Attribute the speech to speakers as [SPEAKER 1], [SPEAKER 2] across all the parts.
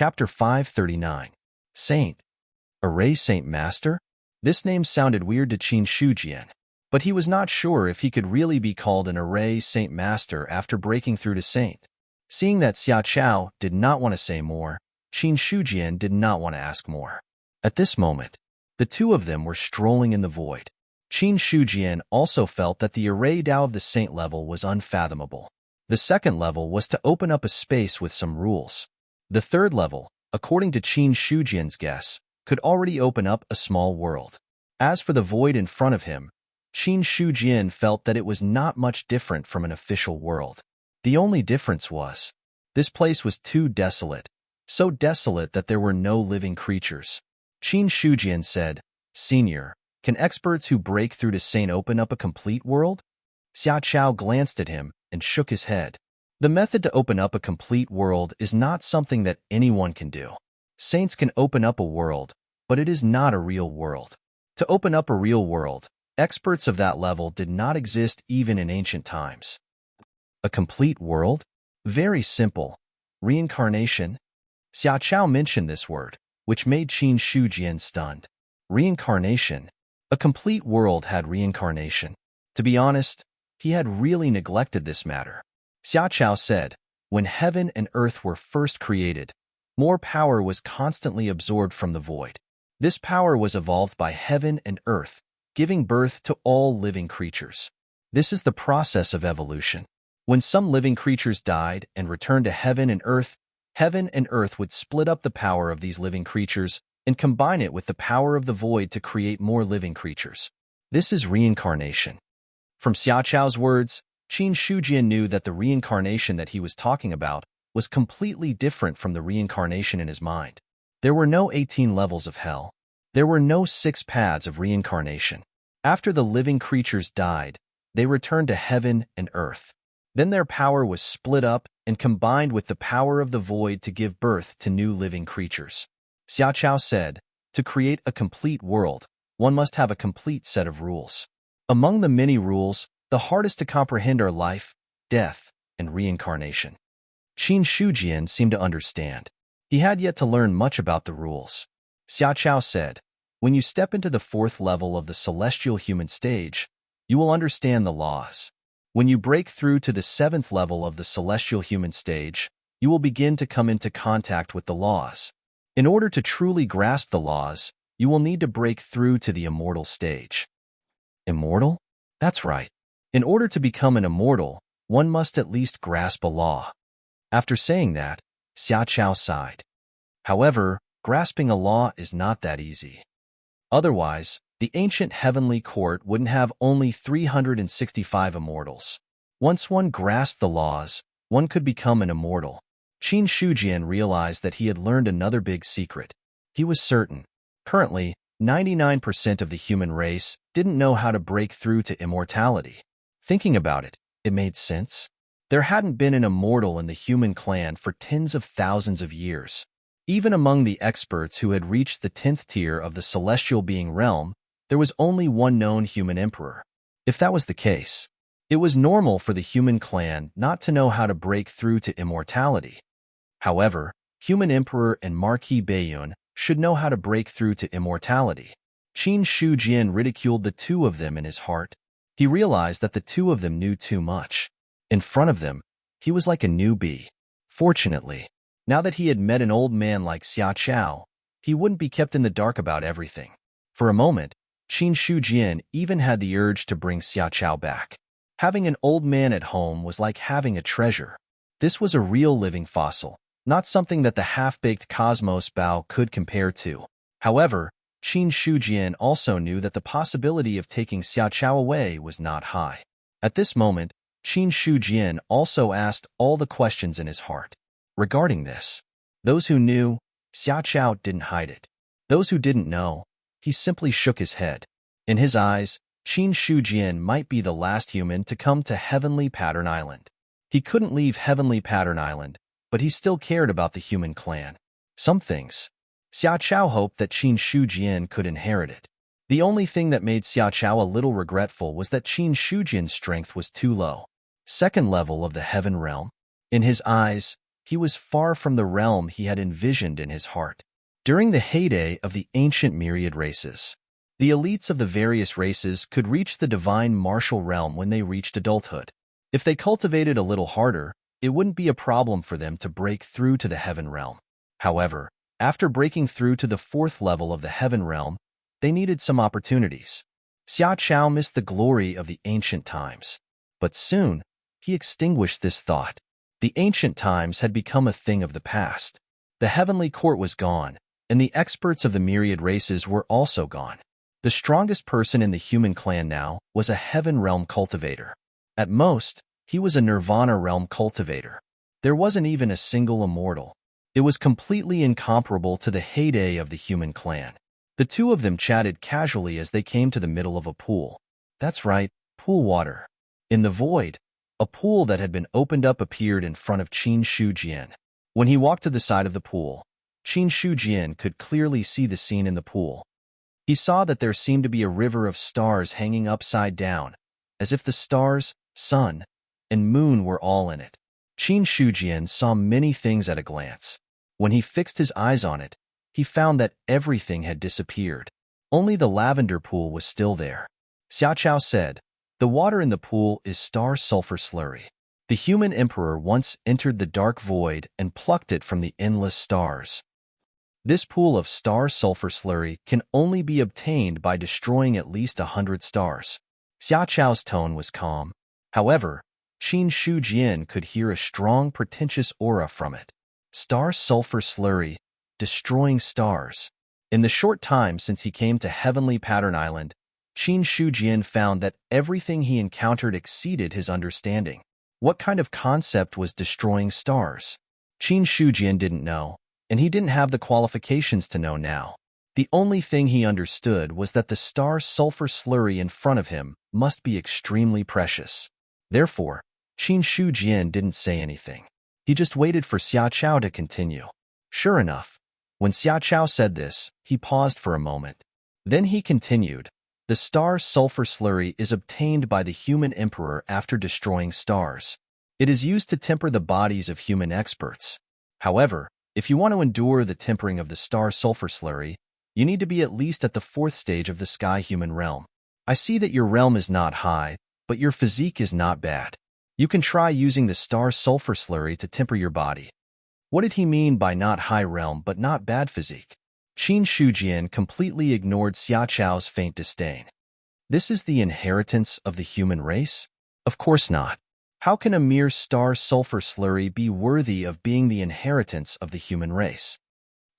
[SPEAKER 1] Chapter 539. Saint. Array Saint Master? This name sounded weird to Qin Shujian, but he was not sure if he could really be called an Array Saint Master after breaking through to Saint. Seeing that Xia Chao did not want to say more, Qin Shujian did not want to ask more. At this moment, the two of them were strolling in the void. Qin Shujian also felt that the Array Dao of the Saint level was unfathomable. The second level was to open up a space with some rules. The third level, according to Qin Shujian's guess, could already open up a small world. As for the void in front of him, Qin Shujian felt that it was not much different from an official world. The only difference was, this place was too desolate, so desolate that there were no living creatures. Qin Shujian said, "Senior, can experts who break through to Saint open up a complete world?" Xia Chao glanced at him and shook his head. The method to open up a complete world is not something that anyone can do. Saints can open up a world, but it is not a real world. To open up a real world, experts of that level did not exist even in ancient times. A complete world? Very simple. Reincarnation? Xia Chao mentioned this word, which made Qin Shujian stunned. Reincarnation? A complete world had reincarnation. To be honest, he had really neglected this matter. Xia Chao said, when heaven and earth were first created, more power was constantly absorbed from the void. This power was evolved by heaven and earth, giving birth to all living creatures. This is the process of evolution. When some living creatures died and returned to heaven and earth would split up the power of these living creatures and combine it with the power of the void to create more living creatures. This is reincarnation. From Xia Chao's words, Qin Shujian knew that the reincarnation that he was talking about was completely different from the reincarnation in his mind. There were no 18 levels of hell. There were no 6 paths of reincarnation. After the living creatures died, they returned to heaven and earth. Then their power was split up and combined with the power of the void to give birth to new living creatures. Xia Chao said, to create a complete world, one must have a complete set of rules. Among the many rules, the hardest to comprehend are life, death, and reincarnation. Qin Shujian seemed to understand. He had yet to learn much about the rules. Xia Chao said, when you step into the 4th level of the celestial human stage, you will understand the laws. When you break through to the 7th level of the celestial human stage, you will begin to come into contact with the laws. In order to truly grasp the laws, you will need to break through to the immortal stage. Immortal? That's right. In order to become an immortal, one must at least grasp a law. After saying that, Xia Chao sighed. However, grasping a law is not that easy. Otherwise, the ancient heavenly court wouldn't have only 365 immortals. Once one grasped the laws, one could become an immortal. Qin Shujian realized that he had learned another big secret. He was certain. Currently, 99% of the human race didn't know how to break through to immortality. Thinking about it, it made sense. There hadn't been an immortal in the human clan for tens of thousands of years. Even among the experts who had reached the 10th tier of the celestial being realm, there was only one known human emperor. If that was the case, it was normal for the human clan not to know how to break through to immortality. However, human emperor and Marquis Baiyun should know how to break through to immortality. Qin Shujian ridiculed the two of them in his heart. He realized that the two of them knew too much. In front of them, he was like a newbie. Fortunately, now that he had met an old man like Xia Chao, he wouldn't be kept in the dark about everything. For a moment, Qin Shujian even had the urge to bring Xia Chao back. Having an old man at home was like having a treasure. This was a real living fossil, not something that the half-baked Cosmos Bao could compare to. However, Qin Shujian also knew that the possibility of taking Xia Chao away was not high. At this moment, Qin Shujian also asked all the questions in his heart. Regarding this, those who knew, Xia Chao didn't hide it. Those who didn't know, he simply shook his head. In his eyes, Qin Shujian might be the last human to come to Heavenly Pattern Island. He couldn't leave Heavenly Pattern Island, but he still cared about the human clan. Some things, Xia Chao hoped that Qin Shujian could inherit it. The only thing that made Xia Chao a little regretful was that Qin Shujian's strength was too low. 2nd level of the heaven realm. In his eyes, he was far from the realm he had envisioned in his heart. During the heyday of the ancient myriad races, the elites of the various races could reach the divine martial realm when they reached adulthood. If they cultivated a little harder, it wouldn't be a problem for them to break through to the heaven realm. However, after breaking through to the fourth level of the heaven realm, they needed some opportunities. Xia Chao missed the glory of the ancient times. But soon, he extinguished this thought. The ancient times had become a thing of the past. The heavenly court was gone, and the experts of the myriad races were also gone. The strongest person in the human clan now was a heaven realm cultivator. At most, he was a nirvana realm cultivator. There wasn't even a single immortal. It was completely incomparable to the heyday of the human clan. The two of them chatted casually as they came to the middle of a pool. That's right, pool water. In the void, a pool that had been opened up appeared in front of Qin Shujian. When he walked to the side of the pool, Qin Shujian could clearly see the scene in the pool. He saw that there seemed to be a river of stars hanging upside down, as if the stars, sun, and moon were all in it. Qin Shujian saw many things at a glance. When he fixed his eyes on it, he found that everything had disappeared. Only the lavender pool was still there. Xia Chao said, "The water in the pool is star sulfur slurry. The human emperor once entered the dark void and plucked it from the endless stars. This pool of star sulfur slurry can only be obtained by destroying at least 100 stars." Xia Chao's tone was calm. However, Qin Shujian could hear a strong, pretentious aura from it. Star sulfur slurry, destroying stars. In the short time since he came to Heavenly Pattern Island, Qin Shujian found that everything he encountered exceeded his understanding. What kind of concept was destroying stars? Qin Shujian didn't know, and he didn't have the qualifications to know now. The only thing he understood was that the star sulfur slurry in front of him must be extremely precious. Therefore, Qin Shujian didn't say anything. He just waited for Xia Chao to continue. Sure enough, when Xia Chao said this, he paused for a moment. Then he continued, "The star sulfur slurry is obtained by the human emperor after destroying stars. It is used to temper the bodies of human experts. However, if you want to endure the tempering of the star sulfur slurry, you need to be at least at the fourth stage of the sky-human realm. I see that your realm is not high, but your physique is not bad. You can try using the star sulfur slurry to temper your body." What did he mean by not high realm but not bad physique? Qin Shujian completely ignored Xia Chao's faint disdain. This is the inheritance of the human race? Of course not. How can a mere star sulfur slurry be worthy of being the inheritance of the human race?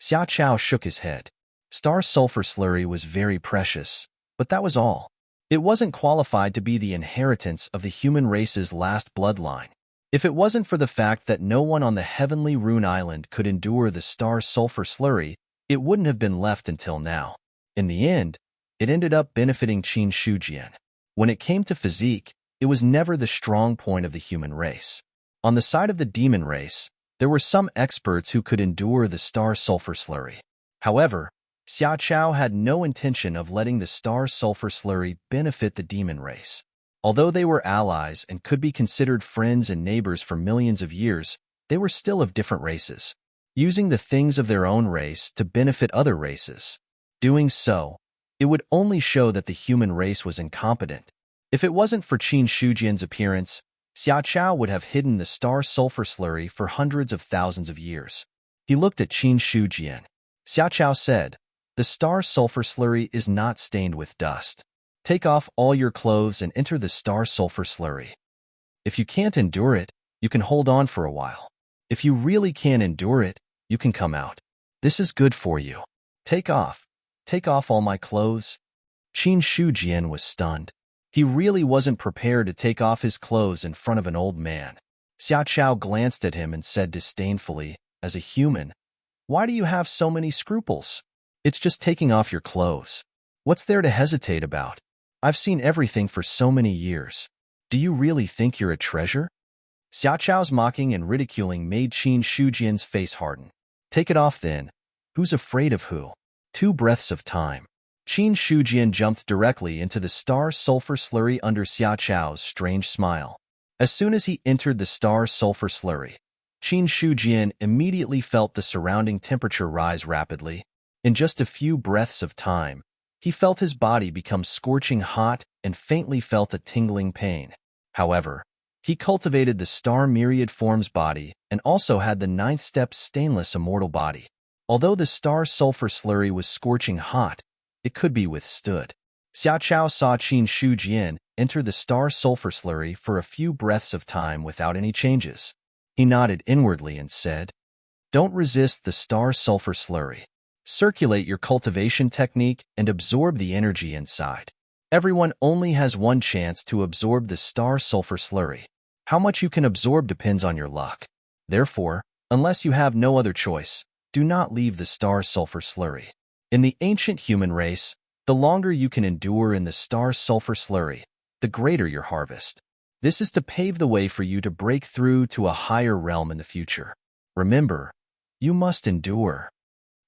[SPEAKER 1] Xia Chao shook his head. Star sulfur slurry was very precious, but that was all. It wasn't qualified to be the inheritance of the human race's last bloodline. If it wasn't for the fact that no one on the heavenly Rune Island could endure the star sulfur slurry, it wouldn't have been left until now. In the end, it ended up benefiting Qin Shujian. When it came to physique, it was never the strong point of the human race. On the side of the demon race, there were some experts who could endure the star sulfur slurry. However, Xia Chao had no intention of letting the star sulfur slurry benefit the demon race. Although they were allies and could be considered friends and neighbors for millions of years, they were still of different races, using the things of their own race to benefit other races. Doing so, it would only show that the human race was incompetent. If it wasn't for Qin Shujian's appearance, Xia Chao would have hidden the star sulfur slurry for hundreds of thousands of years. He looked at Qin Shujian. Xia Chao said, "The star sulfur slurry is not stained with dust. Take off all your clothes and enter the star sulfur slurry. If you can't endure it, you can hold on for a while. If you really can't endure it, you can come out. This is good for you. Take off all my clothes." Qin Shujian was stunned. He really wasn't prepared to take off his clothes in front of an old man. Xia Chao glanced at him and said disdainfully, "As a human, why do you have so many scruples? It's just taking off your clothes. What's there to hesitate about? I've seen everything for so many years. Do you really think you're a treasure?" Xia Chao's mocking and ridiculing made Qin Shujian's face harden. "Take it off then. Who's afraid of who?" 2 breaths of time. Qin Shujian jumped directly into the star sulfur slurry under Xia Chao's strange smile. As soon as he entered the star sulfur slurry, Qin Shujian immediately felt the surrounding temperature rise rapidly. In just a few breaths of time, he felt his body become scorching hot and faintly felt a tingling pain. However, he cultivated the star myriad forms body and also had the ninth step stainless immortal body. Although the star sulfur slurry was scorching hot, it could be withstood. Xiaoqiao saw Qin Shujian enter the star sulfur slurry for a few breaths of time without any changes. He nodded inwardly and said, "Don't resist the star sulfur slurry. Circulate your cultivation technique and absorb the energy inside. Everyone only has one chance to absorb the star sulfur slurry. How much you can absorb depends on your luck. Therefore, unless you have no other choice, do not leave the star sulfur slurry. In the ancient human race, the longer you can endure in the star sulfur slurry, the greater your harvest. This is to pave the way for you to break through to a higher realm in the future. Remember, you must endure."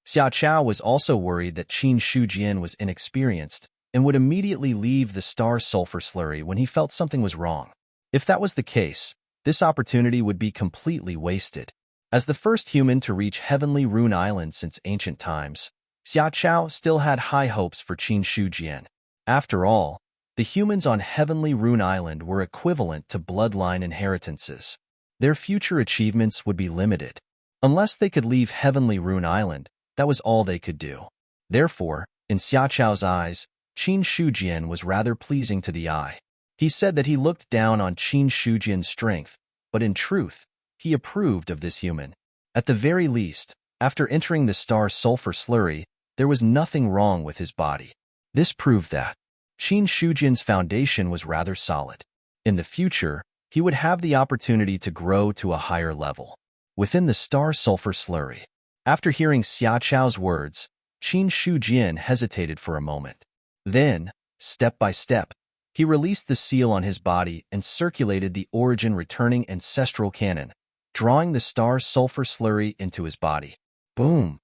[SPEAKER 1] Xiaoqiao was also worried that Qin Shujian was inexperienced and would immediately leave the star sulfur slurry when he felt something was wrong. If that was the case, this opportunity would be completely wasted. As the first human to reach Heavenly Rune Island since ancient times, Xiaoqiao still had high hopes for Qin Shujian. After all, the humans on Heavenly Rune Island were equivalent to bloodline inheritances. Their future achievements would be limited. Unless they could leave Heavenly Rune Island, that was all they could do. Therefore, in Xiaoqiao's eyes, Qin Shujian was rather pleasing to the eye. He said that he looked down on Qin Shujian's strength, but in truth, he approved of this human. At the very least, after entering the star sulfur slurry, there was nothing wrong with his body. This proved that Qin Shujian's foundation was rather solid. In the future, he would have the opportunity to grow to a higher level. Within the star sulfur slurry, after hearing Xiaoqiao's words, Qin Shujian hesitated for a moment. Then, step by step, he released the seal on his body and circulated the origin-returning ancestral cannon, drawing the star sulfur slurry into his body. Boom!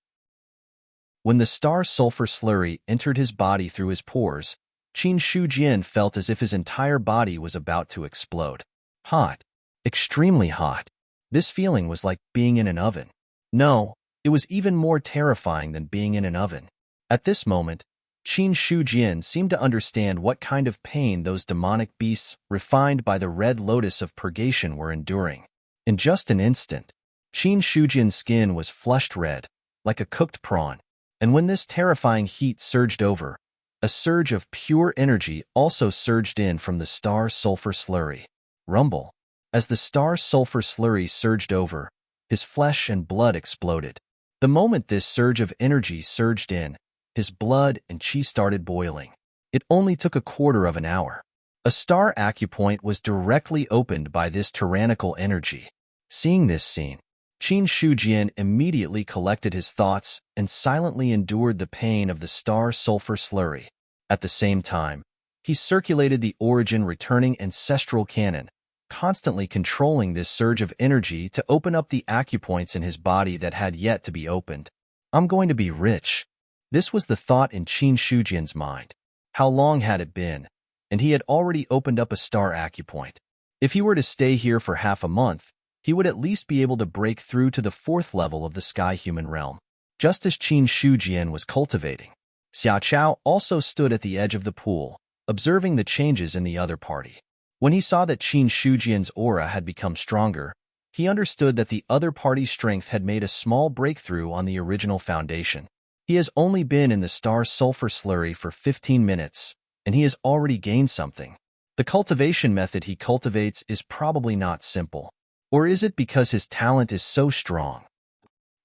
[SPEAKER 1] When the star sulfur slurry entered his body through his pores, Qin Shujian felt as if his entire body was about to explode. Hot. Extremely hot. This feeling was like being in an oven. No, it was even more terrifying than being in an oven. At this moment, Qin Shujian seemed to understand what kind of pain those demonic beasts refined by the red lotus of purgation were enduring. In just an instant, Qin Shujian's skin was flushed red, like a cooked prawn, and when this terrifying heat surged over, a surge of pure energy also surged in from the star sulfur slurry. Rumble. As the star sulfur slurry surged over, his flesh and blood exploded. The moment this surge of energy surged in, his blood and qi started boiling. It only took a quarter of an hour. A star acupoint was directly opened by this tyrannical energy. Seeing this scene, Qin Shujian immediately collected his thoughts and silently endured the pain of the star sulfur slurry. At the same time, he circulated the origin-returning ancestral cannon, constantly controlling this surge of energy to open up the acupoints in his body that had yet to be opened. "I'm going to be rich." This was the thought in Qin Shujian's mind. How long had it been? And he had already opened up a star acupoint. If he were to stay here for half a month, he would at least be able to break through to the 4th level of the sky-human realm. Just as Qin Shujian was cultivating, Xiaoqiao also stood at the edge of the pool, observing the changes in the other party. When he saw that Qin Shujian's aura had become stronger, he understood that the other party's strength had made a small breakthrough on the original foundation. He has only been in the star sulfur slurry for 15 minutes, and he has already gained something. The cultivation method he cultivates is probably not simple. Or is it because his talent is so strong?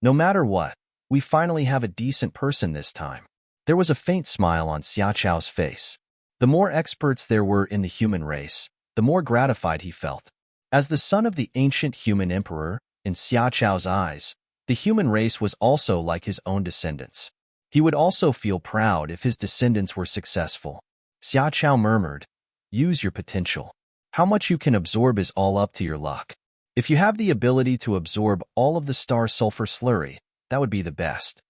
[SPEAKER 1] No matter what, we finally have a decent person this time. There was a faint smile on Xiaoqiao's face. The more experts there were in the human race, the more gratified he felt. As the son of the ancient human emperor, in Xiaoqiao's eyes, the human race was also like his own descendants. He would also feel proud if his descendants were successful. Xiaoqiao murmured, "Use your potential. How much you can absorb is all up to your luck. If you have the ability to absorb all of the star sulfur slurry, that would be the best."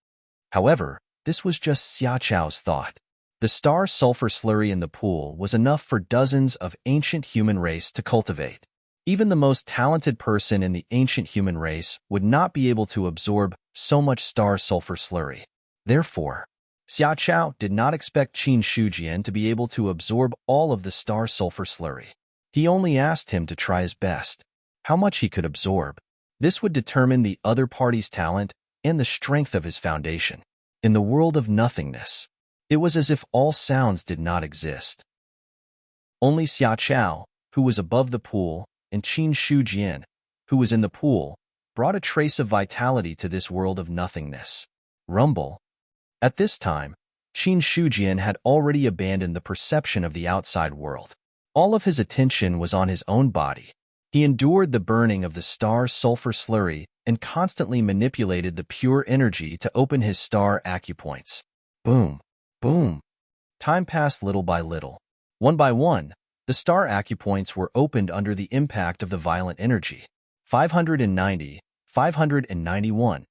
[SPEAKER 1] However, this was just Xiaoqiao's thought. The star sulfur slurry in the pool was enough for dozens of ancient human race to cultivate. Even the most talented person in the ancient human race would not be able to absorb so much star sulfur slurry. Therefore, Xia Chao did not expect Qin Shujian to be able to absorb all of the star sulfur slurry. He only asked him to try his best. How much he could absorb. This would determine the other party's talent and the strength of his foundation. In the world of nothingness, it was as if all sounds did not exist. Only Xia Chao, who was above the pool, and Qin Shujian, who was in the pool, brought a trace of vitality to this world of nothingness. Rumble. At this time, Qin Shujian had already abandoned the perception of the outside world. All of his attention was on his own body. He endured the burning of the star sulfur slurry and constantly manipulated the pure energy to open his star acupoints. Boom, boom. Time passed little by little. One by one, the star acupoints were opened under the impact of the violent energy. 590, 591.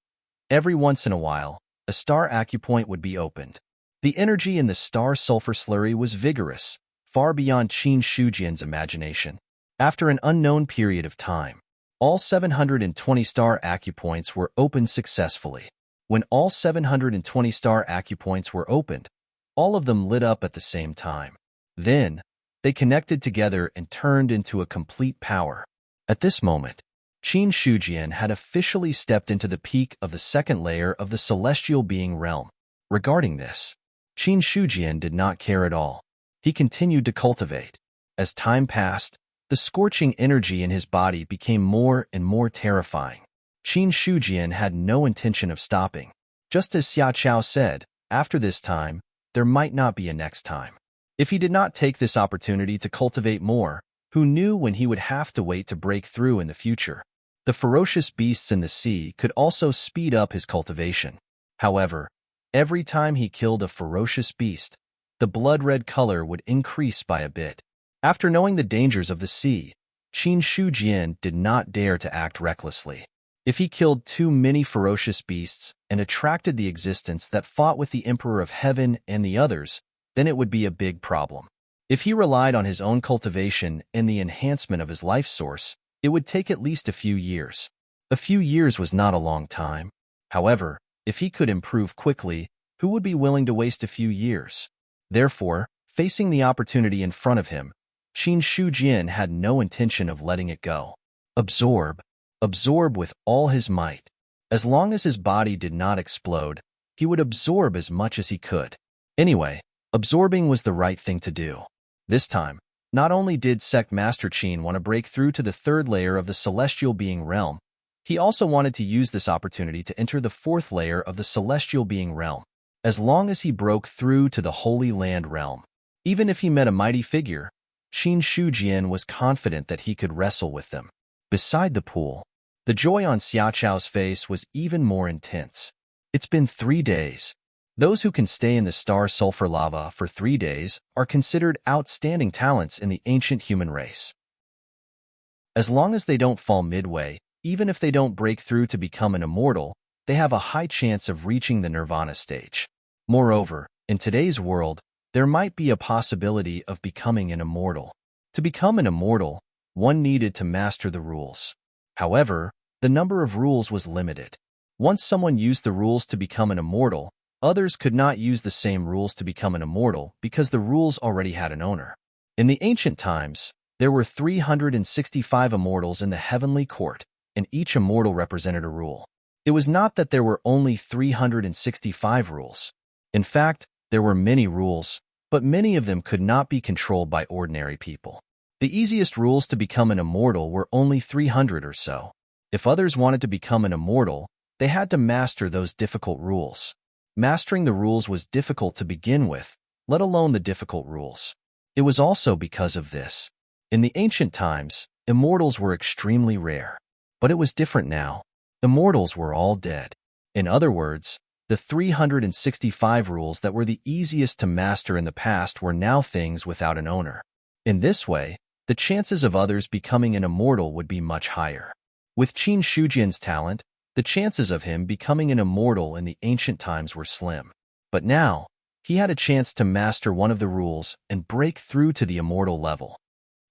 [SPEAKER 1] Every once in a while, a star acupoint would be opened. The energy in the star sulfur slurry was vigorous, far beyond Qin Shujian's imagination. After an unknown period of time, all 720 star acupoints were opened successfully. When all 720 star acupoints were opened, all of them lit up at the same time. Then, they connected together and turned into a complete power. At this moment, Qin Shujian had officially stepped into the peak of the second layer of the celestial being realm. Regarding this, Qin Shujian did not care at all. He continued to cultivate. As time passed, the scorching energy in his body became more and more terrifying. Qin Shujian had no intention of stopping. Just as Xia Chao said, after this time, there might not be a next time. If he did not take this opportunity to cultivate more, who knew when he would have to wait to break through in the future? The ferocious beasts in the sea could also speed up his cultivation. However, every time he killed a ferocious beast, the blood-red color would increase by a bit. After knowing the dangers of the sea, Qin Shujian did not dare to act recklessly. If he killed too many ferocious beasts and attracted the existence that fought with the Emperor of Heaven and the others, then it would be a big problem. If he relied on his own cultivation and the enhancement of his life source, it would take at least a few years. A few years was not a long time. However, if he could improve quickly, who would be willing to waste a few years? Therefore, facing the opportunity in front of him, Qin Shujian had no intention of letting it go. Absorb. Absorb with all his might. As long as his body did not explode, he would absorb as much as he could. Anyway, absorbing was the right thing to do. This time, not only did Sect Master Qin want to break through to the third layer of the celestial being realm, he also wanted to use this opportunity to enter the fourth layer of the celestial being realm. As long as he broke through to the Holy Land realm, even if he met a mighty figure, Qin Shujian was confident that he could wrestle with them. Beside the pool, the joy on Xia Chao's face was even more intense. It's been 3 days. Those who can stay in the star sulfur lava for 3 days are considered outstanding talents in the ancient human race. As long as they don't fall midway, even if they don't break through to become an immortal, they have a high chance of reaching the nirvana stage. Moreover, in today's world, there might be a possibility of becoming an immortal. To become an immortal, one needed to master the rules. However, the number of rules was limited. Once someone used the rules to become an immortal, others could not use the same rules to become an immortal because the rules already had an owner. In the ancient times, there were 365 immortals in the heavenly court, and each immortal represented a rule. It was not that there were only 365 rules. In fact, there were many rules, but many of them could not be controlled by ordinary people. The easiest rules to become an immortal were only 300 or so. If others wanted to become an immortal, they had to master those difficult rules. Mastering the rules was difficult to begin with, let alone the difficult rules. It was also because of this. In the ancient times, immortals were extremely rare. But it was different now. Immortals were all dead. In other words, the 365 rules that were the easiest to master in the past were now things without an owner. In this way, the chances of others becoming an immortal would be much higher. With Qin Shujian's talent, the chances of him becoming an immortal in the ancient times were slim. But now, he had a chance to master one of the rules and break through to the immortal level.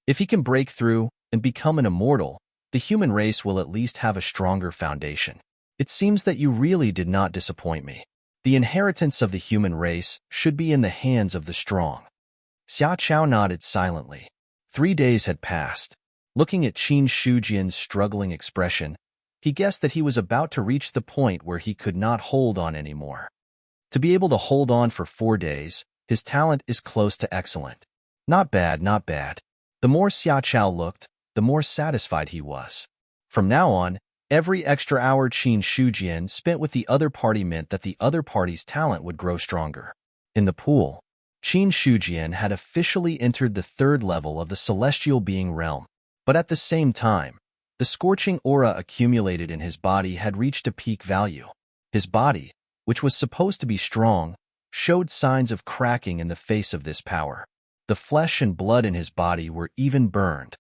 [SPEAKER 1] If he can break through, and become an immortal, the human race will at least have a stronger foundation. It seems that you really did not disappoint me. The inheritance of the human race should be in the hands of the strong. Xia Chao nodded silently. 3 days had passed. Looking at Qin Shujian's struggling expression, he guessed that he was about to reach the point where he could not hold on anymore. To be able to hold on for 4 days, his talent is close to excellent. Not bad, not bad. The more Xia Chao looked, the more satisfied he was. From now on, every extra hour Qin Shujian spent with the other party meant that the other party's talent would grow stronger. In the pool, Qin Shujian had officially entered the 3rd level of the celestial being realm. But at the same time, the scorching aura accumulated in his body had reached a peak value. His body, which was supposed to be strong, showed signs of cracking in the face of this power. The flesh and blood in his body were even burned.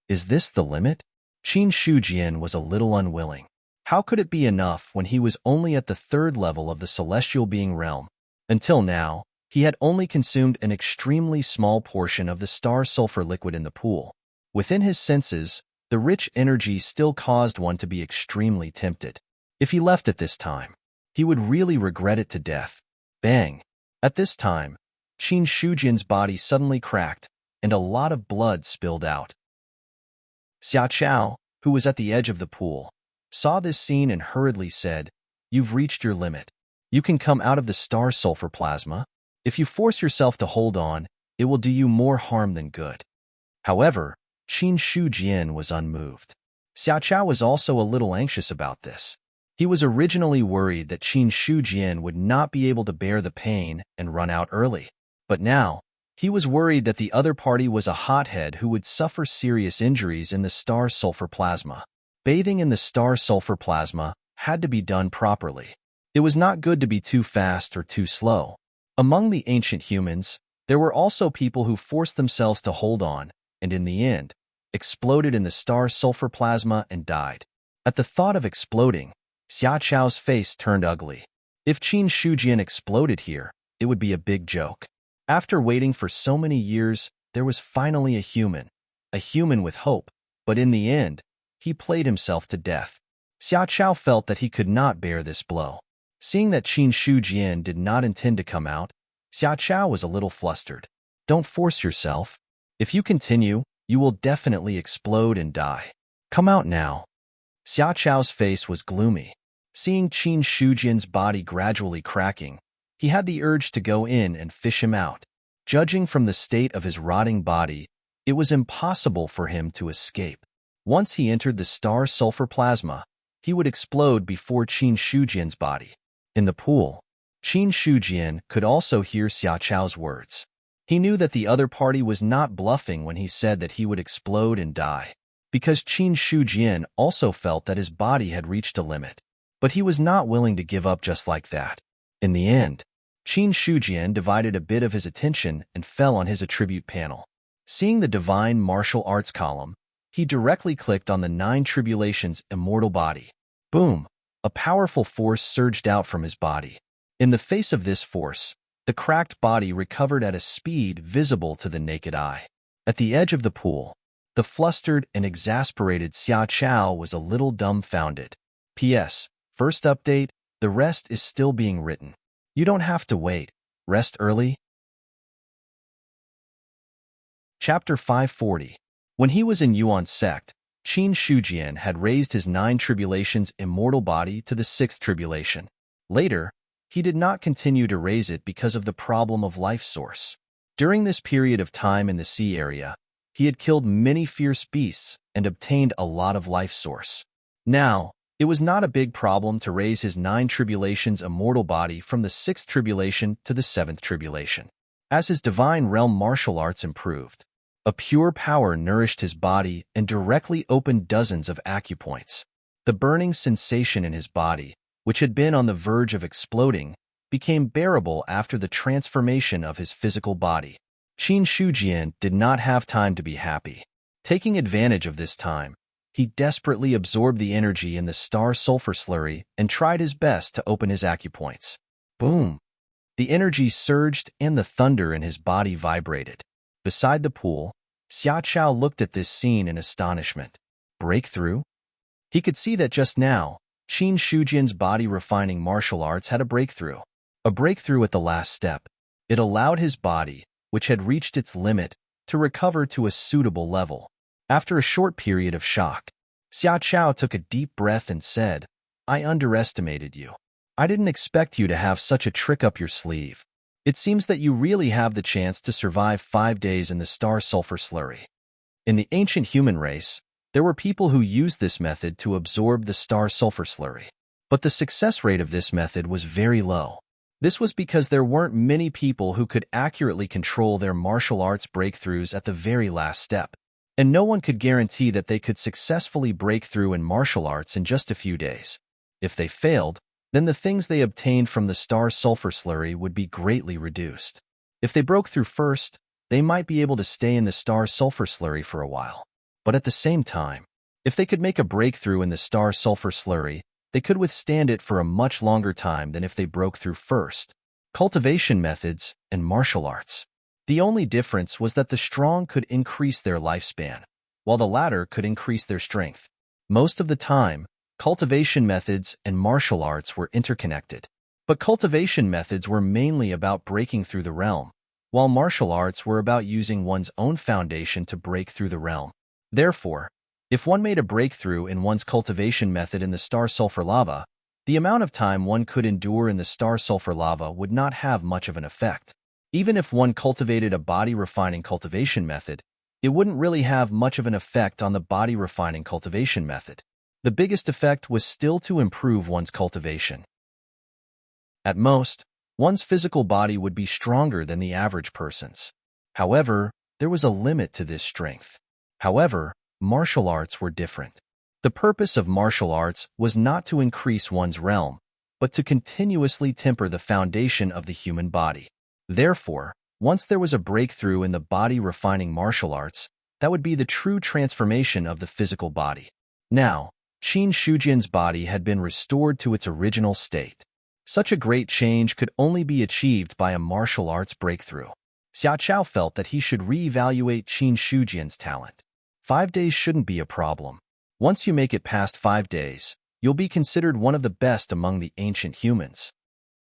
[SPEAKER 1] Is this the limit? Qin Shujian was a little unwilling. How could it be enough when he was only at the 3rd level of the celestial being realm? Until now, he had only consumed an extremely small portion of the star sulfur liquid in the pool. Within his senses, the rich energy still caused one to be extremely tempted. If he left at this time, he would really regret it to death. Bang! At this time, Qin Shujian's body suddenly cracked, and a lot of blood spilled out. Xia Chao, who was at the edge of the pool, saw this scene and hurriedly said, "You've reached your limit. You can come out of the star sulfur plasma. If you force yourself to hold on, it will do you more harm than good." However, Qin Shujian was unmoved. Xia Chao was also a little anxious about this. He was originally worried that Qin Shujian would not be able to bear the pain and run out early. But now, he was worried that the other party was a hothead who would suffer serious injuries in the star sulfur plasma. Bathing in the star sulfur plasma had to be done properly. It was not good to be too fast or too slow. Among the ancient humans, there were also people who forced themselves to hold on, and in the end, exploded in the star sulfur plasma and died. At the thought of exploding, Xia Chao's face turned ugly. If Qin Shujian exploded here, it would be a big joke. After waiting for so many years, there was finally a human with hope, but in the end, he played himself to death. Xia Chao felt that he could not bear this blow. Seeing that Qin Shujian did not intend to come out, Xia Chao was a little flustered. Don't force yourself. If you continue, you will definitely explode and die. Come out now. Xia Chao's face was gloomy. Seeing Qin Shujian's body gradually cracking, he had the urge to go in and fish him out. Judging from the state of his rotting body, it was impossible for him to escape. Once he entered the star sulfur plasma, he would explode before Qin Shujian's body. In the pool, Qin Shujian could also hear Xia Chao's words. He knew that the other party was not bluffing when he said that he would explode and die, because Qin Shujian also felt that his body had reached a limit. But he was not willing to give up just like that. In the end, Qin Shujian divided a bit of his attention and fell on his attribute panel. Seeing the divine martial arts column, he directly clicked on the 9 tribulations immortal body. Boom! A powerful force surged out from his body. In the face of this force, the cracked body recovered at a speed visible to the naked eye. At the edge of the pool, the flustered and exasperated Xia Chao was a little dumbfounded. P.S. First update, the rest is still being written. You don't have to wait. Rest early. Chapter 540. When he was in Yuan sect, Qin Shujian had raised his 9 tribulations immortal body to the 6th tribulation. Later, he did not continue to raise it because of the problem of life source. During this period of time in the sea area, he had killed many fierce beasts and obtained a lot of life source. Now, it was not a big problem to raise his 9 tribulations immortal body from the 6th tribulation to the 7th tribulation. As his divine realm martial arts improved, a pure power nourished his body and directly opened dozens of acupoints. The burning sensation in his body, which had been on the verge of exploding, became bearable after the transformation of his physical body. Qin Shujian did not have time to be happy. Taking advantage of this time, he desperately absorbed the energy in the star sulfur slurry and tried his best to open his acupoints. Boom! The energy surged and the thunder in his body vibrated. Beside the pool, Xia Chao looked at this scene in astonishment. Breakthrough? He could see that just now, Qin Shujian's body-refining martial arts had a breakthrough. A breakthrough at the last step. It allowed his body, which had reached its limit, to recover to a suitable level. After a short period of shock, Xia Chao took a deep breath and said, I underestimated you. I didn't expect you to have such a trick up your sleeve. It seems that you really have the chance to survive 5 days in the star sulfur slurry. In the ancient human race, there were people who used this method to absorb the star sulfur slurry. But the success rate of this method was very low. This was because there weren't many people who could accurately control their martial arts breakthroughs at the very last step. And no one could guarantee that they could successfully break through in martial arts in just a few days. If they failed, then the things they obtained from the star sulfur slurry would be greatly reduced. If they broke through first, they might be able to stay in the star sulfur slurry for a while. But at the same time, if they could make a breakthrough in the star sulfur slurry, they could withstand it for a much longer time than if they broke through first. Cultivation methods and martial arts. The only difference was that the strong could increase their lifespan, while the latter could increase their strength. Most of the time, cultivation methods and martial arts were interconnected. But cultivation methods were mainly about breaking through the realm, while martial arts were about using one's own foundation to break through the realm. Therefore, if one made a breakthrough in one's cultivation method in the star sulfur lava, the amount of time one could endure in the star sulfur lava would not have much of an effect. Even if one cultivated a body-refining cultivation method, it wouldn't really have much of an effect on the body-refining cultivation method. The biggest effect was still to improve one's cultivation. At most, one's physical body would be stronger than the average person's. However, there was a limit to this strength. However, martial arts were different. The purpose of martial arts was not to increase one's realm, but to continuously temper the foundation of the human body. Therefore, once there was a breakthrough in the body-refining martial arts, that would be the true transformation of the physical body. Now, Qin Shujian's body had been restored to its original state. Such a great change could only be achieved by a martial arts breakthrough. Xia Chao felt that he should reevaluate Qin Shujian's talent. 5 days shouldn't be a problem. Once you make it past 5 days, you'll be considered one of the best among the ancient humans.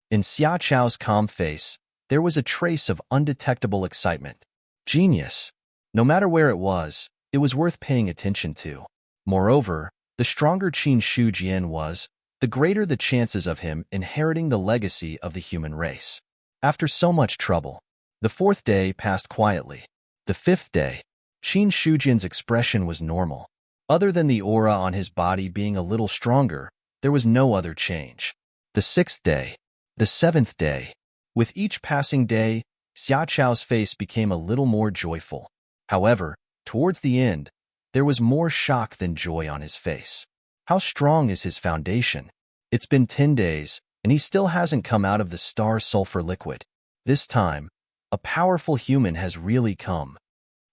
[SPEAKER 1] In Xia Chao's calm face, there was a trace of undetectable excitement. Genius. No matter where it was worth paying attention to. Moreover, the stronger Qin Shujian was, the greater the chances of him inheriting the legacy of the human race. After so much trouble, the 4th day passed quietly. The 5th day, Qin Shujian's expression was normal. Other than the aura on his body being a little stronger, there was no other change. The 6th day, the 7th day. With each passing day, Xia Chao's face became a little more joyful. However, towards the end, there was more shock than joy on his face. How strong is his foundation? It's been 10 days, and he still hasn't come out of the star sulfur liquid. This time, a powerful human has really come.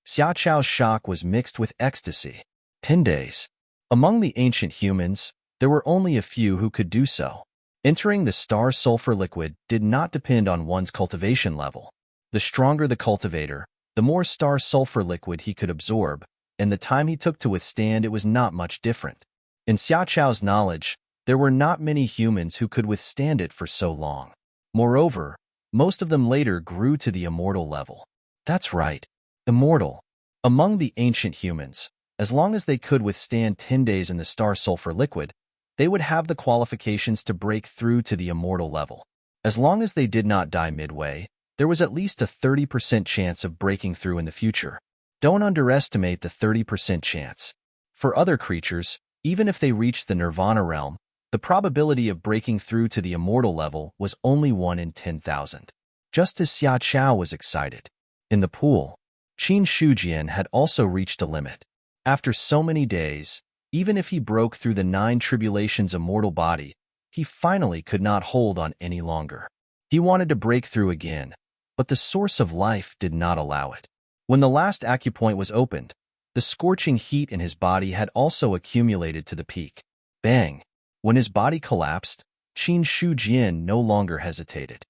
[SPEAKER 1] Xia Chao's shock was mixed with ecstasy. 10 days. Among the ancient humans, there were only a few who could do so. Entering the star sulfur liquid did not depend on one's cultivation level. The stronger the cultivator, the more star sulfur liquid he could absorb, and the time he took to withstand it was not much different. In Xia Chao's knowledge, there were not many humans who could withstand it for so long. Moreover, most of them later grew to the immortal level. That's right, immortal. Among the ancient humans, as long as they could withstand 10 days in the star sulfur liquid, they would have the qualifications to break through to the immortal level. As long as they did not die midway, there was at least a 30% chance of breaking through in the future. Don't underestimate the 30% chance. For other creatures, even if they reached the nirvana realm, the probability of breaking through to the immortal level was only 1 in 10,000. Just as Xia Chao was excited. In the pool, Qin Shujian had also reached a limit. After so many days, even if he broke through the 9 tribulations immortal body, he finally could not hold on any longer. He wanted to break through again, but the source of life did not allow it. When the last acupoint was opened, the scorching heat in his body had also accumulated to the peak. Bang! When his body collapsed, Qin Shujian no longer hesitated.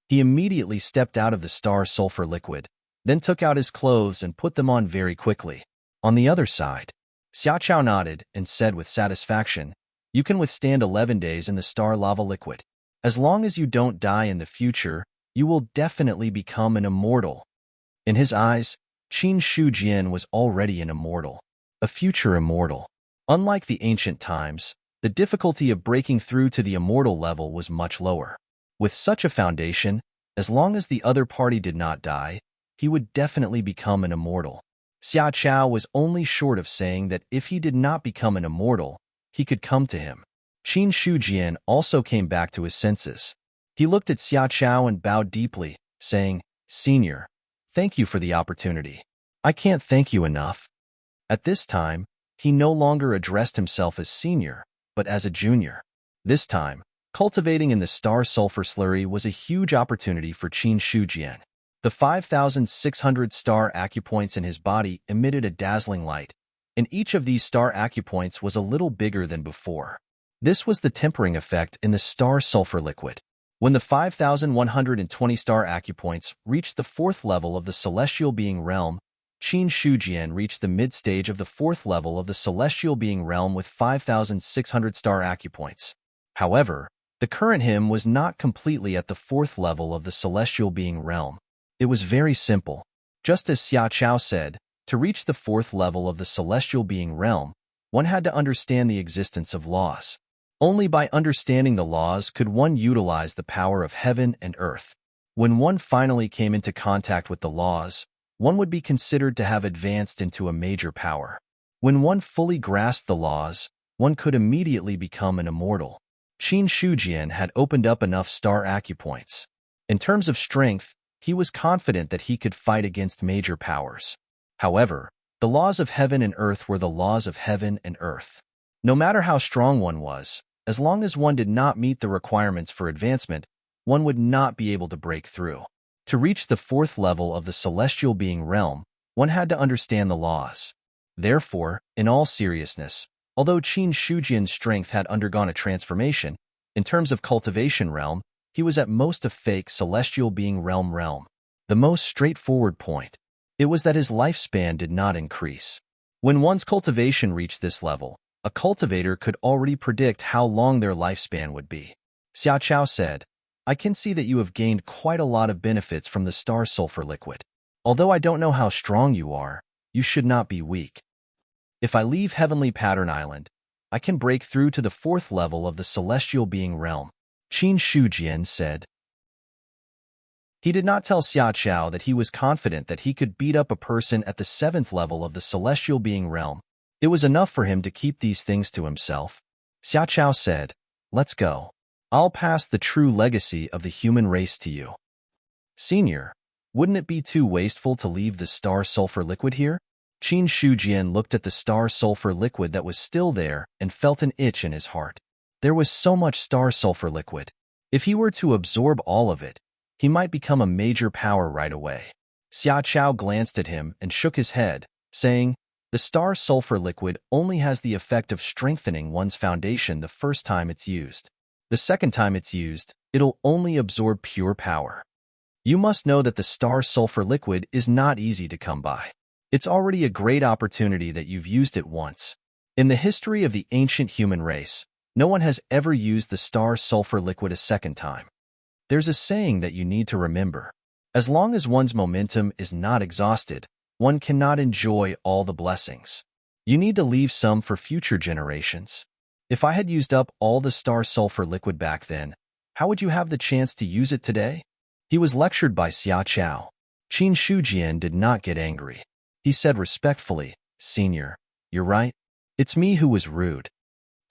[SPEAKER 1] He immediately stepped out of the star sulfur liquid, then took out his clothes and put them on very quickly. On the other side, Xiaoqiao nodded and said with satisfaction, "You can withstand 11 days in the star lava liquid. As long as you don't die in the future, you will definitely become an immortal." In his eyes, Qin Shujian was already an immortal, a future immortal. Unlike the ancient times, the difficulty of breaking through to the immortal level was much lower. With such a foundation, as long as the other party did not die, he would definitely become an immortal. Xiaoqiao was only short of saying that if he did not become an immortal, he could come to him. Qin Shujian also came back to his senses. He looked at Xiaoqiao and bowed deeply, saying, "Senior, thank you for the opportunity. I can't thank you enough." At this time, he no longer addressed himself as senior, but as a junior. This time, cultivating in the star sulfur slurry was a huge opportunity for Qin Shujian. The 5,600 star acupoints in his body emitted a dazzling light, and each of these star acupoints was a little bigger than before. This was the tempering effect in the star sulfur liquid. When the 5,120 star acupoints reached the fourth level of the celestial being realm, Qin Shujian reached the mid-stage of the fourth level of the celestial being realm with 5,600 star acupoints. However, the current him was not completely at the fourth level of the celestial being realm. It was very simple. Just as Xiaoqiao said, to reach the fourth level of the celestial being realm, one had to understand the existence of laws. Only by understanding the laws could one utilize the power of heaven and earth. When one finally came into contact with the laws, one would be considered to have advanced into a major power. When one fully grasped the laws, one could immediately become an immortal. Qin Shujian had opened up enough star acupoints. In terms of strength, he was confident that he could fight against major powers. However, the laws of heaven and earth were the laws of heaven and earth. No matter how strong one was, as long as one did not meet the requirements for advancement, one would not be able to break through. To reach the fourth level of the celestial being realm, one had to understand the laws. Therefore, in all seriousness, although Qin Shujian's strength had undergone a transformation, in terms of cultivation realm, he was at most a fake celestial being realm. The most straightforward point, it was that his lifespan did not increase. When one's cultivation reached this level, a cultivator could already predict how long their lifespan would be. Xiaoqiao said, "I can see that you have gained quite a lot of benefits from the star sulfur liquid. Although I don't know how strong you are, you should not be weak. If I leave Heavenly Pattern Island, I can break through to the fourth level of the celestial being realm," Qin Shujian said. He did not tell Xiaoqiao that he was confident that he could beat up a person at the seventh level of the celestial being realm. It was enough for him to keep these things to himself. Xiaoqiao said, "Let's go. I'll pass the true legacy of the human race to you." "Senior, wouldn't it be too wasteful to leave the star sulfur liquid here?" Qin Shujian looked at the star sulfur liquid that was still there and felt an itch in his heart. There was so much star sulfur liquid. If he were to absorb all of it, he might become a major power right away. Xiaoqiao glanced at him and shook his head, saying, "The star sulfur liquid only has the effect of strengthening one's foundation the first time it's used. The second time it's used, it'll only absorb pure power. You must know that the star sulfur liquid is not easy to come by. It's already a great opportunity that you've used it once. In the history of the ancient human race, no one has ever used the star sulfur liquid a second time. There's a saying that you need to remember. As long as one's momentum is not exhausted, one cannot enjoy all the blessings. You need to leave some for future generations. If I had used up all the star sulfur liquid back then, how would you have the chance to use it today?" He was lectured by Xiaoqiao. Qin Shujian did not get angry. He said respectfully, "Senior, you're right. It's me who was rude."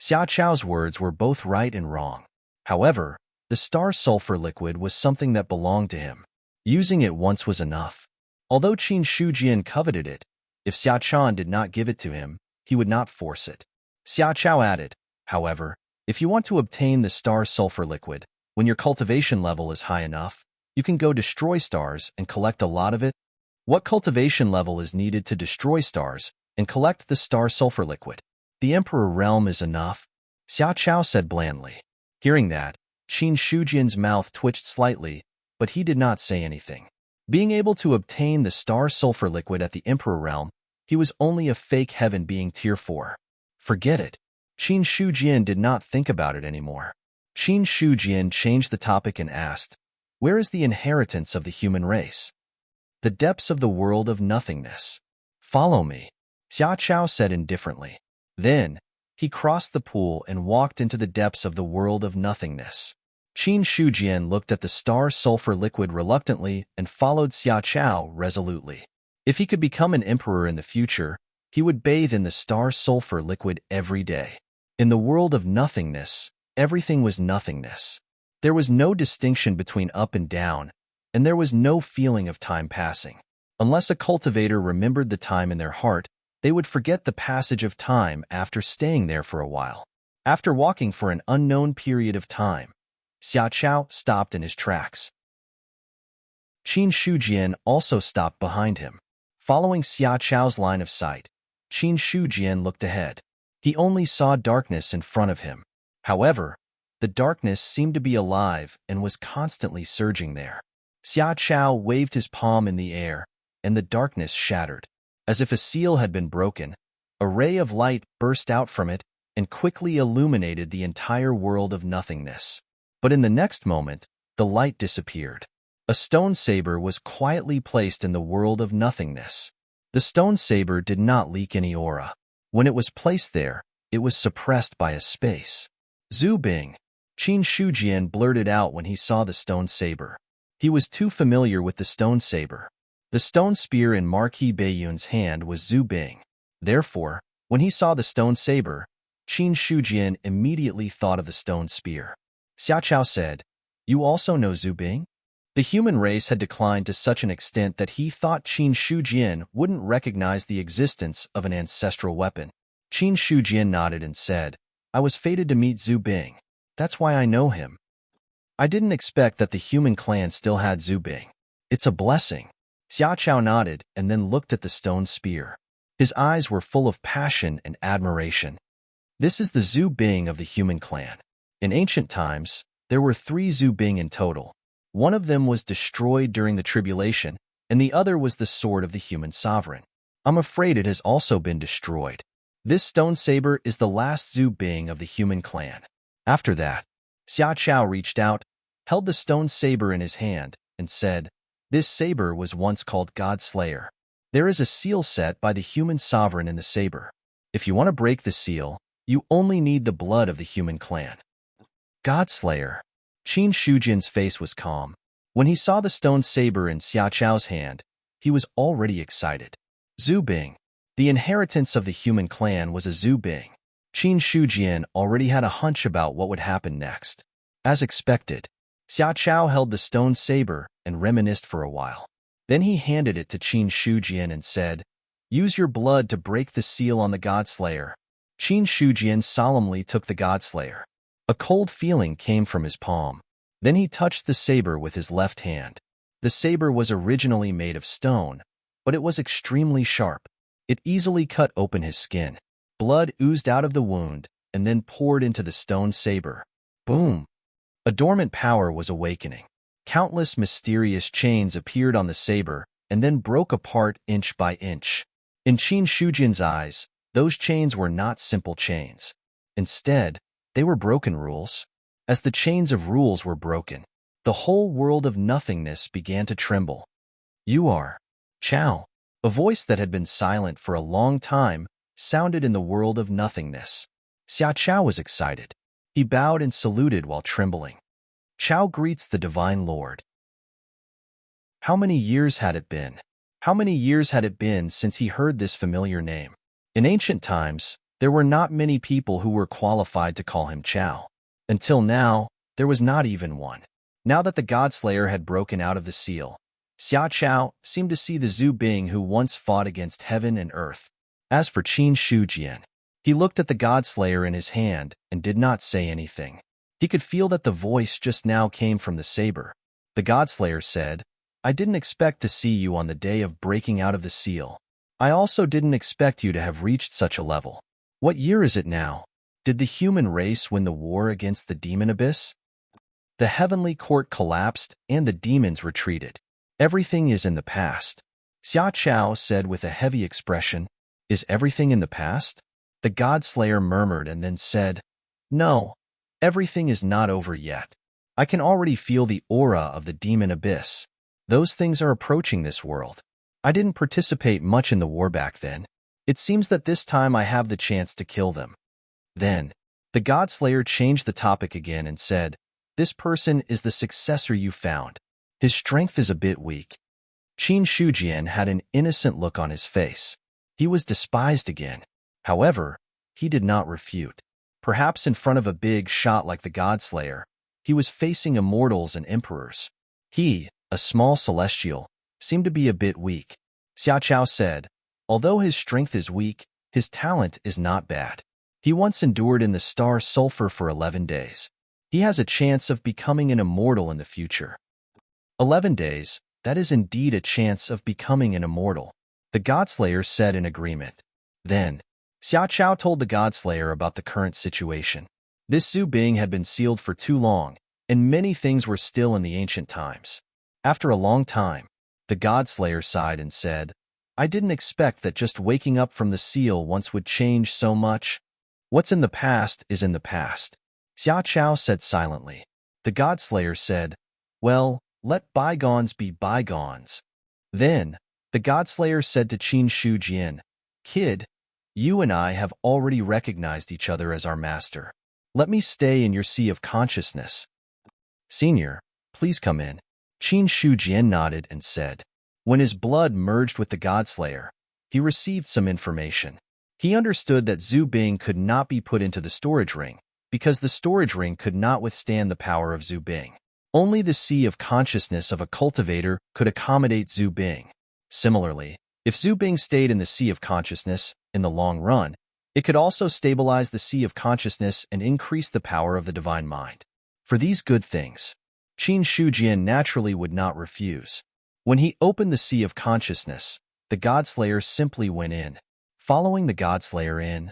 [SPEAKER 1] Xiaoqiao's words were both right and wrong. However, the star sulfur liquid was something that belonged to him. Using it once was enough. Although Qin Shujian coveted it, if Xiaoqiao did not give it to him, he would not force it. Xiaoqiao added, "However, if you want to obtain the star sulfur liquid, when your cultivation level is high enough, you can go destroy stars and collect a lot of it." "What cultivation level is needed to destroy stars and collect the star sulfur liquid?" "The Emperor realm is enough," Xiaoqiao said blandly. Hearing that, Qin Shujian's mouth twitched slightly, but he did not say anything. Being able to obtain the star sulfur liquid at the Emperor realm, he was only a fake heaven being tier 4. Forget it. Qin Shujian did not think about it anymore. Qin Shujian changed the topic and asked, "Where is the inheritance of the human race?" "The depths of the world of nothingness." "Follow me," Xia Chao said indifferently. Then, he crossed the pool and walked into the depths of the world of nothingness. Qin Shujian looked at the star sulfur liquid reluctantly and followed Xia Chao resolutely. If he could become an emperor in the future, he would bathe in the star sulfur liquid every day. In the world of nothingness, everything was nothingness. There was no distinction between up and down, and there was no feeling of time passing. Unless a cultivator remembered the time in their heart, they would forget the passage of time after staying there for a while. After walking for an unknown period of time, Xia Chao stopped in his tracks. Qin Shujian also stopped behind him. Following Xia Chao's line of sight, Qin Shujian looked ahead. He only saw darkness in front of him. However, the darkness seemed to be alive and was constantly surging there. Xia Chao waved his palm in the air, and the darkness shattered. As if a seal had been broken, a ray of light burst out from it and quickly illuminated the entire world of nothingness. But in the next moment, the light disappeared. A stone saber was quietly placed in the world of nothingness. The stone saber did not leak any aura. When it was placed there, it was suppressed by a space. "Zhu Bing," Qin Shujian blurted out when he saw the stone saber. He was too familiar with the stone saber. The stone spear in Marquis Baiyun's hand was Zhu Bing. Therefore, when he saw the stone saber, Qin Shujian immediately thought of the stone spear. Xia Chao said, "You also know Zhu Bing?" The human race had declined to such an extent that he thought Qin Shujian wouldn't recognize the existence of an ancestral weapon. Qin Shujian nodded and said, "I was fated to meet Zhu Bing. That's why I know him. I didn't expect that the human clan still had Zhu Bing. It's a blessing." Xia Chao nodded and then looked at the stone spear. His eyes were full of passion and admiration. "This is the Zhu Bing of the human clan. In ancient times, there were 3 Zhu Bing in total. One of them was destroyed during the tribulation, and the other was the sword of the human sovereign. I'm afraid it has also been destroyed. This stone saber is the last Zhu Bing of the human clan." After that, Xia Chao reached out, held the stone saber in his hand, and said, "This saber was once called God Slayer. There is a seal set by the human sovereign in the saber. If you want to break the seal, you only need the blood of the human clan." God Slayer. Qin Shujian's face was calm. When he saw the stone saber in Xia Chao's hand, he was already excited. Zhu Bing. The inheritance of the human clan was a Zhu Bing. Qin Shujian already had a hunch about what would happen next. As expected, Xia Chao held the stone saber and reminisced for a while. Then he handed it to Qin Shujian and said, "Use your blood to break the seal on the God Slayer." Qin Shujian solemnly took the God Slayer. A cold feeling came from his palm. Then he touched the saber with his left hand. The saber was originally made of stone, but it was extremely sharp. It easily cut open his skin. Blood oozed out of the wound and then poured into the stone saber. Boom! A dormant power was awakening. Countless mysterious chains appeared on the saber and then broke apart inch by inch. In Qin Shujian's eyes, those chains were not simple chains. Instead, they were broken rules. As the chains of rules were broken, the whole world of nothingness began to tremble. "You are Chao." A voice that had been silent for a long time sounded in the world of nothingness. Xia Chao was excited. He bowed and saluted while trembling. "Chao greets the Divine Lord." How many years had it been? How many years had it been since he heard this familiar name? In ancient times, there were not many people who were qualified to call him Chao. Until now, there was not even one. Now that the Godslayer had broken out of the seal, Xia Chao seemed to see the Zhu Bing who once fought against heaven and earth. As for Qin Shujian, he looked at the Godslayer in his hand and did not say anything. He could feel that the voice just now came from the saber. The Godslayer said, "I didn't expect to see you on the day of breaking out of the seal. I also didn't expect you to have reached such a level. What year is it now? Did the human race win the war against the demon abyss?" The heavenly court collapsed and the demons retreated. Everything is in the past. Xia Chao said with a heavy expression. Is everything in the past? The God-slayer murmured and then said, No, everything is not over yet. I can already feel the aura of the demon abyss. Those things are approaching this world. I didn't participate much in the war back then. It seems that this time I have the chance to kill them. Then, the God-slayer changed the topic again and said, This person is the successor you found. His strength is a bit weak. Qin Shujian had an innocent look on his face. He was despised again. However, he did not refute. Perhaps in front of a big shot like the God-slayer, he was facing immortals and emperors. He, a small celestial, seemed to be a bit weak. Xia Chao said, Although his strength is weak, his talent is not bad. He once endured in the star sulfur for 11 days. He has a chance of becoming an immortal in the future. 11 days, that is indeed a chance of becoming an immortal, the God-slayer said in agreement. Then, Xia Chao told the God-slayer about the current situation. This Zhu Bing had been sealed for too long, and many things were still in the ancient times. After a long time, the God-slayer sighed and said, I didn't expect that just waking up from the seal once would change so much. What's in the past is in the past. Xia Chao said silently. The God-slayer said, Well, let bygones be bygones. Then, the God-slayer said to Qin Shujian, Kid, you and I have already recognized each other as our master. Let me stay in your sea of consciousness. Senior, please come in. Qin Shujian nodded and said. When his blood merged with the God-slayer, he received some information. He understood that Zhu Bing could not be put into the storage ring, because the storage ring could not withstand the power of Zhu Bing. Only the sea of consciousness of a cultivator could accommodate Zhu Bing. Similarly, if Zhu Bing stayed in the sea of consciousness, in the long run, it could also stabilize the sea of consciousness and increase the power of the divine mind. For these good things, Qin Shujian naturally would not refuse. When he opened the sea of consciousness, the God-slayer simply went in. Following the God-slayer in,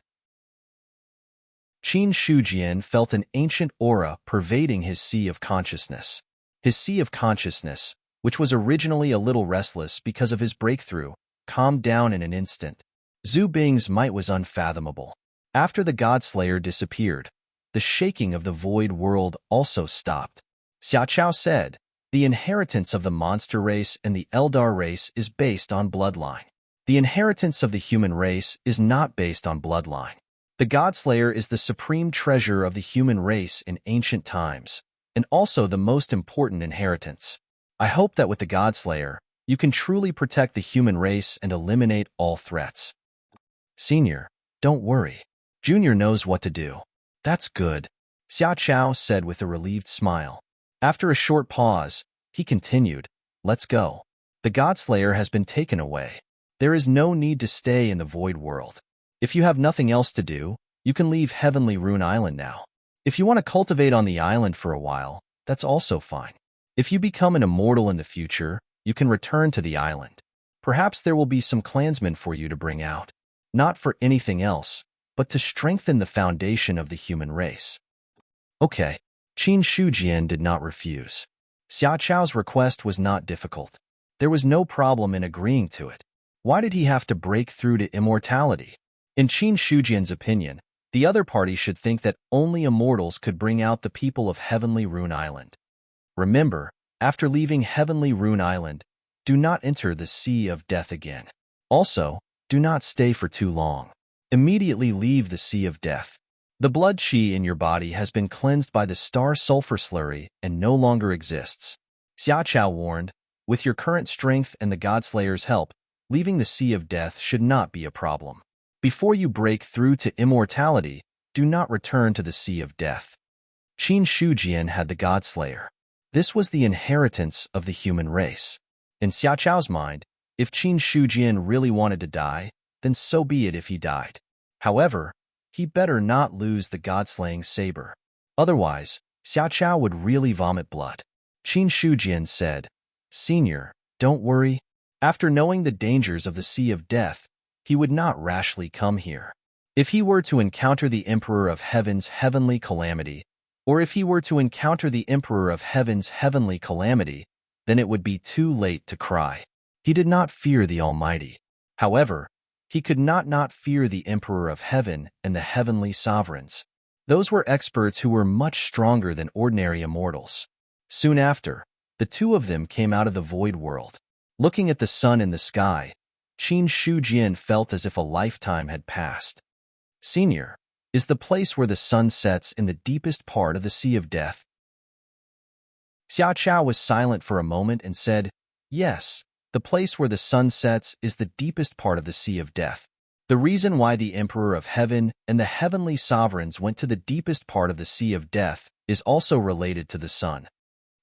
[SPEAKER 1] Qin Shujian felt an ancient aura pervading his sea of consciousness. His sea of consciousness, which was originally a little restless because of his breakthrough, calmed down in an instant. Zhu Bing's might was unfathomable. After the God-slayer disappeared, the shaking of the void world also stopped. Xia Chao said, The inheritance of the monster race and the Eldar race is based on bloodline. The inheritance of the human race is not based on bloodline. The God-slayer is the supreme treasure of the human race in ancient times, and also the most important inheritance. I hope that with the God-slayer, you can truly protect the human race and eliminate all threats. Senior, don't worry. Junior knows what to do. That's good, Xia Chao said with a relieved smile. After a short pause, he continued, Let's go. The God-slayer has been taken away. There is no need to stay in the void world. If you have nothing else to do, you can leave Heavenly Rune Island now. If you want to cultivate on the island for a while, that's also fine. If you become an immortal in the future, you can return to the island. Perhaps there will be some clansmen for you to bring out. Not for anything else, but to strengthen the foundation of the human race. Okay, Qin Shujian did not refuse. Xia Chao's request was not difficult. There was no problem in agreeing to it. Why did he have to break through to immortality? In Qin Shujian's opinion, the other party should think that only immortals could bring out the people of Heavenly Rune Island. Remember, after leaving Heavenly Rune Island, do not enter the Sea of Death again. Also, do not stay for too long. Immediately leave the Sea of Death. The blood qi in your body has been cleansed by the star sulfur slurry and no longer exists. Xia Chao warned, with your current strength and the God-slayer's help, leaving the Sea of Death should not be a problem. Before you break through to immortality, do not return to the Sea of Death. Qin Shujian had the God-slayer. This was the inheritance of the human race. In Xia Chao's mind, if Qin Shujian really wanted to die, then so be it if he died. However, he better not lose the God-slaying saber. Otherwise, Xia Chao would really vomit blood. Qin Shujian said, Senior, don't worry. After knowing the dangers of the Sea of Death, he would not rashly come here. If he were to encounter the Emperor of Heaven's heavenly calamity, or if he were to encounter the Emperor of Heaven's heavenly calamity, then it would be too late to cry. He did not fear the Almighty. However, he could not fear the Emperor of Heaven and the heavenly sovereigns. Those were experts who were much stronger than ordinary immortals. Soon after, the two of them came out of the void world. Looking at the sun in the sky, Qin Shujian felt as if a lifetime had passed. Senior, is the place where the sun sets in the deepest part of the Sea of Death? Xia Chao was silent for a moment and said, yes, the place where the sun sets is the deepest part of the Sea of Death. The reason why the Emperor of Heaven and the heavenly sovereigns went to the deepest part of the Sea of Death is also related to the sun.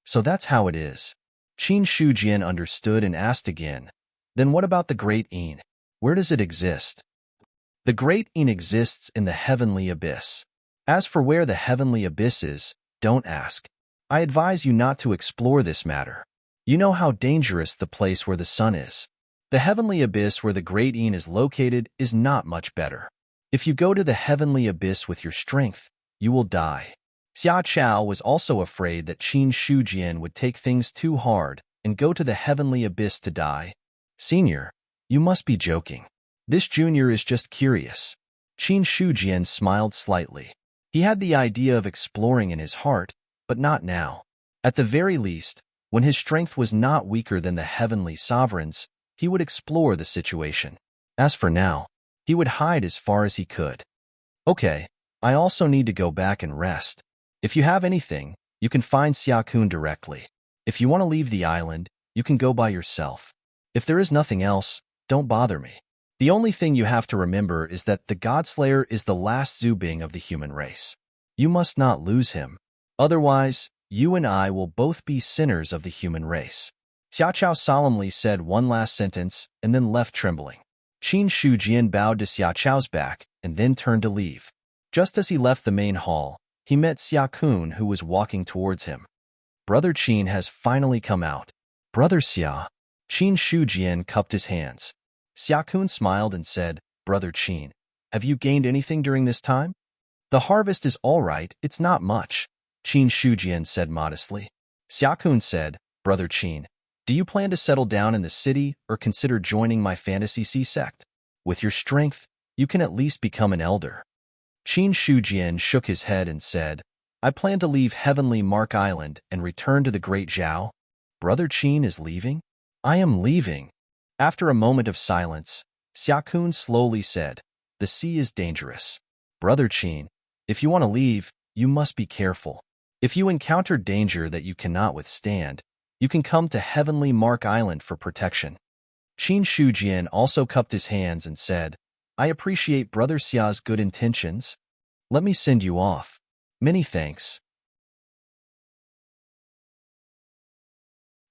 [SPEAKER 1] So that's how it is. Qin Shujian understood and asked again, then what about the Great Een? Where does it exist? The Great Een exists in the heavenly abyss. As for where the heavenly abyss is, don't ask. I advise you not to explore this matter. You know how dangerous the place where the sun is. The heavenly abyss where the Great Een is located is not much better. If you go to the heavenly abyss with your strength, you will die. Xia Chao was also afraid that Qin Shujian would take things too hard and go to the heavenly abyss to die. Senior, you must be joking. This junior is just curious. Qin Shujian smiled slightly. He had the idea of exploring in his heart, but not now. At the very least, when his strength was not weaker than the heavenly sovereigns, he would explore the situation. As for now, he would hide as far as he could. Okay, I also need to go back and rest. If you have anything, you can find Xia-kun directly. If you want to leave the island, you can go by yourself. If there is nothing else, don't bother me. The only thing you have to remember is that the Godslayer is the last Zubing of the human race. You must not lose him. Otherwise, you and I will both be sinners of the human race. Xia Chao solemnly said one last sentence and then left trembling. Qin Shujian bowed to Xia Chao's back and then turned to leave. Just as he left the main hall, he met Xia-kun, who was walking towards him. Brother Qin has finally come out. Brother Xia. Qin Shujian cupped his hands. Xia-kun smiled and said, Brother Qin, have you gained anything during this time? The harvest is all right, it's not much, Qin Shujian said modestly. Xia-kun said, Brother Qin, do you plan to settle down in the city or consider joining my Fantasy Sea sect? With your strength, you can at least become an elder. Qin Shujian shook his head and said, I plan to leave Heavenly Mark Island and return to the Great Zhao. Brother Qin is leaving? I am leaving. After a moment of silence, Xia-kun slowly said, the sea is dangerous. Brother Qin, if you want to leave, you must be careful. If you encounter danger that you cannot withstand, you can come to Heavenly Mark Island for protection. Qin Shujian also cupped his hands and said, I appreciate Brother Xia's good intentions. Let me send you off. Many thanks.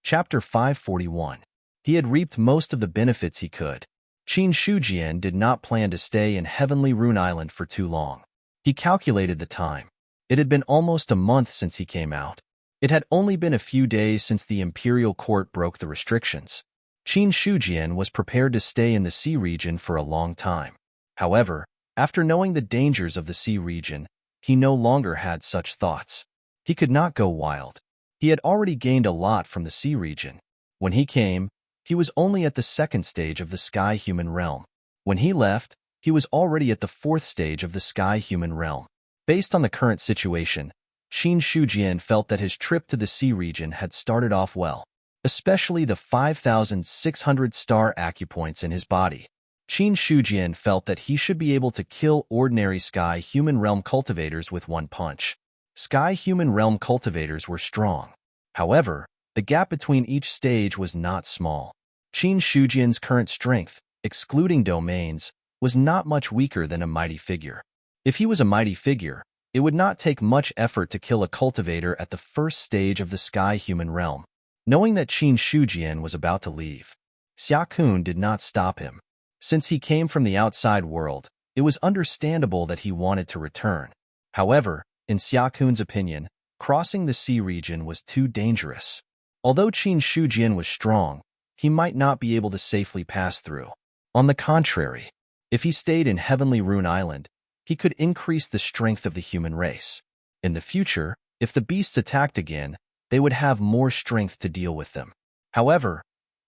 [SPEAKER 1] Chapter 541. He had reaped most of the benefits he could. Qin Shujian did not plan to stay in Heavenly Rune Island for too long. He calculated the time. It had been almost a month since he came out. It had only been a few days since the imperial court broke the restrictions. Qin Shujian was prepared to stay in the sea region for a long time. However, after knowing the dangers of the sea region, he no longer had such thoughts. He could not go wild. He had already gained a lot from the sea region. When he came, he was only at the second stage of the sky-human realm. When he left, he was already at the fourth stage of the sky-human realm. Based on the current situation, Qin Shujian felt that his trip to the sea region had started off well, especially the 5,600 star acupoints in his body. Qin Shujian felt that he should be able to kill ordinary sky-human realm cultivators with one punch. Sky-human realm cultivators were strong. However, the gap between each stage was not small. Qin Shujian's current strength, excluding domains, was not much weaker than a mighty figure. If he was a mighty figure, it would not take much effort to kill a cultivator at the first stage of the sky-human realm. Knowing that Qin Shujian was about to leave, Xia-kun did not stop him. Since he came from the outside world, it was understandable that he wanted to return. However, in Xia-kun's opinion, crossing the sea region was too dangerous. Although Qin Shujian was strong, he might not be able to safely pass through. On the contrary, if he stayed in Heavenly Rune Island, he could increase the strength of the human race. In the future, if the beasts attacked again, they would have more strength to deal with them. However,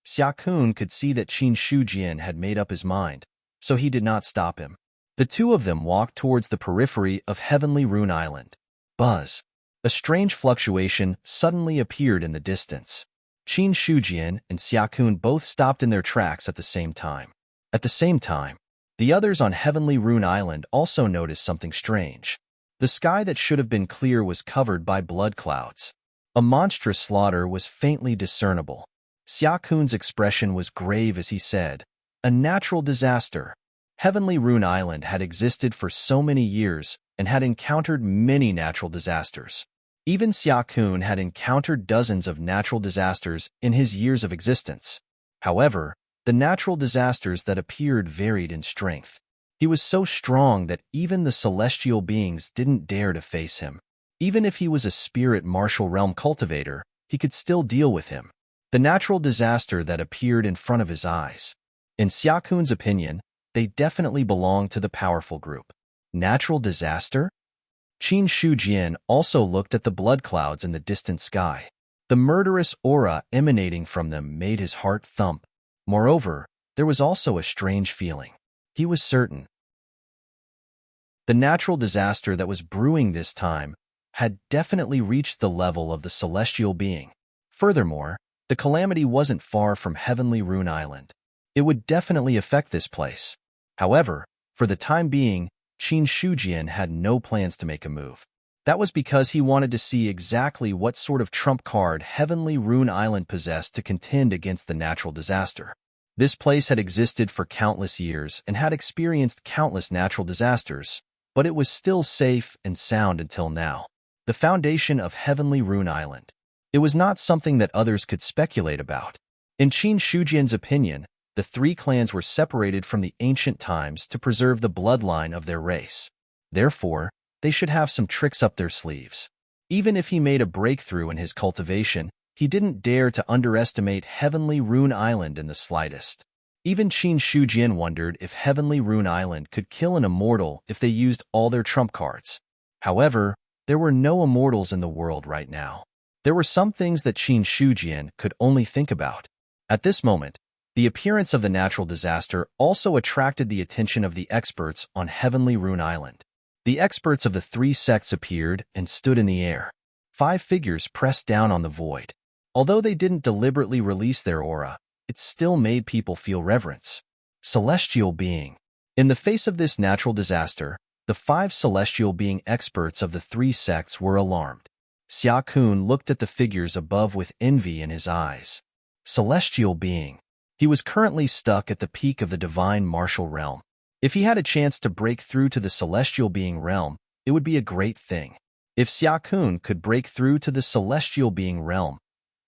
[SPEAKER 1] Xia Kun could see that Qin Shujian had made up his mind, so he did not stop him. The two of them walked towards the periphery of Heavenly Rune Island. Buzz. A strange fluctuation suddenly appeared in the distance. Qin Shujian and Xia Kun both stopped in their tracks at the same time. At the same time, the others on Heavenly Rune Island also noticed something strange. The sky that should have been clear was covered by blood clouds. A monstrous slaughter was faintly discernible. Xia Kun's expression was grave as he said, "A natural disaster." Heavenly Rune Island had existed for so many years and had encountered many natural disasters. Even Xia Kun had encountered dozens of natural disasters in his years of existence. However, the natural disasters that appeared varied in strength. He was so strong that even the celestial beings didn't dare to face him. Even if he was a spirit martial realm cultivator, he could still deal with him. The natural disaster that appeared in front of his eyes. In Xia Kun's opinion, they definitely belonged to the powerful group. Natural disaster? Qin Shujian also looked at the blood clouds in the distant sky. The murderous aura emanating from them made his heart thump. Moreover, there was also a strange feeling. He was certain the natural disaster that was brewing this time had definitely reached the level of the celestial being. Furthermore, the calamity wasn't far from Heavenly Rune Island. It would definitely affect this place. However, for the time being, Qin Shujian had no plans to make a move. That was because he wanted to see exactly what sort of trump card Heavenly Rune Island possessed to contend against the natural disaster. This place had existed for countless years and had experienced countless natural disasters, but it was still safe and sound until now. The foundation of Heavenly Rune Island. It was not something that others could speculate about. In Qin Shujian's opinion, the three clans were separated from the ancient times to preserve the bloodline of their race. Therefore, they should have some tricks up their sleeves. Even if he made a breakthrough in his cultivation, he didn't dare to underestimate Heavenly Rune Island in the slightest. Even Qin Shujian wondered if Heavenly Rune Island could kill an immortal if they used all their trump cards. However, there were no immortals in the world right now. There were some things that Qin Shujian could only think about. At this moment, the appearance of the natural disaster also attracted the attention of the experts on Heavenly Rune Island. The experts of the three sects appeared and stood in the air. 5 figures pressed down on the void. Although they didn't deliberately release their aura, it still made people feel reverence. Celestial being. In the face of this natural disaster, the 5 celestial being experts of the 3 sects were alarmed. Xia Kun looked at the figures above with envy in his eyes. Celestial being. He was currently stuck at the peak of the divine martial realm. If he had a chance to break through to the celestial being realm, it would be a great thing. If Xia Kun could break through to the celestial being realm,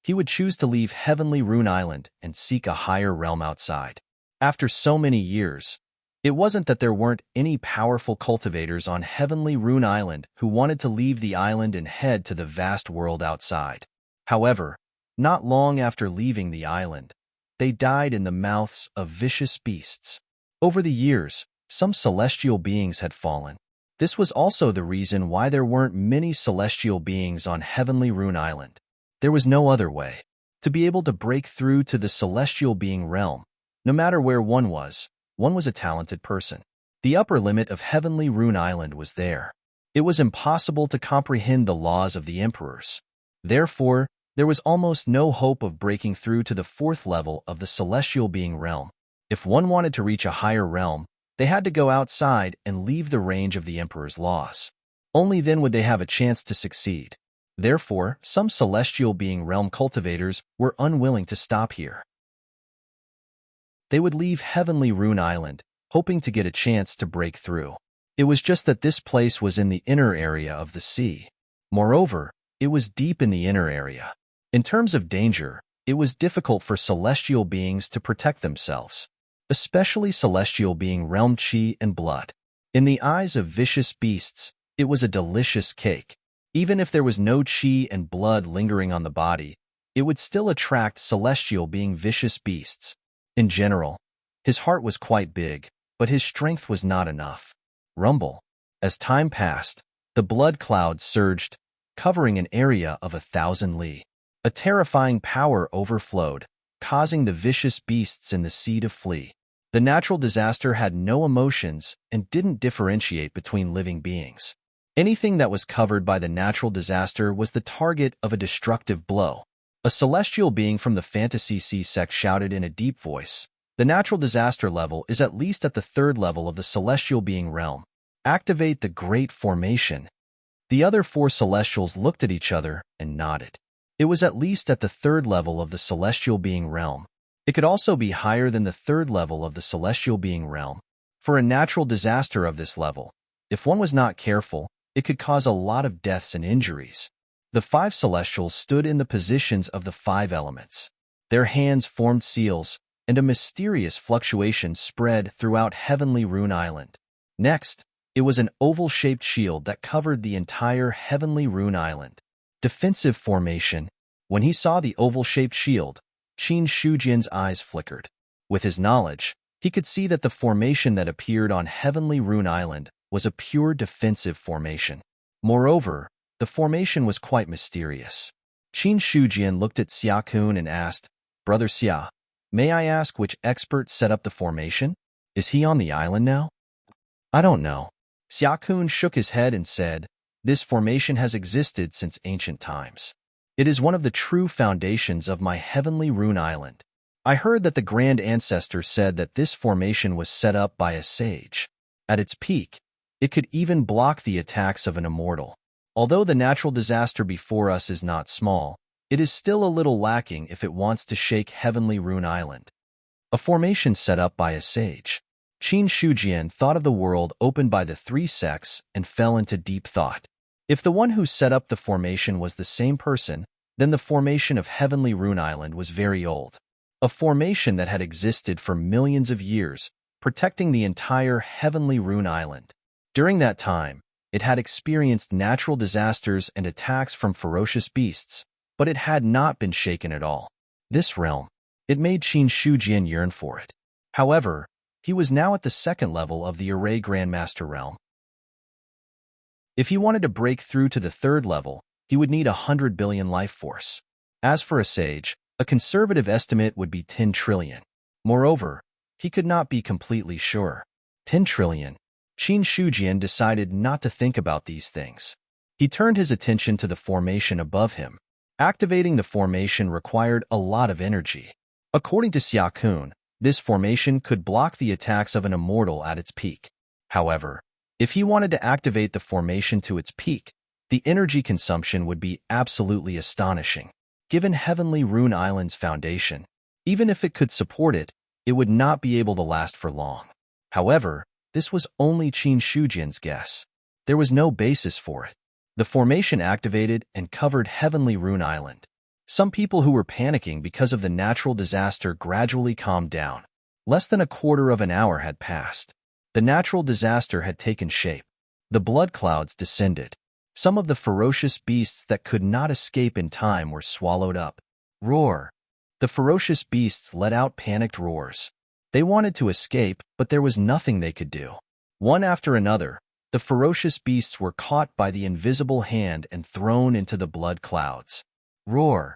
[SPEAKER 1] he would choose to leave Heavenly Rune Island and seek a higher realm outside. After so many years, it wasn't that there weren't any powerful cultivators on Heavenly Rune Island who wanted to leave the island and head to the vast world outside. However, not long after leaving the island, they died in the mouths of vicious beasts. Over the years, some celestial beings had fallen. This was also the reason why there weren't many celestial beings on Heavenly Rune Island. There was no other way. To be able to break through to the celestial being realm, no matter where one was a talented person. The upper limit of Heavenly Rune Island was there. It was impossible to comprehend the laws of the emperors. Therefore, there was almost no hope of breaking through to the 4th level of the celestial being realm. If one wanted to reach a higher realm, they had to go outside and leave the range of the emperor's laws. Only then would they have a chance to succeed. Therefore, some celestial being realm cultivators were unwilling to stop here. They would leave Heavenly Rune Island, hoping to get a chance to break through. It was just that this place was in the inner area of the sea. Moreover, it was deep in the inner area. In terms of danger, it was difficult for celestial beings to protect themselves, especially celestial being realm chi and blood. In the eyes of vicious beasts, it was a delicious cake. Even if there was no chi and blood lingering on the body, it would still attract celestial being vicious beasts. In general, his heart was quite big, but his strength was not enough. Rumble. As time passed, the blood clouds surged, covering an area of 1,000 li. A terrifying power overflowed, causing the vicious beasts in the sea to flee. The natural disaster had no emotions and didn't differentiate between living beings. Anything that was covered by the natural disaster was the target of a destructive blow. A celestial being from the fantasy sea sect shouted in a deep voice, "The natural disaster level is at least at the third level of the celestial being realm. Activate the Great Formation." The other four celestials looked at each other and nodded. It was at least at the third level of the celestial being realm. It could also be higher than the third level of the celestial being realm. For a natural disaster of this level, if one was not careful, it could cause a lot of deaths and injuries. The five celestials stood in the positions of the five elements. Their hands formed seals, and a mysterious fluctuation spread throughout Heavenly Rune Island. Next, it was an oval-shaped shield that covered the entire Heavenly Rune Island. Defensive formation. When he saw the oval-shaped shield, Qin Shujian's eyes flickered. With his knowledge, he could see that the formation that appeared on Heavenly Rune Island was a pure defensive formation. Moreover, the formation was quite mysterious. Qin Shujian looked at Xia Kun and asked, "Brother Xia, may I ask which expert set up the formation? Is he on the island now?" "I don't know." Xia Kun shook his head and said, "This formation has existed since ancient times. It is one of the true foundations of my Heavenly Rune Island. I heard that the Grand Ancestor said that this formation was set up by a sage. At its peak, it could even block the attacks of an immortal. Although the natural disaster before us is not small, it is still a little lacking if it wants to shake Heavenly Rune Island." A formation set up by a sage. Qin Shujian thought of the world opened by the three sects and fell into deep thought. If the one who set up the formation was the same person, then the formation of Heavenly Rune Island was very old. A formation that had existed for millions of years, protecting the entire Heavenly Rune Island. During that time, it had experienced natural disasters and attacks from ferocious beasts, but it had not been shaken at all. This realm, it made Qin Shujian yearn for it. However, he was now at the second level of the Array Grandmaster realm. If he wanted to break through to the third level, he would need 100 billion life force. As for a sage, a conservative estimate would be 10 trillion. Moreover, he could not be completely sure. 10 trillion. Qin Shujian decided not to think about these things. He turned his attention to the formation above him. Activating the formation required a lot of energy. According to Xia Kun, this formation could block the attacks of an immortal at its peak. However, if he wanted to activate the formation to its peak, the energy consumption would be absolutely astonishing. Given Heavenly Rune Island's foundation, even if it could support it, it would not be able to last for long. However, this was only Qin Shujian's guess. There was no basis for it. The formation activated and covered Heavenly Rune Island. Some people who were panicking because of the natural disaster gradually calmed down. Less than a quarter of an hour had passed. The natural disaster had taken shape. The blood clouds descended. Some of the ferocious beasts that could not escape in time were swallowed up. Roar! The ferocious beasts let out panicked roars. They wanted to escape, but there was nothing they could do. One after another, the ferocious beasts were caught by the invisible hand and thrown into the blood clouds. Roar!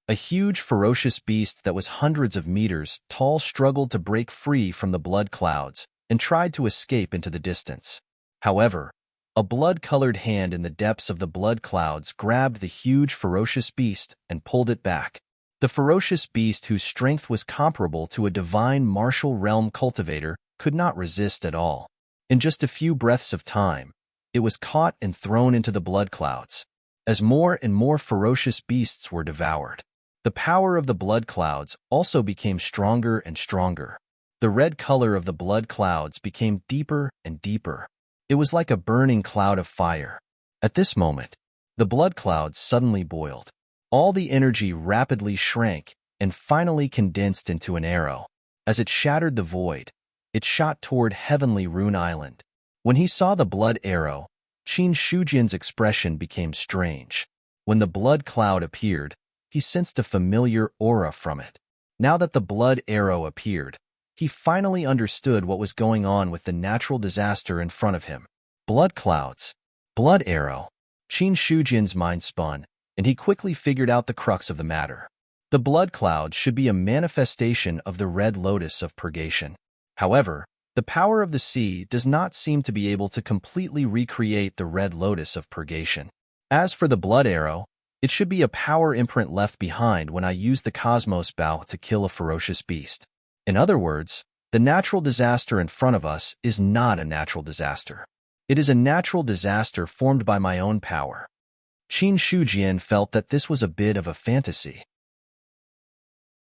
[SPEAKER 1] A huge ferocious beast that was hundreds of meters tall struggled to break free from the blood clouds and tried to escape into the distance. However, a blood-colored hand in the depths of the blood clouds grabbed the huge ferocious beast and pulled it back. The ferocious beast, whose strength was comparable to a divine martial realm cultivator, could not resist at all. In just a few breaths of time, it was caught and thrown into the blood clouds. As more and more ferocious beasts were devoured, the power of the blood clouds also became stronger and stronger. The red color of the blood clouds became deeper and deeper. It was like a burning cloud of fire. At this moment, the blood clouds suddenly boiled. All the energy rapidly shrank and finally condensed into an arrow. As it shattered the void, it shot toward Heavenly Rune Island. When he saw the blood arrow, Qin Shujian's expression became strange. When the blood cloud appeared, he sensed a familiar aura from it. Now that the blood arrow appeared, he finally understood what was going on with the natural disaster in front of him. Blood clouds. Blood arrow. Qin Shujian's mind spun, and he quickly figured out the crux of the matter. The blood cloud should be a manifestation of the red lotus of purgation. However, the power of the sea does not seem to be able to completely recreate the red lotus of purgation. As for the blood arrow, it should be a power imprint left behind when I use the cosmos bow to kill a ferocious beast. In other words, the natural disaster in front of us is not a natural disaster. It is a natural disaster formed by my own power. Qin Shujian felt that this was a bit of a fantasy.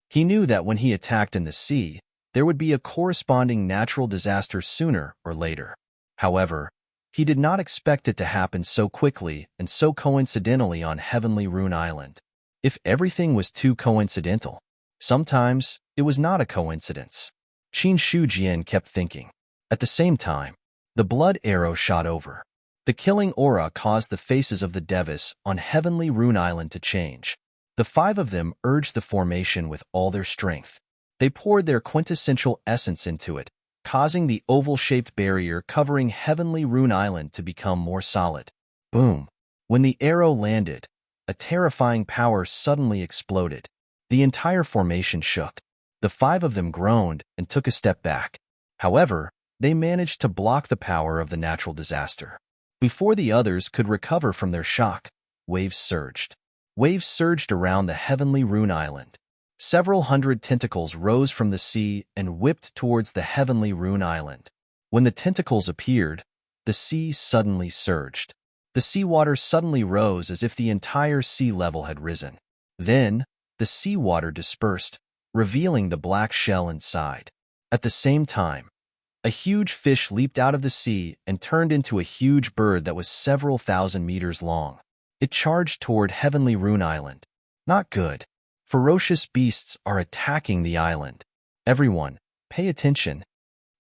[SPEAKER 1] He knew that when he attacked in the sea, there would be a corresponding natural disaster sooner or later. However, he did not expect it to happen so quickly and so coincidentally on Heavenly Rune Island. If everything was too coincidental, sometimes it was not a coincidence. Qin Shujian kept thinking. At the same time, the blood arrow shot over. The killing aura caused the faces of the Devis on Heavenly Rune Island to change. The 5 of them urged the formation with all their strength. They poured their quintessential essence into it, causing the oval-shaped barrier covering Heavenly Rune Island to become more solid. Boom! When the arrow landed, a terrifying power suddenly exploded. The entire formation shook. The 5 of them groaned and took a step back. However, they managed to block the power of the natural disaster. Before the others could recover from their shock, waves surged. Waves surged around the Heavenly Rune Island. Several hundred tentacles rose from the sea and whipped towards the Heavenly Rune Island. When the tentacles appeared, the sea suddenly surged. The seawater suddenly rose as if the entire sea level had risen. Then, the seawater dispersed, revealing the black shell inside. At the same time, a huge fish leaped out of the sea and turned into a huge bird that was several thousand meters long. It charged toward Heavenly Rune Island. Not good. Ferocious beasts are attacking the island. Everyone, pay attention.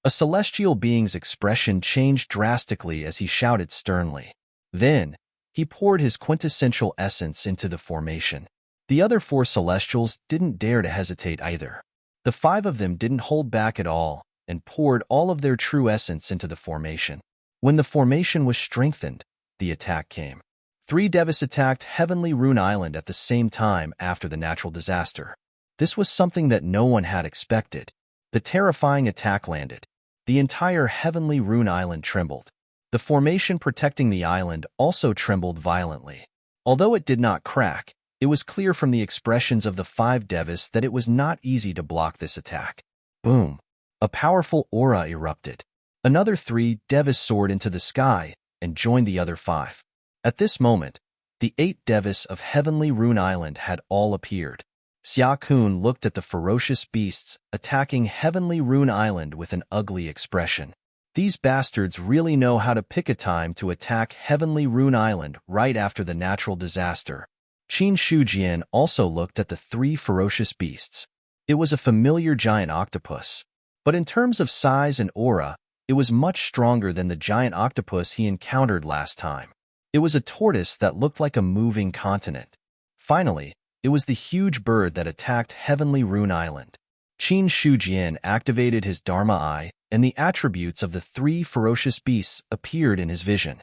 [SPEAKER 1] A celestial being's expression changed drastically as he shouted sternly. Then, he poured his quintessential essence into the formation. The other 4 celestials didn't dare to hesitate either. The 5 of them didn't hold back at all and poured all of their true essence into the formation. When the formation was strengthened, the attack came. 3 Devis attacked Heavenly Rune Island at the same time after the natural disaster. This was something that no one had expected. The terrifying attack landed. The entire Heavenly Rune Island trembled. The formation protecting the island also trembled violently. Although it did not crack, it was clear from the expressions of the 5 Devis that it was not easy to block this attack. Boom! A powerful aura erupted. Another 3 Devis soared into the sky and joined the other 5. At this moment, the 8 Devis of Heavenly Rune Island had all appeared. Xia Kun looked at the ferocious beasts attacking Heavenly Rune Island with an ugly expression. These bastards really know how to pick a time to attack Heavenly Rune Island right after the natural disaster. Qin Shujian also looked at the 3 ferocious beasts. It was a familiar giant octopus, but in terms of size and aura, it was much stronger than the giant octopus he encountered last time. It was a tortoise that looked like a moving continent. Finally, it was the huge bird that attacked Heavenly Rune Island. Qin Shujian activated his Dharma Eye, and the attributes of the 3 ferocious beasts appeared in his vision.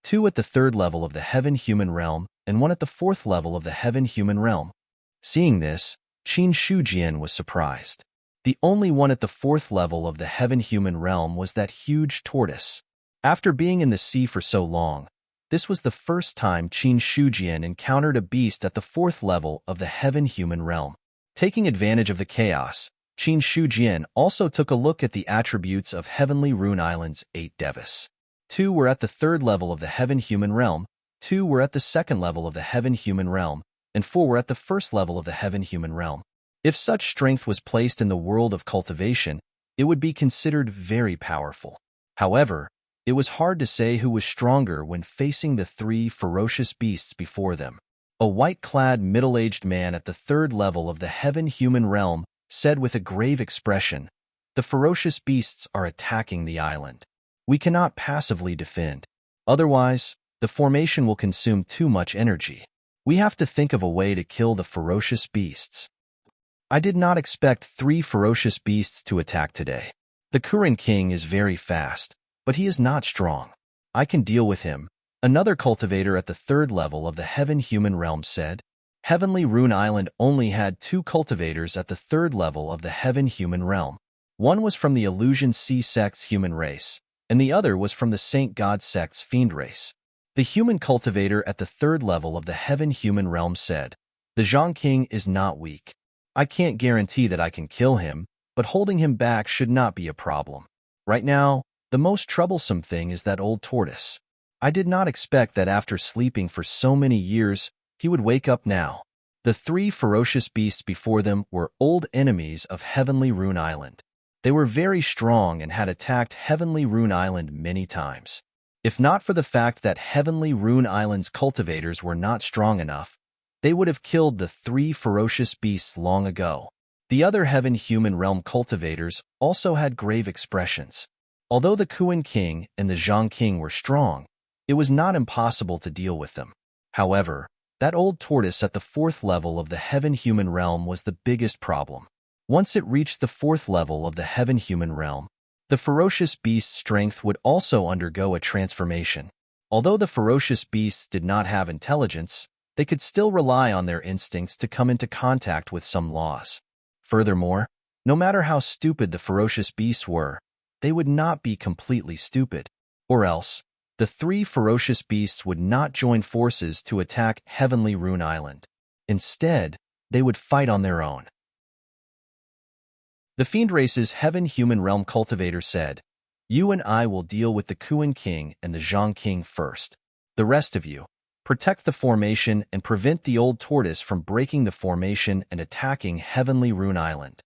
[SPEAKER 1] 2 at the 3rd level of the Heaven-Human realm, and 1 at the 4th level of the Heaven-Human realm. Seeing this, Qin Shujian was surprised. The only one at the 4th level of the Heaven-Human realm was that huge tortoise. After being in the sea for so long, this was the first time Qin Shujian encountered a beast at the 4th level of the Heaven-Human realm. Taking advantage of the chaos, Qin Shujian also took a look at the attributes of Heavenly Rune Island's 8 Devis. 2 were at the 3rd level of the Heaven-Human realm, 2 were at the 2nd level of the Heaven-Human realm, and 4 were at the 1st level of the Heaven-Human realm. If such strength was placed in the world of cultivation, it would be considered very powerful. However, it was hard to say who was stronger when facing the 3 ferocious beasts before them. A white-clad middle-aged man at the 3rd level of the Heaven-Human realm said with a grave expression, "The ferocious beasts are attacking the island. We cannot passively defend. Otherwise, the formation will consume too much energy. We have to think of a way to kill the ferocious beasts." I did not expect 3 ferocious beasts to attack today. The Kuren King is very fast, but he is not strong. I can deal with him, Another cultivator at the third level of the heaven-human realm said. Heavenly Rune Island only had 2 cultivators at the third level of the heaven-human realm. One was from the Illusion Sea sect's human race, and the other was from the Saint God sect's fiend race. The human cultivator at the third level of the heaven-human realm said, "The Zhang King is not weak. I can't guarantee that I can kill him, but holding him back should not be a problem. Right now, the most troublesome thing is that old tortoise. I did not expect that after sleeping for so many years, he would wake up now." The 3 ferocious beasts before them were old enemies of Heavenly Rune Island. They were very strong and had attacked Heavenly Rune Island many times. If not for the fact that Heavenly Rune Island's cultivators were not strong enough, they would have killed the 3 ferocious beasts long ago. The other heaven-human realm cultivators also had grave expressions. Although the Kuan King and the Zhang King were strong, it was not impossible to deal with them. However, that old tortoise at the 4th level of the heaven-human realm was the biggest problem. Once it reached the 4th level of the heaven-human realm, the ferocious beast's strength would also undergo a transformation. Although the ferocious beasts did not have intelligence, they could still rely on their instincts to come into contact with some laws. Furthermore, no matter how stupid the ferocious beasts were, they would not be completely stupid. Or else, the 3 ferocious beasts would not join forces to attack Heavenly Rune Island. Instead, they would fight on their own. The Fiend Race's Heaven-Human Realm cultivator said, "You and I will deal with the Kuan King and the Zhang King first. The rest of you, protect the formation and prevent the old tortoise from breaking the formation and attacking Heavenly Rune Island."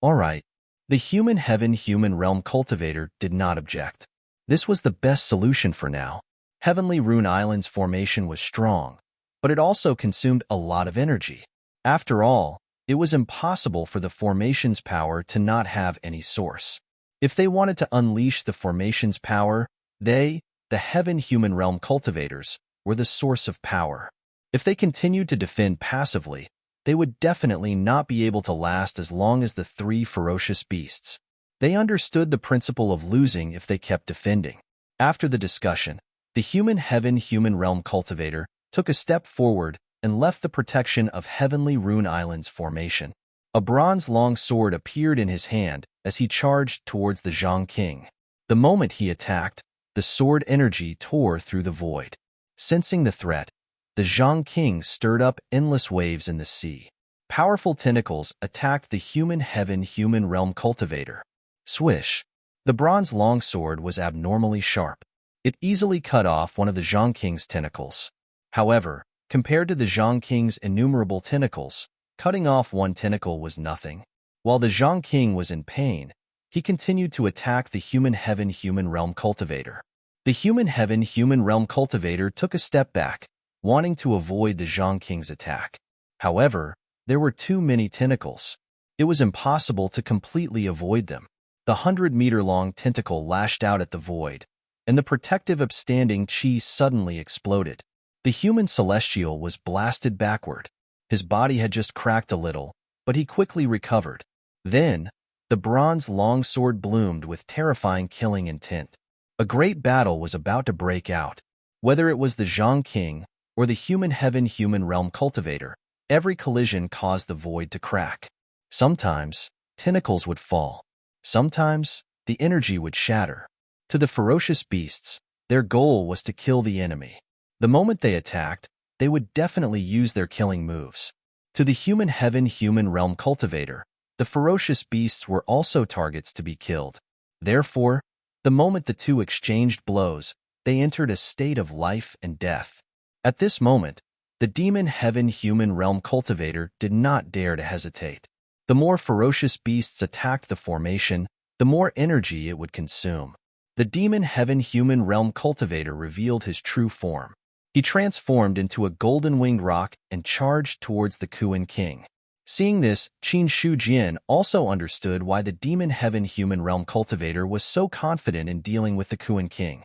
[SPEAKER 1] All right. The human Heaven-Human Realm cultivator did not object. This was the best solution for now. Heavenly Rune Island's formation was strong, but it also consumed a lot of energy. After all, it was impossible for the formation's power to not have any source. If they wanted to unleash the formation's power, they, the Heaven-Human Realm cultivators, were the source of power. If they continued to defend passively, they would definitely not be able to last as long as the 3 ferocious beasts. They understood the principle of losing if they kept defending. After the discussion, the human Heaven-Human Realm cultivator took a step forward and left the protection of Heavenly Rune Island's formation. A bronze long sword appeared in his hand as he charged towards the Zhang King. The moment he attacked, the sword energy tore through the void. Sensing the threat, the Zhang King stirred up endless waves in the sea. Powerful tentacles attacked the human Heaven-Human Realm cultivator. Swish! The bronze longsword was abnormally sharp. It easily cut off one of the Zhang King's tentacles. However, compared to the Zhang King's innumerable tentacles, cutting off one tentacle was nothing. While the Zhang King was in pain, he continued to attack the human Heaven-Human Realm cultivator. The human Heaven-Human Realm cultivator took a step back, wanting to avoid the Zhang King's attack. However, there were too many tentacles. It was impossible to completely avoid them. The 100-meter-long tentacle lashed out at the void, and the protective upstanding chi suddenly exploded. The human celestial was blasted backward. His body had just cracked a little, but he quickly recovered. Then, the bronze longsword bloomed with terrifying killing intent. A great battle was about to break out. Whether it was the Zhang King or the human Heaven-Human Realm cultivator, every collision caused the void to crack. Sometimes, tentacles would fall. Sometimes, the energy would shatter. To the ferocious beasts, their goal was to kill the enemy. The moment they attacked, they would definitely use their killing moves. To the human Heaven-Human Realm cultivator, the ferocious beasts were also targets to be killed. Therefore, the moment the two exchanged blows, they entered a state of life and death. At this moment, the demon Heaven-Human Realm cultivator did not dare to hesitate. The more ferocious beasts attacked the formation, the more energy it would consume. The demon Heaven-Human Realm cultivator revealed his true form. He transformed into a golden-winged roc and charged towards the Kuan King. Seeing this, Qin Shujian also understood why the demon Heaven-Human Realm cultivator was so confident in dealing with the Kuan King.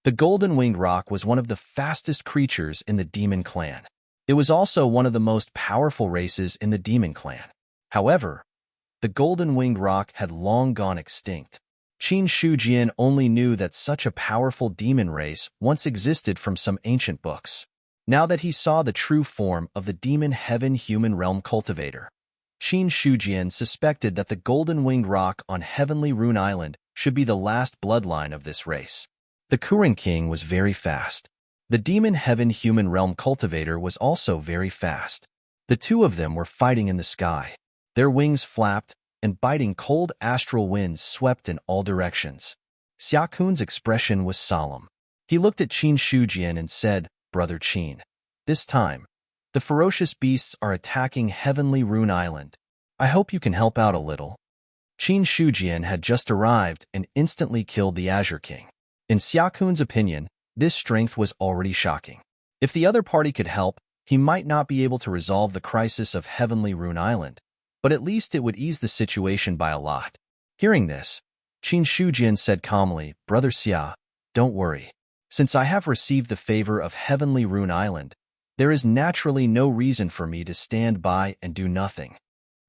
[SPEAKER 1] The golden-winged roc was one of the fastest creatures in the demon clan. It was also one of the most powerful races in the demon clan. However, the golden-winged roc had long gone extinct. Qin Shujian only knew that such a powerful demon race once existed from some ancient books. Now that he saw the true form of the demon heaven-human realm cultivator, Qin Shujian suspected that the golden-winged rock on Heavenly Rune Island should be the last bloodline of this race. The Kuren King was very fast. The demon heaven-human realm cultivator was also very fast. The two of them were fighting in the sky. Their wings flapped, and biting cold astral winds swept in all directions. Xia Kun's expression was solemn. He looked at Qin Shujian and said, "Brother Qin, this time, the ferocious beasts are attacking Heavenly Rune Island. I hope you can help out a little." Qin Shujian had just arrived and instantly killed the Azure King. In Xia Kun's opinion, this strength was already shocking. If the other party could help, he might not be able to resolve the crisis of Heavenly Rune Island, but at least it would ease the situation by a lot. Hearing this, Qin Shujian said calmly, "Brother Xia, don't worry. Since I have received the favor of Heavenly Rune Island, there is naturally no reason for me to stand by and do nothing."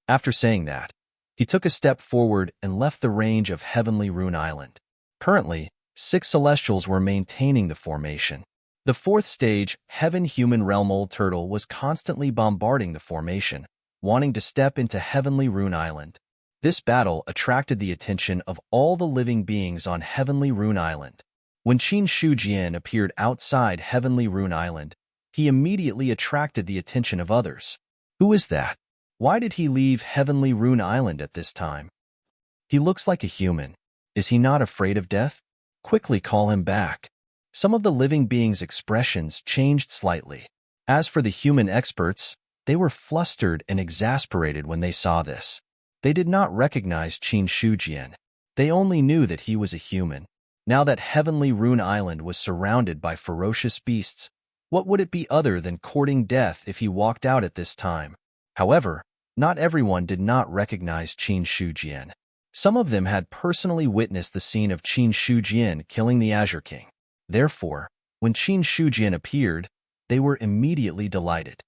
[SPEAKER 1] After saying that, he took a step forward and left the range of Heavenly Rune Island. Currently, 6 Celestials were maintaining the formation. The 4th stage, Heaven-Human Realm Old Turtle was constantly bombarding the formation, wanting to step into Heavenly Rune Island. This battle attracted the attention of all the living beings on Heavenly Rune Island. When Qin Shujian appeared outside Heavenly Rune Island, he immediately attracted the attention of others. Who is that? Why did he leave Heavenly Rune Island at this time? He looks like a human. Is he not afraid of death? Quickly call him back. Some of the living beings' expressions changed slightly. As for the human experts, they were flustered and exasperated when they saw this. They did not recognize Qin Shujian. They only knew that he was a human. Now that Heavenly Rune Island was surrounded by ferocious beasts, what would it be other than courting death if he walked out at this time? However, not everyone did not recognize Qin Shujian. Some of them had personally witnessed the scene of Qin Shujian killing the Azure King. Therefore, when Qin Shujian appeared, they were immediately delighted.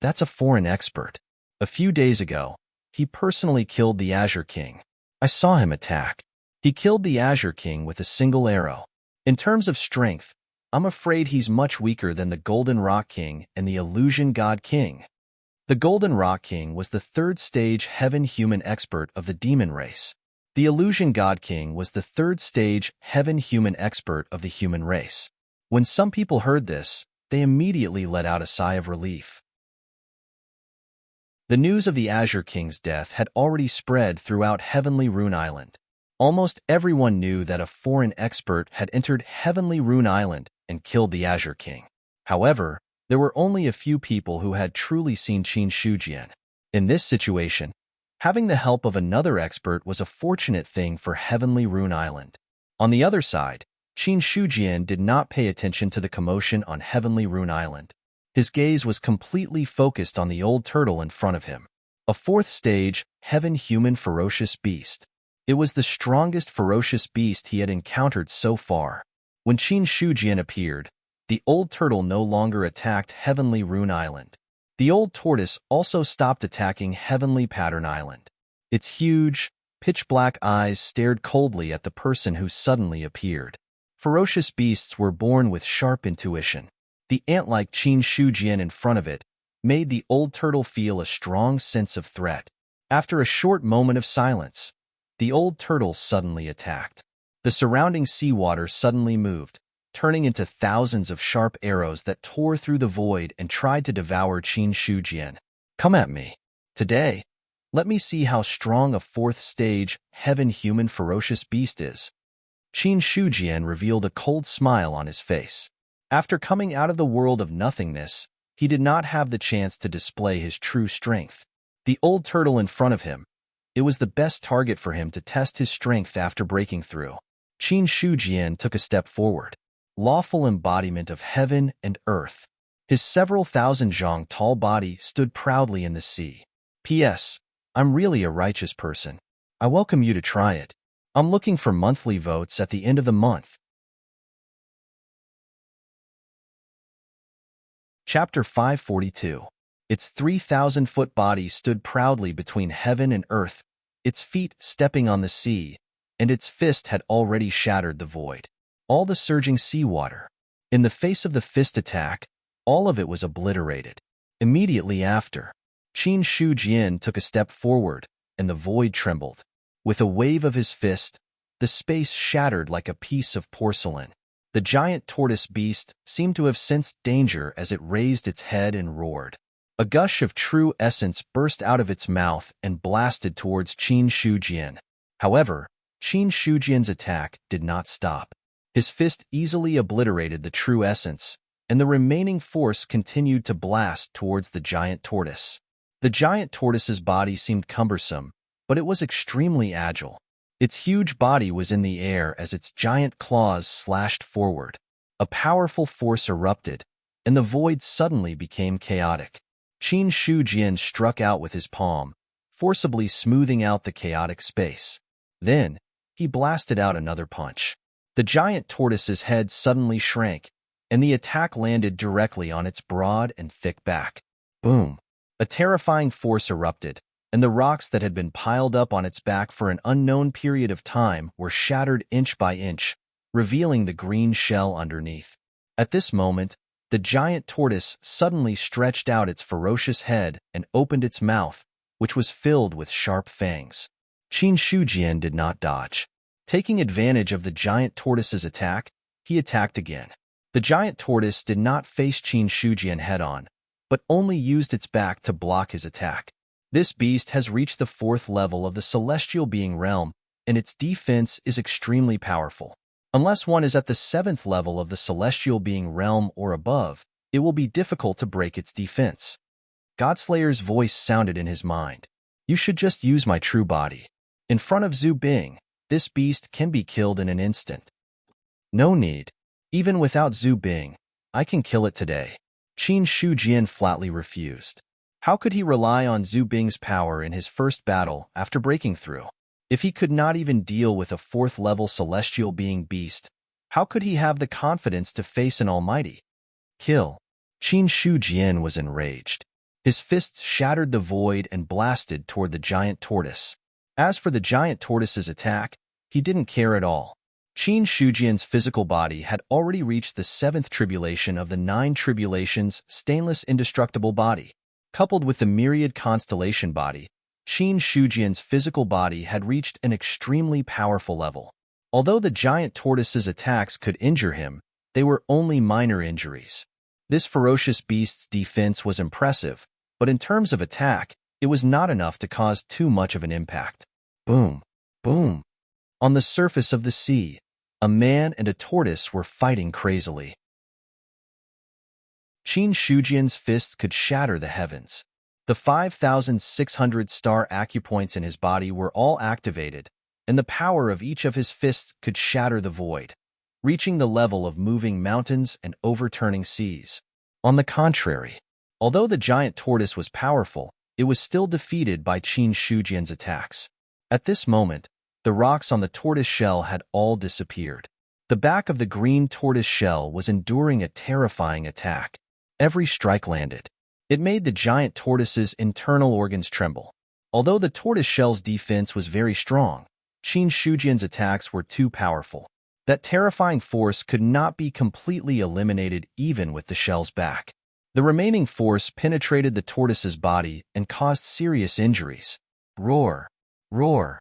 [SPEAKER 1] That's a foreign expert. A few days ago, he personally killed the Azure King. I saw him attack. He killed the Azure King with a single arrow. In terms of strength, I'm afraid he's much weaker than the Golden Rock King and the Illusion God King. The Golden Rock King was the 3rd stage heaven-human expert of the demon race. The Illusion God King was the 3rd stage heaven-human expert of the human race. When some people heard this, they immediately let out a sigh of relief. The news of the Azure King's death had already spread throughout Heavenly Rune Island. Almost everyone knew that a foreign expert had entered Heavenly Rune Island and killed the Azure King. However, there were only a few people who had truly seen Qin Shujian. In this situation, having the help of another expert was a fortunate thing for Heavenly Rune Island. On the other side, Qin Shujian did not pay attention to the commotion on Heavenly Rune Island. His gaze was completely focused on the old turtle in front of him, a 4th stage, heaven-human ferocious beast. It was the strongest ferocious beast he had encountered so far. When Qin Shujian appeared, the old turtle no longer attacked Heavenly Rune Island. The old tortoise also stopped attacking Heavenly Pattern Island. Its huge, pitch-black eyes stared coldly at the person who suddenly appeared. Ferocious beasts were born with sharp intuition. The ant-like Qin Shujian in front of it made the old turtle feel a strong sense of threat. After a short moment of silence, the old turtle suddenly attacked. The surrounding seawater suddenly moved, turning into thousands of sharp arrows that tore through the void and tried to devour Qin Shujian. Come at me. Today, let me see how strong a 4th stage, heaven-human ferocious beast is. Qin Shujian revealed a cold smile on his face. After coming out of the world of nothingness, he did not have the chance to display his true strength. The old turtle in front of him, it was the best target for him to test his strength after breaking through. Qin Shujian took a step forward, lawful embodiment of heaven and earth. His several thousand zhang tall body stood proudly in the sea. P.S. I'm really a righteous person. I welcome you to try it. I'm looking for monthly votes at the end of the month. Chapter 542. Its 3,000-foot body stood proudly between heaven and earth, its feet stepping on the sea, and its fist had already shattered the void. All the surging seawater. In the face of the fist attack, all of it was obliterated. Immediately after, Qin Shujian took a step forward, and the void trembled. With a wave of his fist, the space shattered like a piece of porcelain. The giant tortoise beast seemed to have sensed danger as it raised its head and roared. A gush of true essence burst out of its mouth and blasted towards Qin Shujian. However, Qin Shujian's attack did not stop. His fist easily obliterated the true essence, and the remaining force continued to blast towards the giant tortoise. The giant tortoise's body seemed cumbersome, but it was extremely agile. Its huge body was in the air as its giant claws slashed forward. A powerful force erupted, and the void suddenly became chaotic. Qin Shujian struck out with his palm, forcibly smoothing out the chaotic space. Then, he blasted out another punch. The giant tortoise's head suddenly shrank, and the attack landed directly on its broad and thick back. Boom! A terrifying force erupted, and the rocks that had been piled up on its back for an unknown period of time were shattered inch by inch, revealing the green shell underneath. At this moment, the giant tortoise suddenly stretched out its ferocious head and opened its mouth, which was filled with sharp fangs. Qin Shujian did not dodge. Taking advantage of the giant tortoise's attack, he attacked again. The giant tortoise did not face Qin Shujian head-on, but only used its back to block his attack. This beast has reached the 4th level of the celestial being realm, and its defense is extremely powerful. Unless one is at the 7th level of the celestial being realm or above, it will be difficult to break its defense. Godslayer's voice sounded in his mind. You should just use my true body. In front of Zhu Bing, this beast can be killed in an instant. No need. Even without Zhu Bing, I can kill it today. Qin Shujian flatly refused. How could he rely on Zhu Bing's power in his first battle after breaking through? If he could not even deal with a 4th-level celestial being beast, how could he have the confidence to face an almighty? Kill. Qin Shujian was enraged. His fists shattered the void and blasted toward the giant tortoise. As for the giant tortoise's attack, he didn't care at all. Qin Shujian's physical body had already reached the 7th tribulation of the 9 tribulations stainless indestructible body. Coupled with the myriad constellation body, Qin Shujian's physical body had reached an extremely powerful level. Although the giant tortoise's attacks could injure him, they were only minor injuries. This ferocious beast's defense was impressive, but in terms of attack, it was not enough to cause too much of an impact. Boom! Boom! On the surface of the sea, a man and a tortoise were fighting crazily. Qin Shujian's fists could shatter the heavens. The 5,600 star acupoints in his body were all activated, and the power of each of his fists could shatter the void, reaching the level of moving mountains and overturning seas. On the contrary, although the giant tortoise was powerful, it was still defeated by Qin Shujian's attacks. At this moment, the rocks on the tortoise shell had all disappeared. The back of the green tortoise shell was enduring a terrifying attack. Every strike landed. It made the giant tortoise's internal organs tremble. Although the tortoise shell's defense was very strong, Qin Shujian's attacks were too powerful. That terrifying force could not be completely eliminated even with the shell's back. The remaining force penetrated the tortoise's body and caused serious injuries. Roar! Roar!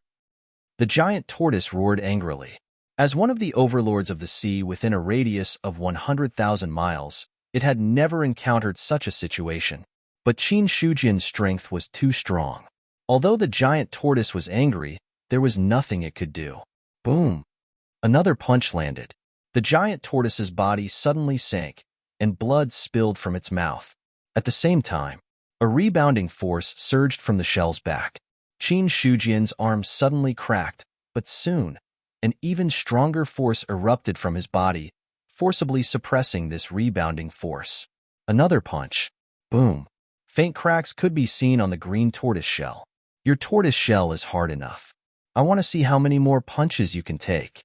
[SPEAKER 1] The giant tortoise roared angrily. As one of the overlords of the sea within a radius of 100,000 miles, it had never encountered such a situation. But Qin Shujian's strength was too strong. Although the giant tortoise was angry, there was nothing it could do. Boom! Another punch landed. The giant tortoise's body suddenly sank, and blood spilled from its mouth. At the same time, a rebounding force surged from the shell's back. Qin Shujian's arm suddenly cracked, but soon, an even stronger force erupted from his body, forcibly suppressing this rebounding force. Another punch. Boom. Faint cracks could be seen on the green tortoise shell. Your tortoise shell is hard enough. I want to see how many more punches you can take.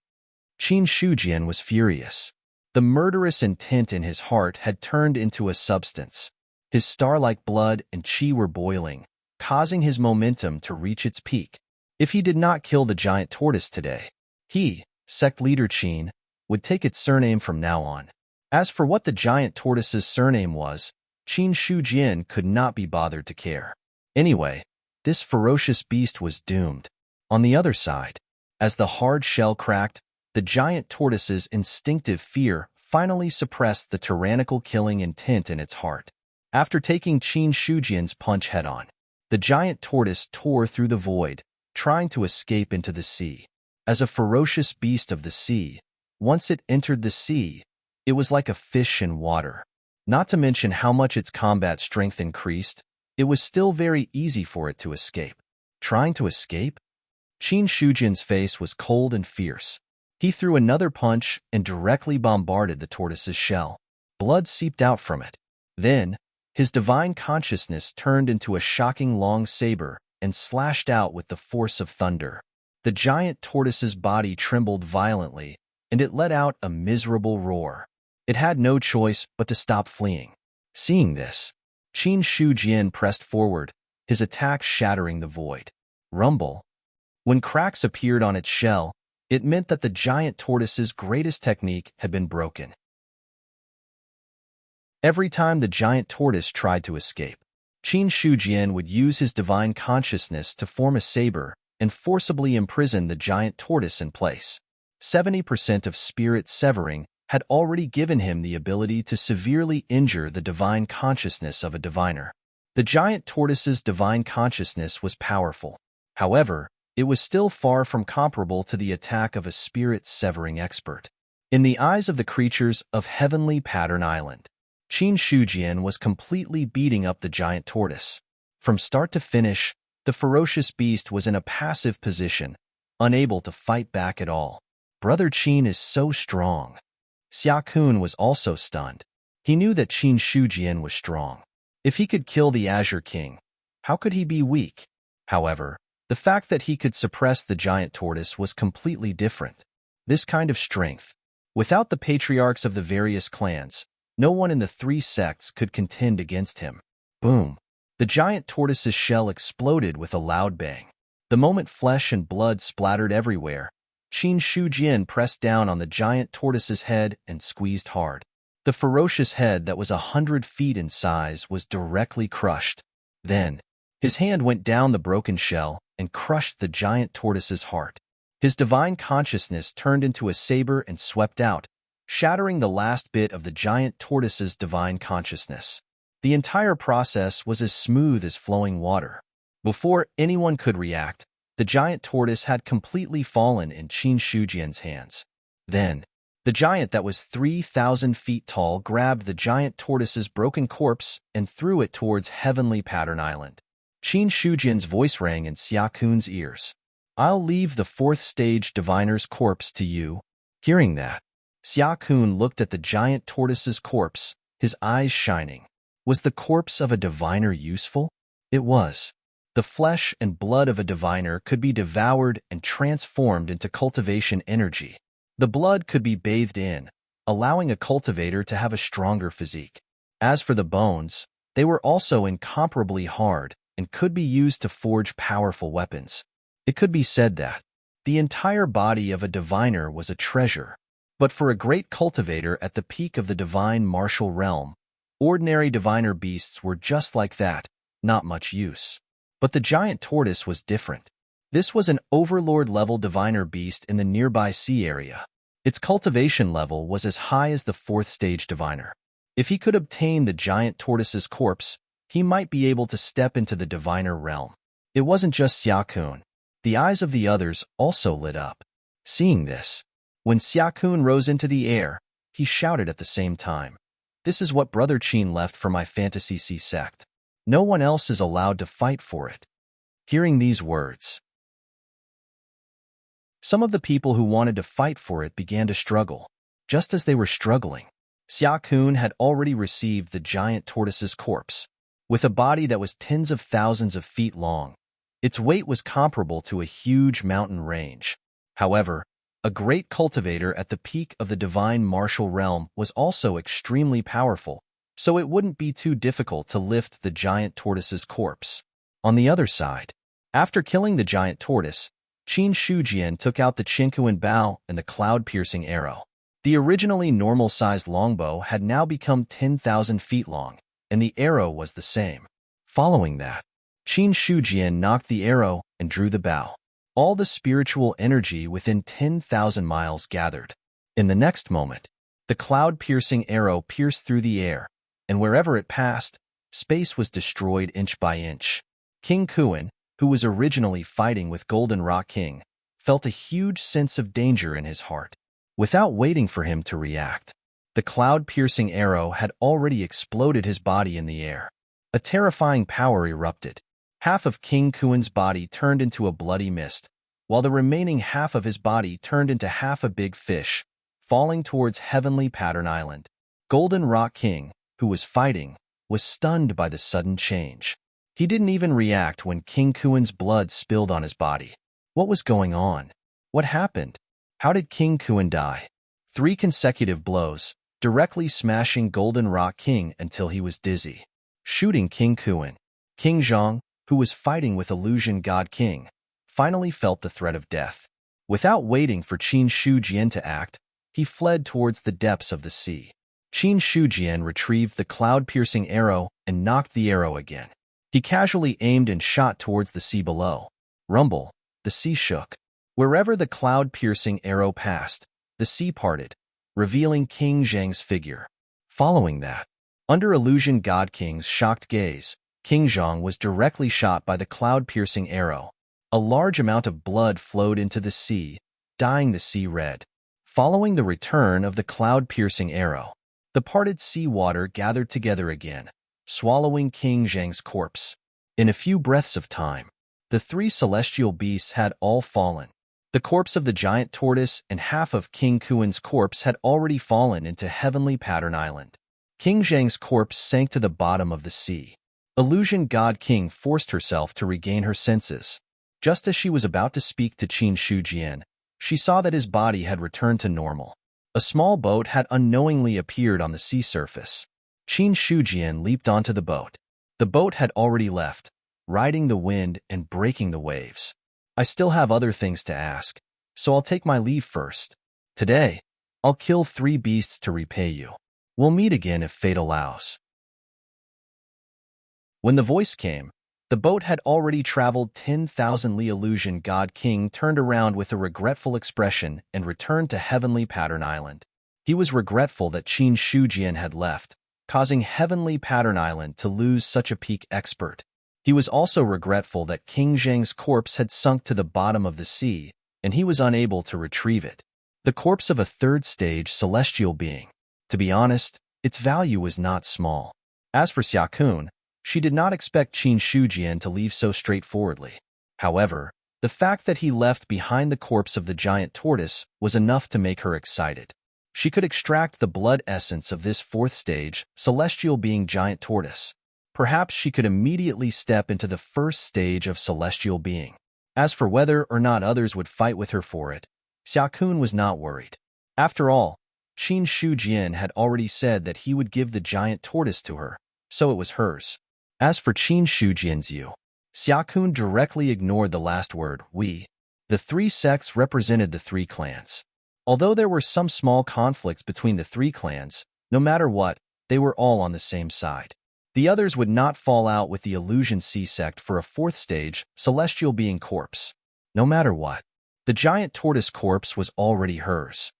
[SPEAKER 1] Qin Shujian was furious. The murderous intent in his heart had turned into a substance. His star-like blood and qi were boiling, causing his momentum to reach its peak. If he did not kill the giant tortoise today, He, sect leader Qin, would take its surname from now on. As for what the giant tortoise's surname was, Qin Shujian could not be bothered to care. Anyway, this ferocious beast was doomed. On the other side, as the hard shell cracked, the giant tortoise's instinctive fear finally suppressed the tyrannical killing intent in its heart. After taking Qin Shujian's punch head-on, the giant tortoise tore through the void, trying to escape into the sea. As a ferocious beast of the sea, once it entered the sea, it was like a fish in water. Not to mention how much its combat strength increased, it was still very easy for it to escape. Trying to escape? Qin Shujian's face was cold and fierce. He threw another punch and directly bombarded the tortoise's shell. Blood seeped out from it. Then, his divine consciousness turned into a shocking long saber and slashed out with the force of thunder. The giant tortoise's body trembled violently, and it let out a miserable roar. It had no choice but to stop fleeing. Seeing this, Qin Shujian pressed forward, his attack shattering the void. Rumble. When cracks appeared on its shell, it meant that the giant tortoise's greatest technique had been broken. Every time the giant tortoise tried to escape, Qin Shujian would use his divine consciousness to form a saber and forcibly imprison the giant tortoise in place. 70% of spirit severing had already given him the ability to severely injure the divine consciousness of a diviner. The giant tortoise's divine consciousness was powerful. However, it was still far from comparable to the attack of a spirit-severing expert. In the eyes of the creatures of Heavenly Pattern Island, Qin Shujian was completely beating up the giant tortoise. From start to finish, the ferocious beast was in a passive position, unable to fight back at all. Brother Qin is so strong. Xia Kun was also stunned. He knew that Qin Shujian was strong. If he could kill the Azure King, how could he be weak? However, the fact that he could suppress the giant tortoise was completely different. This kind of strength, without the patriarchs of the various clans, no one in the three sects could contend against him. Boom! The giant tortoise's shell exploded with a loud bang. The moment flesh and blood splattered everywhere, Qin Shujian pressed down on the giant tortoise's head and squeezed hard. The ferocious head that was 100 feet in size was directly crushed. Then, his hand went down the broken shell and crushed the giant tortoise's heart. His divine consciousness turned into a saber and swept out, shattering the last bit of the giant tortoise's divine consciousness. The entire process was as smooth as flowing water. Before anyone could react, the giant tortoise had completely fallen in Qin Shujian's hands. Then, the giant that was 3,000 feet tall grabbed the giant tortoise's broken corpse and threw it towards Heavenly Pattern Island. Qin Shujian's voice rang in Xia Kun's ears. "I'll leave the fourth stage diviner's corpse to you." Hearing that, Xia Kun looked at the giant tortoise's corpse, his eyes shining. Was the corpse of a diviner useful? It was. The flesh and blood of a diviner could be devoured and transformed into cultivation energy. The blood could be bathed in, allowing a cultivator to have a stronger physique. As for the bones, they were also incomparably hard and could be used to forge powerful weapons. It could be said that the entire body of a diviner was a treasure. But for a great cultivator at the peak of the divine martial realm, ordinary diviner beasts were just like that, not much use. But the giant tortoise was different. This was an overlord-level diviner beast in the nearby sea area. Its cultivation level was as high as the fourth stage diviner. If he could obtain the giant tortoise's corpse, he might be able to step into the diviner realm. It wasn't just Xia Kun. The eyes of the others also lit up. Seeing this, when Xia Kun rose into the air, he shouted at the same time, "This is what Brother Qin left for my Fantasy Sea sect. No one else is allowed to fight for it." Hearing these words, some of the people who wanted to fight for it began to struggle. Just as they were struggling, Xia Kun had already received the giant tortoise's corpse. With a body that was tens of thousands of feet long, its weight was comparable to a huge mountain range. However, a great cultivator at the peak of the divine martial realm was also extremely powerful, so it wouldn't be too difficult to lift the giant tortoise's corpse. On the other side, after killing the giant tortoise, Qin Shujian took out the Qinkuan bow and the cloud-piercing arrow. The originally normal-sized longbow had now become 10,000 feet long, and the arrow was the same. Following that, Qin Shujian knocked the arrow and drew the bow. All the spiritual energy within 10,000 miles gathered. In the next moment, the cloud-piercing arrow pierced through the air, and wherever it passed, space was destroyed inch by inch. King Kuan, who was originally fighting with Golden Rock King, felt a huge sense of danger in his heart. Without waiting for him to react, the cloud-piercing arrow had already exploded his body in the air. A terrifying power erupted. Half of King Kuan's body turned into a bloody mist, while the remaining half of his body turned into half a big fish, falling towards Heavenly Pattern Island. Golden Rock King, who was fighting, was stunned by the sudden change. He didn't even react when King Kuan's blood spilled on his body. What was going on? What happened? How did King Kuan die? 3 consecutive blows, directly smashing Golden Rock King until he was dizzy. Shooting King Kuan. King Zhang, who was fighting with Illusion God King, finally felt the threat of death. Without waiting for Qin Shujian to act, he fled towards the depths of the sea. Qin Shujian retrieved the cloud-piercing arrow and knocked the arrow again. He casually aimed and shot towards the sea below. Rumble, the sea shook. Wherever the cloud-piercing arrow passed, the sea parted, revealing King Zhang's figure. Following that, under Illusion God King's shocked gaze, King Zhang was directly shot by the cloud-piercing arrow. A large amount of blood flowed into the sea, dyeing the sea red. Following the return of the cloud-piercing arrow, the parted sea water gathered together again, swallowing King Zhang's corpse. In a few breaths of time, the 3 celestial beasts had all fallen. The corpse of the giant tortoise and half of King Kuan's corpse had already fallen into Heavenly Pattern Island. King Zhang's corpse sank to the bottom of the sea. Illusion God King forced herself to regain her senses. Just as she was about to speak to Qin Shujian, she saw that his body had returned to normal. A small boat had unknowingly appeared on the sea surface. Qin Shujian leaped onto the boat. The boat had already left, riding the wind and breaking the waves. I still have other things to ask, so I'll take my leave first. Today, I'll kill 3 beasts to repay you. We'll meet again if fate allows. When the voice came, the boat had already traveled 10,000 li. Illusion God King turned around with a regretful expression and returned to Heavenly Pattern Island. He was regretful that Qin Shujian had left, causing Heavenly Pattern Island to lose such a peak expert. He was also regretful that King Zhang's corpse had sunk to the bottom of the sea, and he was unable to retrieve it. The corpse of a 3rd-stage celestial being. To be honest, its value was not small. As for Xia Kun, she did not expect Qin Shujian to leave so straightforwardly. However, the fact that he left behind the corpse of the giant tortoise was enough to make her excited. She could extract the blood essence of this 4th-stage celestial being giant tortoise. Perhaps she could immediately step into the 1st stage of celestial being. As for whether or not others would fight with her for it, Xia Kun was not worried. After all, Qin Shujian had already said that he would give the giant tortoise to her, so it was hers. As for Qin Shujian's you, Xia Kun directly ignored the last word, we. The 3 sects represented the 3 clans. Although there were some small conflicts between the 3 clans, no matter what, they were all on the same side. The others would not fall out with the Illusion Sea sect for a 4th-stage celestial being corpse. No matter what, the giant tortoise corpse was already hers.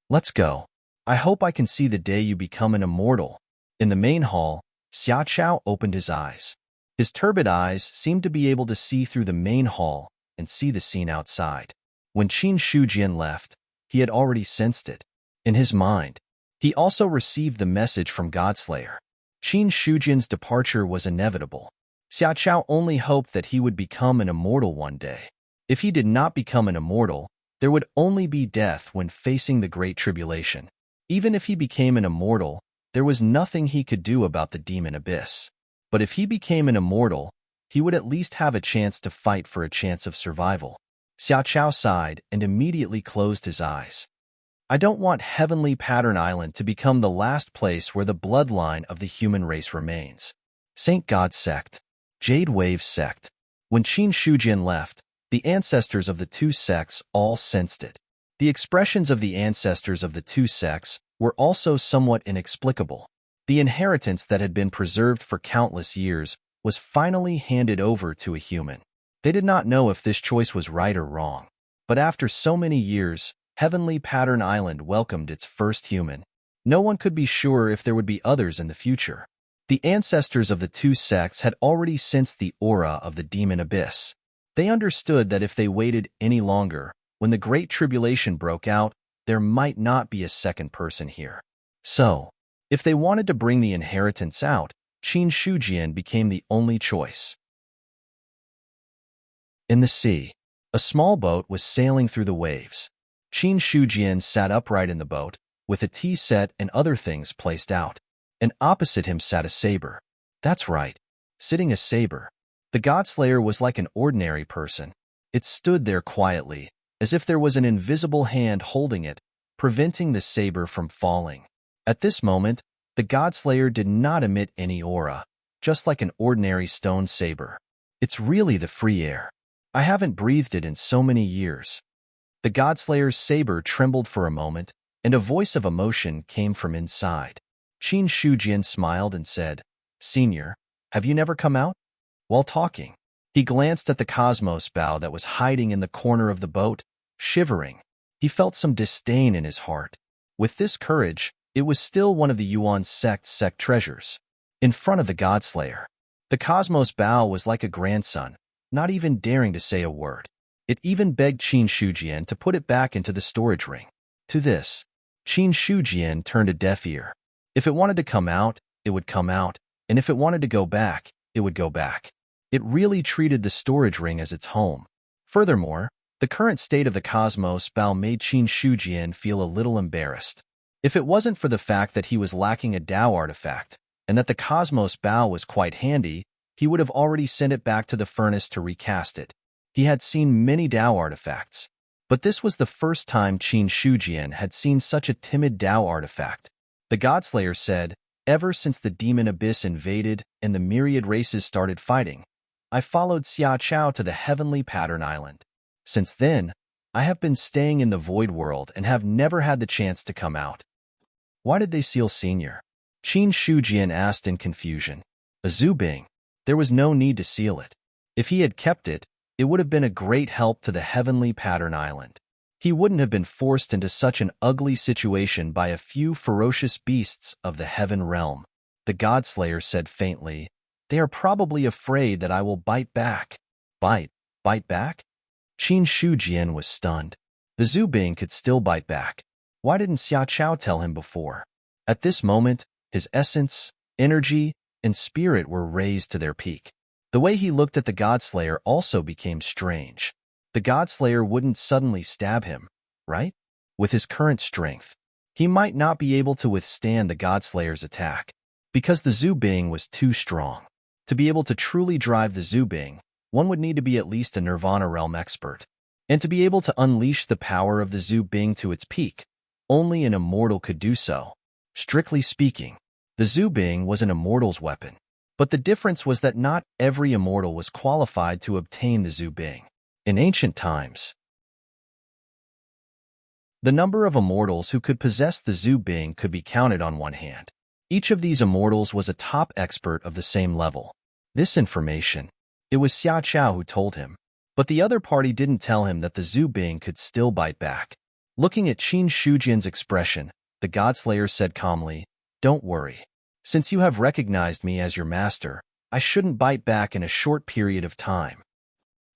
[SPEAKER 1] Let's go. I hope I can see the day you become an immortal. In the main hall, Xia Chao opened his eyes. His turbid eyes seemed to be able to see through the main hall and see the scene outside. When Qin Shujian left, he had already sensed it. In his mind, he also received the message from Godslayer. Qin Shujian's departure was inevitable. Xia Chao only hoped that he would become an immortal one day. If he did not become an immortal, there would only be death when facing the Great Tribulation. Even if he became an immortal, there was nothing he could do about the demon abyss. But if he became an immortal, he would at least have a chance to fight for a chance of survival. Xia Chao sighed and immediately closed his eyes. I don't want Heavenly Pattern Island to become the last place where the bloodline of the human race remains. Saint God Sect. Jade Wave Sect. When Qin Shujian left, The ancestors of the two sects all sensed it. The expressions of the ancestors of the two sects were also somewhat inexplicable. The inheritance that had been preserved for countless years was finally handed over to a human. They did not know if this choice was right or wrong. But after so many years, Heavenly Pattern Island welcomed its first human. No one could be sure if there would be others in the future. The ancestors of the two sects had already sensed the aura of the demon abyss. They understood that if they waited any longer, when the Great Tribulation broke out, there might not be a second person here. So, if they wanted to bring the inheritance out, Qin Shujian became the only choice. In the sea, a small boat was sailing through the waves. Qin Shujian sat upright in the boat, with a tea set and other things placed out. And opposite him sat a saber. That's right, sitting a saber. The Godslayer was like an ordinary person. It stood there quietly, as if there was an invisible hand holding it, preventing the saber from falling. At this moment, the Godslayer did not emit any aura, just like an ordinary stone saber. It's really the free air. I haven't breathed it in so many years. The Godslayer's saber trembled for a moment, and a voice of emotion came from inside. Qin Shujian smiled and said, "Senior, have you never come out?" While talking, he glanced at the cosmos bow that was hiding in the corner of the boat, shivering. He felt some disdain in his heart. With this courage, it was still one of the Yuan sect treasures. In front of the Godslayer, the cosmos bow was like a grandson, not even daring to say a word. It even begged Qin Shujian to put it back into the storage ring. To this, Qin Shujian turned a deaf ear. If it wanted to come out, it would come out, and if it wanted to go back, it would go back. It really treated the storage ring as its home. Furthermore, the current state of the cosmos bow made Qin Shujian feel a little embarrassed. If it wasn't for the fact that he was lacking a Dao artifact, and that the cosmos bow was quite handy, he would have already sent it back to the furnace to recast it. He had seen many Dao artifacts, but this was the first time Qin Shujian had seen such a timid Dao artifact. The Godslayer said, "Ever since the demon abyss invaded and the myriad races started fighting, I followed Xia Chao to the Heavenly Pattern Island. Since then, I have been staying in the Void World and have never had the chance to come out." Why did they seal Senior? Qin Shujian asked in confusion. A Zubing. There was no need to seal it. If he had kept it, it would have been a great help to the Heavenly Pattern Island. He wouldn't have been forced into such an ugly situation by a few ferocious beasts of the Heaven Realm. The Godslayer said faintly, "They are probably afraid that I will bite back." Bite back? Qin Shujian was stunned. The Zubing could still bite back. Why didn't Xia Chao tell him before? At this moment, his essence, energy, and spirit were raised to their peak. The way he looked at the Godslayer also became strange. The Godslayer wouldn't suddenly stab him, right? With his current strength, he might not be able to withstand the Godslayer's attack, because the Zubing was too strong. To be able to truly drive the Zubing, one would need to be at least a Nirvana realm expert. And to be able to unleash the power of the Zubing to its peak, only an immortal could do so. Strictly speaking, the Zubing was an immortal's weapon. But the difference was that not every immortal was qualified to obtain the Zubing. In ancient times, the number of immortals who could possess the Zubing could be counted on one hand. Each of these immortals was a top expert of the same level. This information, it was Xia Chao who told him. But the other party didn't tell him that the Zubing could still bite back. Looking at Qin Shujian's expression, the Godslayer said calmly, "Don't worry. Since you have recognized me as your master, I shouldn't bite back in a short period of time."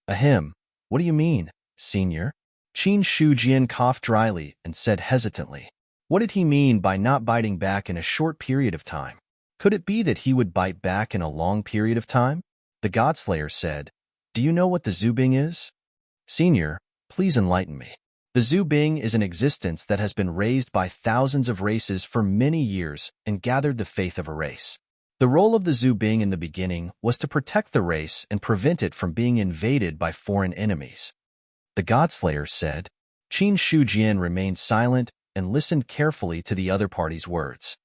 [SPEAKER 1] Ahem. What do you mean, Senior? Qin Shujian coughed dryly and said hesitantly. What did he mean by not biting back in a short period of time? Could it be that he would bite back in a long period of time? The Godslayer said, "Do you know what the Zubing is?" Senior, please enlighten me. The Zubing is an existence that has been raised by thousands of races for many years and gathered the faith of a race. The role of the Zubing in the beginning was to protect the race and prevent it from being invaded by foreign enemies. The Godslayer said. Qin Shujian remained silent and listened carefully to the other party's words.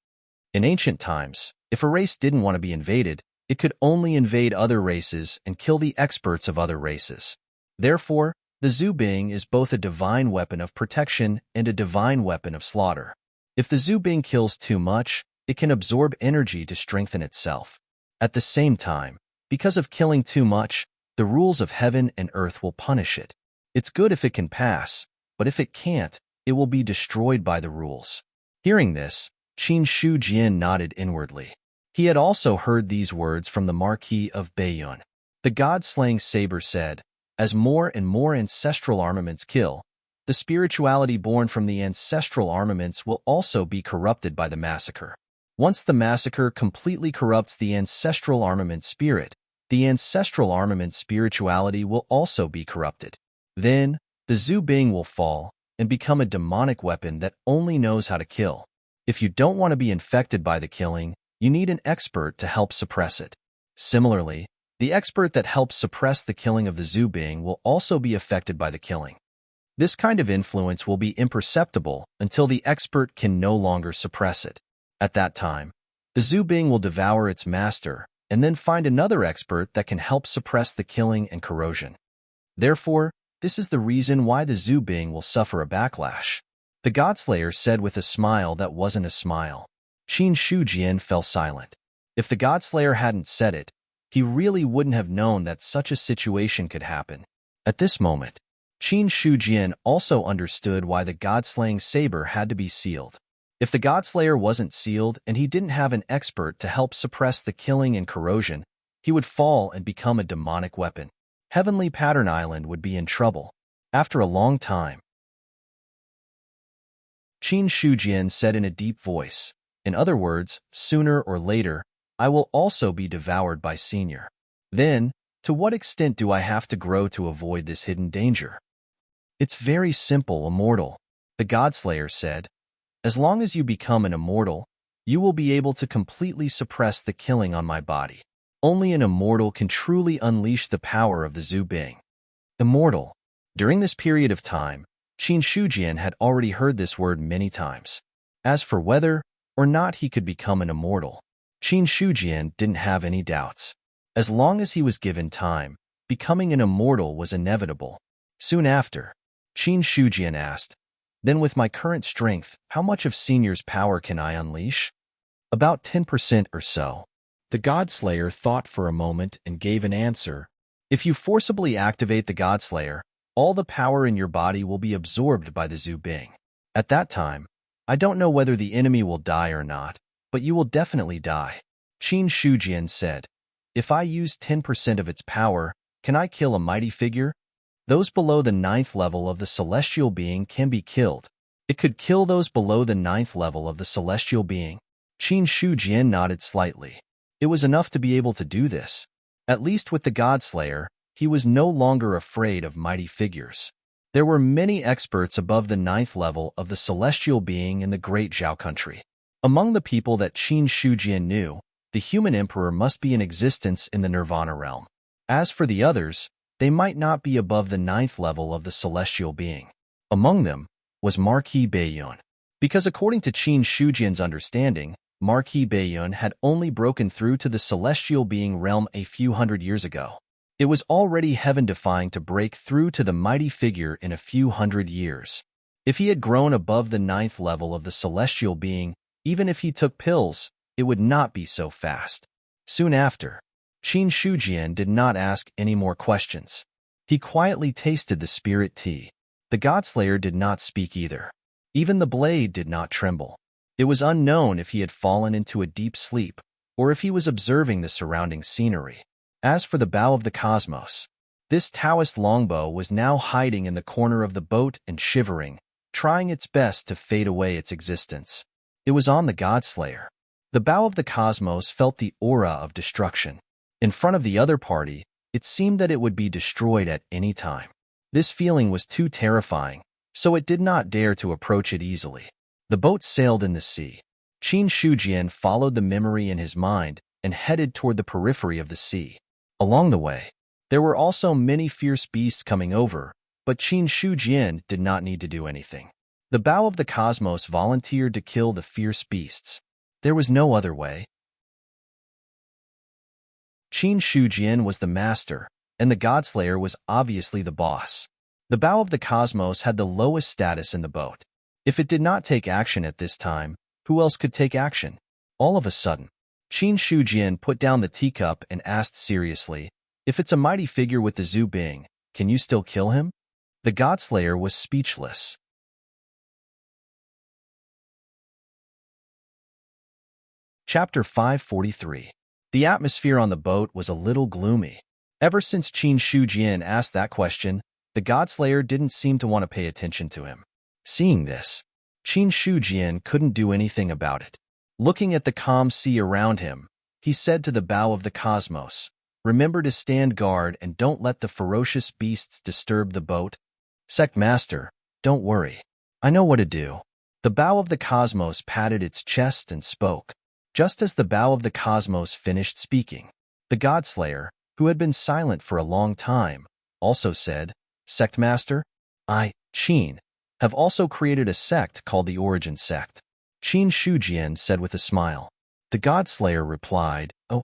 [SPEAKER 1] In ancient times, if a race didn't want to be invaded, it could only invade other races and kill the experts of other races. Therefore, the Zubing is both a divine weapon of protection and a divine weapon of slaughter. If the Zubing kills too much, it can absorb energy to strengthen itself. At the same time, because of killing too much, the rules of heaven and earth will punish it. It's good if it can pass, but if it can't, it will be destroyed by the rules. Hearing this, Qin Shu Jian nodded inwardly. He had also heard these words from the Marquis of Bayun. The god-slaying saber said, as more and more ancestral armaments kill, the spirituality born from the ancestral armaments will also be corrupted by the massacre. Once the massacre completely corrupts the ancestral armament spirit, the ancestral armament spirituality will also be corrupted. Then, the Zubing will fall and become a demonic weapon that only knows how to kill. If you don't want to be infected by the killing, you need an expert to help suppress it. Similarly, the expert that helps suppress the killing of the Zubing will also be affected by the killing. This kind of influence will be imperceptible until the expert can no longer suppress it. At that time, the Zubing will devour its master and then find another expert that can help suppress the killing and corrosion. Therefore, this is the reason why the Zubing will suffer a backlash. The Godslayer said with a smile that wasn't a smile. Qin Shu Jian fell silent. If the Godslayer hadn't said it, he really wouldn't have known that such a situation could happen. At this moment, Qin Shu Jian also understood why the God-slaying saber had to be sealed. If the Godslayer wasn't sealed and he didn't have an expert to help suppress the killing and corrosion, he would fall and become a demonic weapon. Heavenly Pattern Island would be in trouble. After a long time, Qin Shu Jian said in a deep voice, in other words, sooner or later, I will also be devoured by Senior. Then, to what extent do I have to grow to avoid this hidden danger? It's very simple, immortal, the Godslayer said. As long as you become an immortal, you will be able to completely suppress the killing on my body. Only an immortal can truly unleash the power of the Zubing. Immortal. During this period of time, Qin Shu Jian had already heard this word many times. As for whether or not he could become an immortal, Qin Shu Jian didn't have any doubts. As long as he was given time, becoming an immortal was inevitable. Soon after, Qin Shu Jian asked, then with my current strength, how much of Senior's power can I unleash? About 10% or so. The Godslayer thought for a moment and gave an answer. If you forcibly activate the Godslayer, all the power in your body will be absorbed by the Zubing. At that time, I don't know whether the enemy will die or not, but you will definitely die. Qin Shu Jian said, if I use 10% of its power, can I kill a mighty figure? Those below the 9th level of the celestial being can be killed. It could kill those below the 9th level of the celestial being. Qin Shu Jian nodded slightly. It was enough to be able to do this. At least with the Godslayer, he was no longer afraid of mighty figures. There were many experts above the 9th level of the celestial being in the Great Zhao country. Among the people that Qin Shu Jian knew, the human emperor must be in existence in the Nirvana realm. As for the others, they might not be above the 9th level of the celestial being. Among them was Marquis Bayun. Because according to Qin Shu Jian's understanding, Marquis Bayun had only broken through to the celestial being realm a few hundred years ago. It was already heaven-defying to break through to the mighty figure in a few hundred years. If he had grown above the 9th level of the celestial being, even if he took pills, it would not be so fast. Soon after, Qin Shu Jian did not ask any more questions. He quietly tasted the spirit tea. The Godslayer did not speak either. Even the blade did not tremble. It was unknown if he had fallen into a deep sleep, or if he was observing the surrounding scenery. As for the bow of the cosmos, this Taoist longbow was now hiding in the corner of the boat and shivering, trying its best to fade away its existence. It was on the Godslayer. The bow of the cosmos felt the aura of destruction. In front of the other party, it seemed that it would be destroyed at any time. This feeling was too terrifying, so it did not dare to approach it easily. The boat sailed in the sea. Qin Shu Jian followed the memory in his mind and headed toward the periphery of the sea. Along the way, there were also many fierce beasts coming over, but Qin Shu Jian did not need to do anything. The bow of the cosmos volunteered to kill the fierce beasts. There was no other way. Qin Shu Jian was the master, and the Godslayer was obviously the boss. The bow of the cosmos had the lowest status in the boat. If it did not take action at this time, who else could take action? All of a sudden, Qin Shujian put down the teacup and asked seriously, "If it's a mighty figure with the Zhu Bing, can you still kill him?" The Godslayer was speechless. Chapter 543. The atmosphere on the boat was a little gloomy. Ever since Qin Shujian asked that question, the Godslayer didn't seem to want to pay attention to him. Seeing this, Qin Shujian couldn't do anything about it. Looking at the calm sea around him, he said to the bow of the cosmos, "Remember to stand guard and don't let the ferocious beasts disturb the boat." "Sect Master, don't worry. I know what to do." The bow of the cosmos patted its chest and spoke. Just as the bow of the cosmos finished speaking, the Godslayer, who had been silent for a long time, also said, "Sect Master, I, Qin, have also created a sect called the Origin Sect." Qin Shujian said with a smile. The Godslayer replied, "Oh,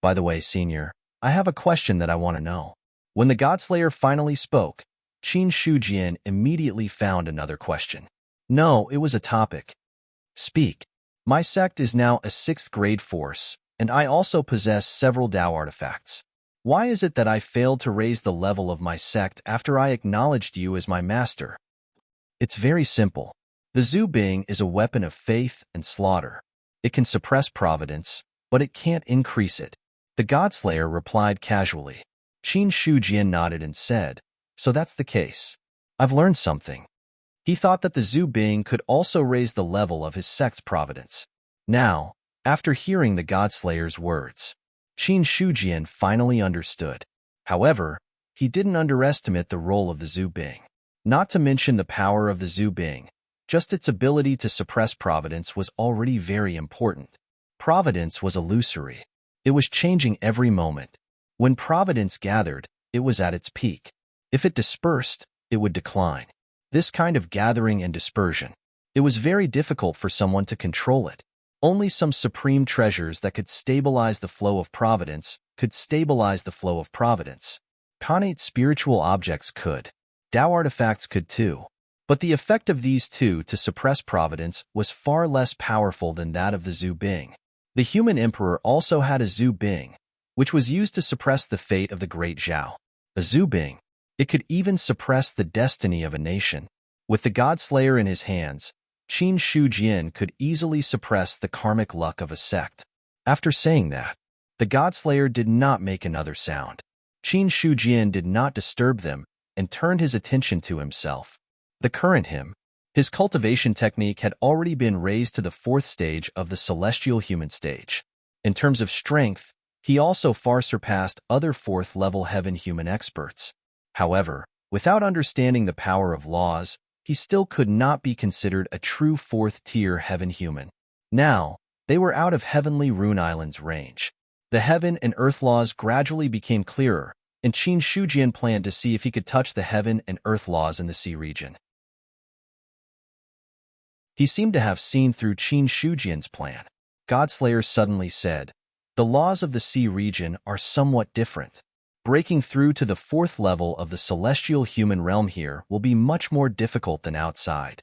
[SPEAKER 1] by the way, Senior, I have a question that I want to know." When the Godslayer finally spoke, Qin Shujian immediately found another question. No, it was a topic. "Speak. My sect is now a 6th grade force, and I also possess several Dao artifacts. Why is it that I failed to raise the level of my sect after I acknowledged you as my master?" It's very simple. The Zhu Bing is a weapon of faith and slaughter. It can suppress providence, but it can't increase it. The Godslayer replied casually. Qin Shujian nodded and said, "So that's the case. I've learned something." He thought that the Zhu Bing could also raise the level of his sect's providence. Now, after hearing the Godslayer's words, Qin Shujian finally understood. However, he didn't underestimate the role of the Zhu Bing. Not to mention the power of the Zhu Bing, just its ability to suppress providence was already very important. Providence was illusory. It was changing every moment. When providence gathered, it was at its peak. If it dispersed, it would decline. This kind of gathering and dispersion, it was very difficult for someone to control it. Only some supreme treasures that could stabilize the flow of providence could stabilize the flow of providence. Connate spiritual objects could. Dao artifacts could too. But the effect of these two to suppress providence was far less powerful than that of the Zhu Bing. The human emperor also had a Zhu Bing, which was used to suppress the fate of the great Zhao. A Zhu Bing, it could even suppress the destiny of a nation. With the Godslayer in his hands, Qin Shujian could easily suppress the karmic luck of a sect. After saying that, the Godslayer did not make another sound. Qin Shujian did not disturb them and turned his attention to himself. The current him, his cultivation technique had already been raised to the 4th stage of the celestial human stage. In terms of strength, he also far surpassed other 4th-level heaven human experts. However, without understanding the power of laws, he still could not be considered a true 4th-tier heaven human. Now, they were out of heavenly Rune Island's range. The heaven and earth laws gradually became clearer, and Qin Shujian planned to see if he could touch the heaven and earth laws in the sea region. He seemed to have seen through Qin Shujian's plan. Godslayer suddenly said, "The laws of the sea region are somewhat different. Breaking through to the 4th level of the celestial human realm here will be much more difficult than outside."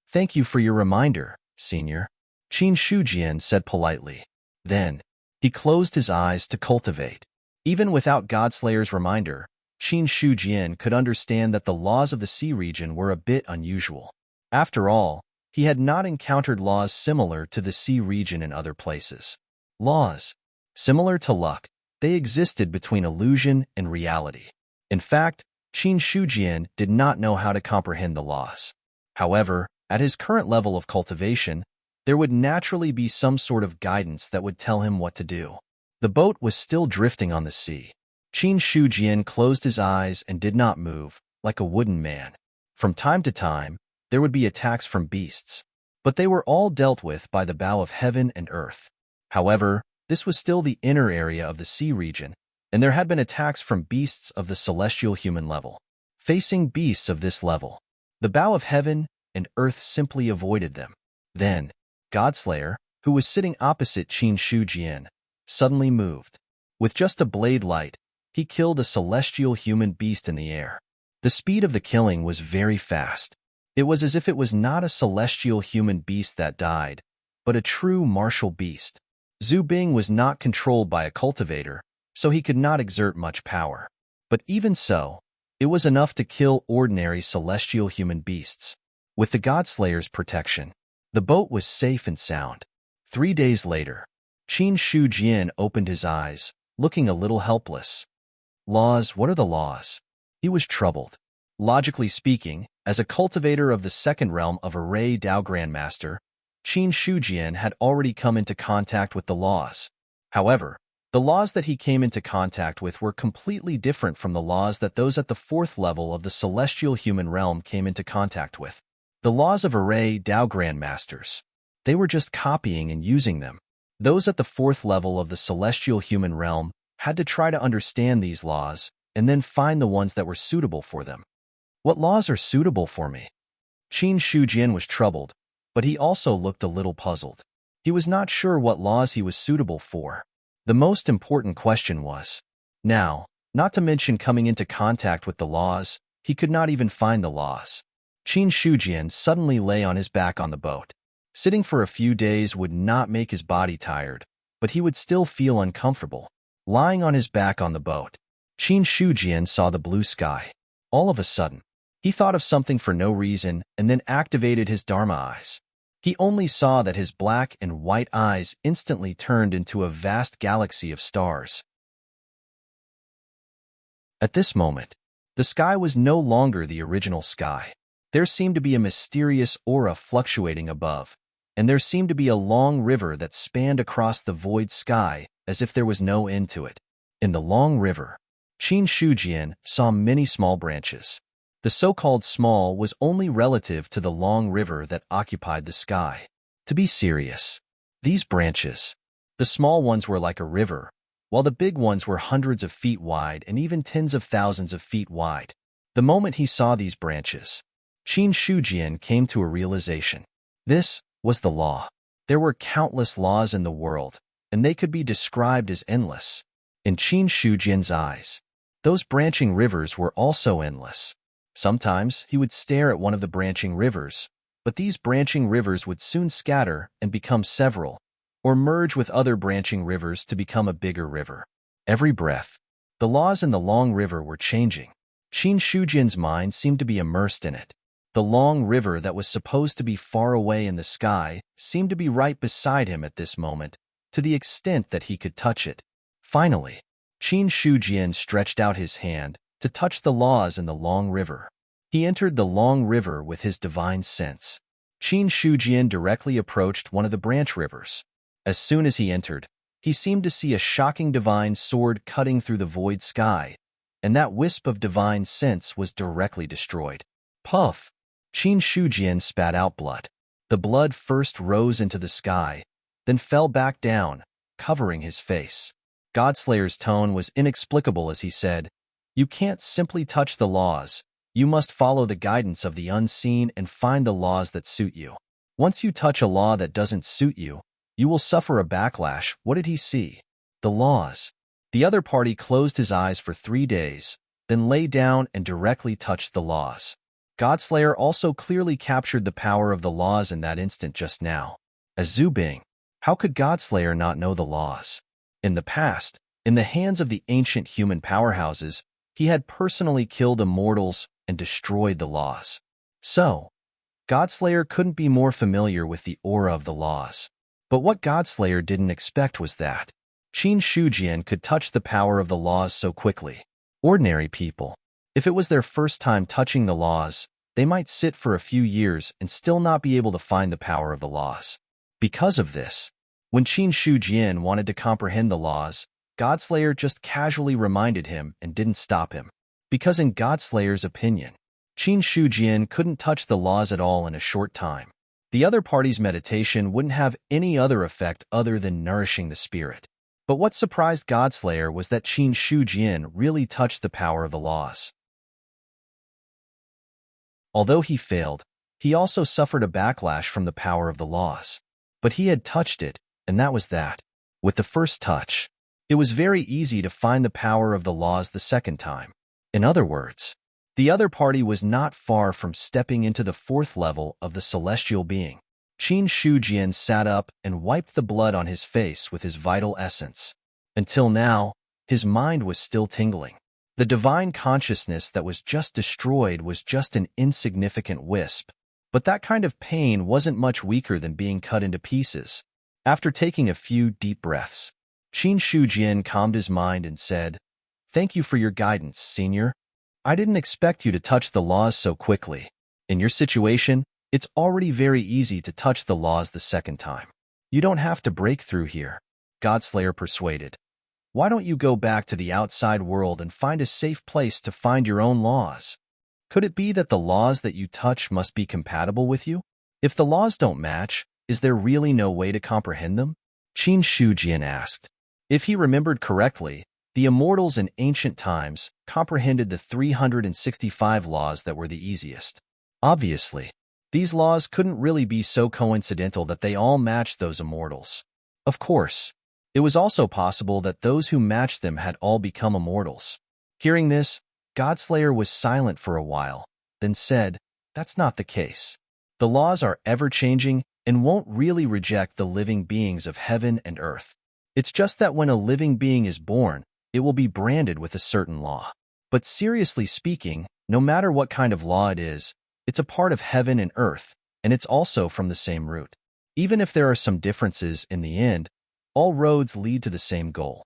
[SPEAKER 1] "Thank you for your reminder, Senior," Qin Shujian said politely. Then, he closed his eyes to cultivate. Even without Godslayer's reminder, Qin Shujian could understand that the laws of the sea region were a bit unusual. After all, he had not encountered laws similar to the sea region in other places. Laws, similar to luck, they existed between illusion and reality. In fact, Qin Shujian did not know how to comprehend the laws. However, at his current level of cultivation, there would naturally be some sort of guidance that would tell him what to do. The boat was still drifting on the sea. Qin Shujian closed his eyes and did not move, like a wooden man. From time to time, there would be attacks from beasts, but they were all dealt with by the bow of heaven and earth. However, this was still the inner area of the sea region, and there had been attacks from beasts of the celestial human level. Facing beasts of this level, the bow of heaven and earth simply avoided them. Then, Godslayer, who was sitting opposite Qin Shujian, suddenly moved. With just a blade light, he killed a celestial human beast in the air. The speed of the killing was very fast. It was as if it was not a celestial human beast that died, but a true martial beast. Zhu Bing was not controlled by a cultivator, so he could not exert much power. But even so, it was enough to kill ordinary celestial human beasts. With the Godslayer's protection, the boat was safe and sound. 3 days later, Qin Shu Jian opened his eyes, looking a little helpless. Laws, what are the laws? He was troubled. Logically speaking, as a cultivator of the second realm of Array Dao Grandmaster, Qin Shujian had already come into contact with the laws. However, the laws that he came into contact with were completely different from the laws that those at the 4th level of the celestial human realm came into contact with. The laws of Array Dao Grandmasters. They were just copying and using them. Those at the 4th level of the celestial human realm had to try to understand these laws and then find the ones that were suitable for them. What laws are suitable for me? Qin Shujian was troubled, but he also looked a little puzzled. He was not sure what laws he was suitable for. The most important question was, now, not to mention coming into contact with the laws, he could not even find the laws. Qin Shujian suddenly lay on his back on the boat. Sitting for a few days would not make his body tired, but he would still feel uncomfortable. Lying on his back on the boat, Qin Shujian saw the blue sky. All of a sudden, he thought of something for no reason and then activated his Dharma eyes. He only saw that his black and white eyes instantly turned into a vast galaxy of stars. At this moment, the sky was no longer the original sky. There seemed to be a mysterious aura fluctuating above, and there seemed to be a long river that spanned across the void sky as if there was no end to it. In the long river, Qin Shujian saw many small branches. The so-called small was only relative to the long river that occupied the sky. To be serious, these branches, the small ones were like a river, while the big ones were hundreds of feet wide and even tens of thousands of feet wide. The moment he saw these branches, Qin Shujian came to a realization. This was the law. There were countless laws in the world, and they could be described as endless. In Qin Shujian's eyes, those branching rivers were also endless. Sometimes he would stare at one of the branching rivers, but these branching rivers would soon scatter and become several, or merge with other branching rivers to become a bigger river. Every breath, the laws in the long river were changing. Qin Shujian's mind seemed to be immersed in it. The long river that was supposed to be far away in the sky seemed to be right beside him at this moment, to the extent that he could touch it. Finally, Qin Shujian stretched out his hand to touch the laws in the long river. He entered the long river with his divine sense. Qin Shujian directly approached one of the branch rivers. As soon as he entered, he seemed to see a shocking divine sword cutting through the void sky, and that wisp of divine sense was directly destroyed. Puff! Qin Shujian spat out blood. The blood first rose into the sky, then fell back down, covering his face. Godslayer's tone was inexplicable as he said, "You can't simply touch the laws. You must follow the guidance of the unseen and find the laws that suit you. Once you touch a law that doesn't suit you, you will suffer a backlash." What did he see? The laws. The other party closed his eyes for 3 days, then lay down and directly touched the laws. Godslayer also clearly captured the power of the laws in that instant just now. As Zhu Bing, how could Godslayer not know the laws? In the past, in the hands of the ancient human powerhouses, he had personally killed immortals and destroyed the laws. So, Godslayer couldn't be more familiar with the aura of the laws. But what Godslayer didn't expect was that Qin Shujian could touch the power of the laws so quickly. Ordinary people, if it was their first time touching the laws, they might sit for a few years and still not be able to find the power of the laws. Because of this, when Qin Shujian wanted to comprehend the laws, Godslayer just casually reminded him and didn't stop him. Because in Godslayer's opinion, Qin Shujian couldn't touch the laws at all in a short time. The other party's meditation wouldn't have any other effect other than nourishing the spirit. But what surprised Godslayer was that Qin Shujian really touched the power of the laws. Although he failed, he also suffered a backlash from the power of the laws. But he had touched it, and that was that. With the first touch, It was very easy to find the power of the laws the second time. In other words, the other party was not far from stepping into the fourth level of the celestial being. Qin Shujian sat up and wiped the blood on his face with his vital essence. Until now, his mind was still tingling. The divine consciousness that was just destroyed was just an insignificant wisp, but that kind of pain wasn't much weaker than being cut into pieces. After taking a few deep breaths, Qin Shujian calmed his mind and said, "Thank you for your guidance, Senior. I didn't expect you to touch the laws so quickly. In your situation, it's already very easy to touch the laws the second time. You don't have to break through here," Godslayer persuaded. "Why don't you go back to the outside world and find a safe place to find your own laws? Could it be that the laws that you touch must be compatible with you? If the laws don't match, is there really no way to comprehend them?" Qin Shujian asked. If he remembered correctly, the immortals in ancient times comprehended the 365 laws that were the easiest. Obviously, these laws couldn't really be so coincidental that they all matched those immortals. Of course, it was also possible that those who matched them had all become immortals. Hearing this, Godslayer was silent for a while, then said, "That's not the case. The laws are ever-changing and won't really reject the living beings of heaven and earth. It's just that when a living being is born, it will be branded with a certain law. But seriously speaking, no matter what kind of law it is, it's a part of heaven and earth, and it's also from the same root. Even if there are some differences in the end, all roads lead to the same goal."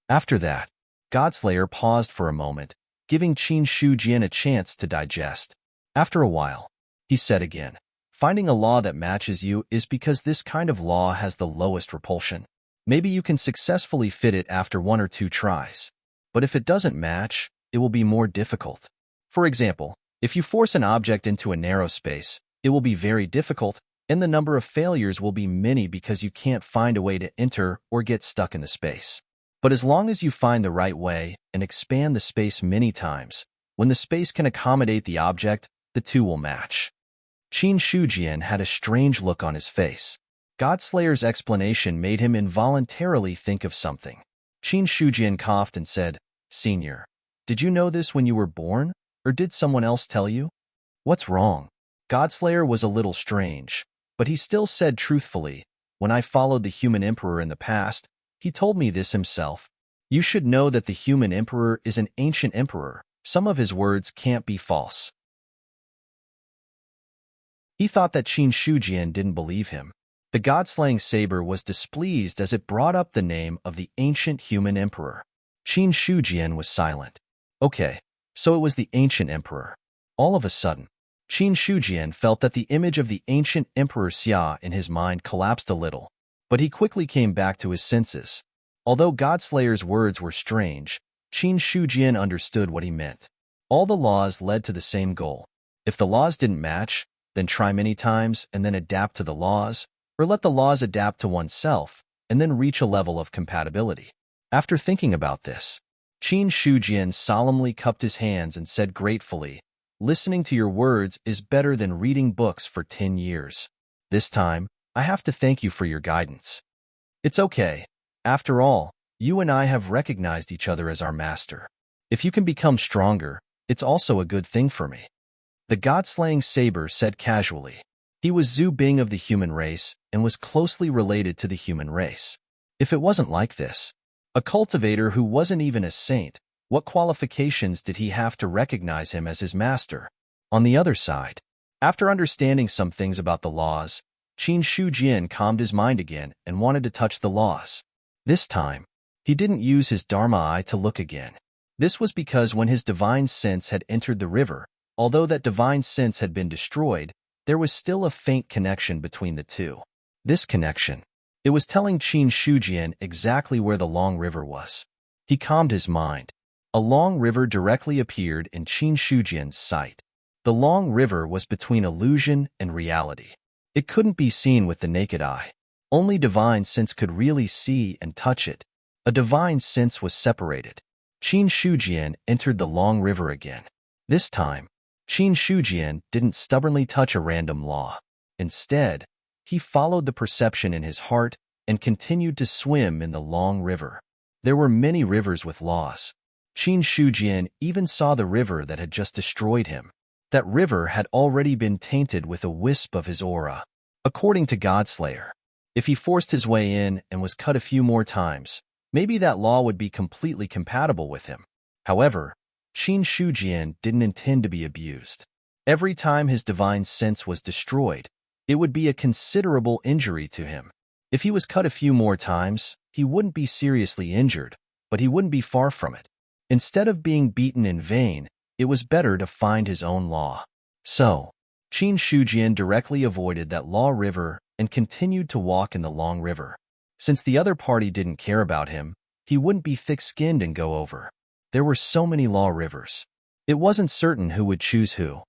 [SPEAKER 1] After that, Godslayer paused for a moment, giving Qin Shujian a chance to digest. After a while, he said again, "Finding a law that matches you is because this kind of law has the lowest repulsion. Maybe you can successfully fit it after 1 or 2 tries. But if it doesn't match, it will be more difficult. For example, if you force an object into a narrow space, it will be very difficult, and the number of failures will be many because you can't find a way to enter or get stuck in the space. But as long as you find the right way and expand the space many times, when the space can accommodate the object, the two will match." Qin Shujian had a strange look on his face. Godslayer's explanation made him involuntarily think of something. Qin Shujian coughed and said, "Senior, did you know this when you were born, or did someone else tell you?" "What's wrong?" Godslayer was a little strange, but he still said truthfully, "When I followed the human emperor in the past, he told me this himself. You should know that the human emperor is an ancient emperor. Some of his words can't be false." He thought that Qin Shujian didn't believe him. The god-slaying saber was displeased as it brought up the name of the ancient human emperor. Qin Shujian was silent. Okay, so it was the ancient emperor. All of a sudden, Qin Shujian felt that the image of the ancient emperor Xia in his mind collapsed a little, but he quickly came back to his senses. Although Godslayer's words were strange, Qin Shujian understood what he meant. All the laws led to the same goal. If the laws didn't match, then try many times and then adapt to the laws, or let the laws adapt to oneself, and then reach a level of compatibility. After thinking about this, Qin Shujian solemnly cupped his hands and said gratefully, "Listening to your words is better than reading books for 10 years. This time, I have to thank you for your guidance. It's okay. After all, you and I have recognized each other as our master. If you can become stronger, it's also a good thing for me." The god-slaying saber said casually. He was Zhu Bing of the human race and was closely related to the human race. If it wasn't like this, a cultivator who wasn't even a saint, what qualifications did he have to recognize him as his master? On the other side, after understanding some things about the laws, Qin Shujian calmed his mind again and wanted to touch the laws. This time, he didn't use his Dharma eye to look again. This was because when his divine sense had entered the river, although that divine sense had been destroyed, there was still a faint connection between the two. This connection, it was telling Qin Shujian exactly where the long river was. He calmed his mind. A long river directly appeared in Qin Shujian's sight. The long river was between illusion and reality. It couldn't be seen with the naked eye. Only divine sense could really see and touch it. A divine sense was separated. Qin Shujian entered the long river again. This time, Qin Shujian didn't stubbornly touch a random law. Instead, he followed the perception in his heart and continued to swim in the long river. There were many rivers with laws. Qin Shujian even saw the river that had just destroyed him. That river had already been tainted with a wisp of his aura. According to Godslayer, if he forced his way in and was cut a few more times, maybe that law would be completely compatible with him. However, Qin Shujian didn't intend to be abused. Every time his divine sense was destroyed, it would be a considerable injury to him. If he was cut a few more times, he wouldn't be seriously injured, but he wouldn't be far from it. Instead of being beaten in vain, it was better to find his own law. So, Qin Shujian directly avoided that law river and continued to walk in the long river. Since the other party didn't care about him, he wouldn't be thick-skinned and go over. There were so many law rivers. It wasn't certain who would choose who.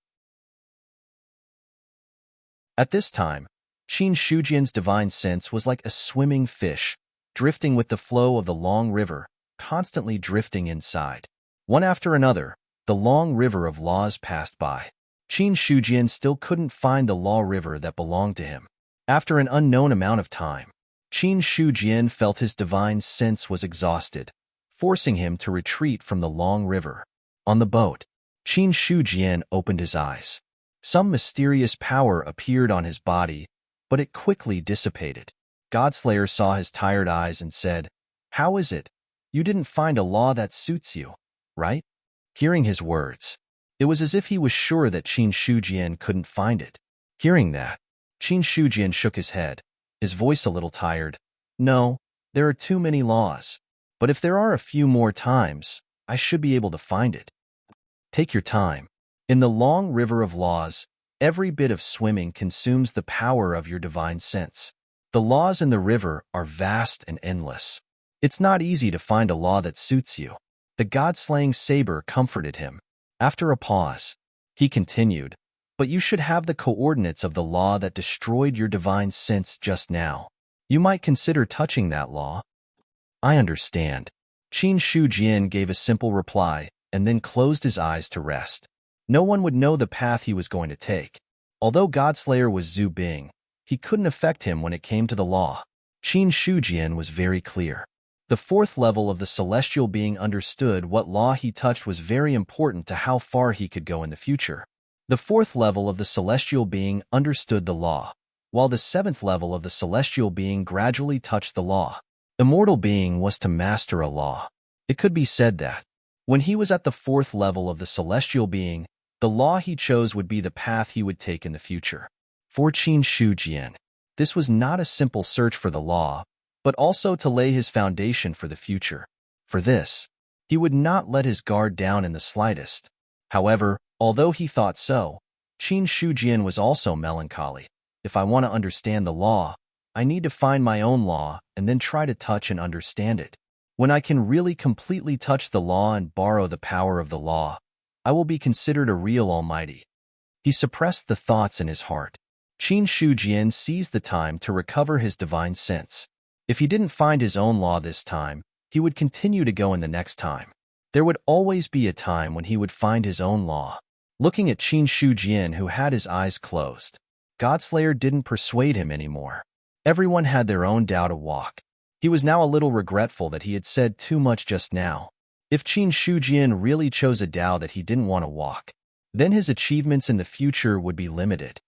[SPEAKER 1] At this time, Qin Shujian's divine sense was like a swimming fish, drifting with the flow of the long river, constantly drifting inside. One after another, the long river of laws passed by. Qin Shujian still couldn't find the law river that belonged to him. After an unknown amount of time, Qin Shujian felt his divine sense was exhausted, forcing him to retreat from the long river. On the boat, Qin Shujian opened his eyes. Some mysterious power appeared on his body, but it quickly dissipated. Godslayer saw his tired eyes and said, "How is it? You didn't find a law that suits you, right?" Hearing his words, it was as if he was sure that Qin Shujian couldn't find it. Hearing that, Qin Shujian shook his head, his voice a little tired. "No, there are too many laws. But if there are a few more times, I should be able to find it." Take your time. In the long river of laws, every bit of swimming consumes the power of your divine sense. The laws in the river are vast and endless. It's not easy to find a law that suits you. The god-slaying saber comforted him. After a pause, he continued, "But you should have the coordinates of the law that destroyed your divine sense just now. You might consider touching that law." "I understand." Qin Shujian gave a simple reply and then closed his eyes to rest. No one would know the path he was going to take. Although Godslayer was Zhu Bing, he couldn't affect him when it came to the law. Qin Shujian was very clear. The fourth level of the celestial being understood what law he touched was very important to how far he could go in the future. The fourth level of the celestial being understood the law, while the seventh level of the celestial being gradually touched the law. Immortal being was to master a law. It could be said that, when he was at the fourth level of the celestial being, the law he chose would be the path he would take in the future. For Qin Shujian, this was not a simple search for the law, but also to lay his foundation for the future. For this, he would not let his guard down in the slightest. However, although he thought so, Qin Shujian was also melancholy. If I want to understand the law, I need to find my own law and then try to touch and understand it. When I can really completely touch the law and borrow the power of the law, I will be considered a real almighty. He suppressed the thoughts in his heart. Qin Shujian seized the time to recover his divine sense. If he didn't find his own law this time, he would continue to go in the next time. There would always be a time when he would find his own law. Looking at Qin Shujian, who had his eyes closed, Godslayer didn't persuade him anymore. Everyone had their own Tao to walk. He was now a little regretful that he had said too much just now. If Qin Shujian really chose a Tao that he didn't want to walk, then his achievements in the future would be limited.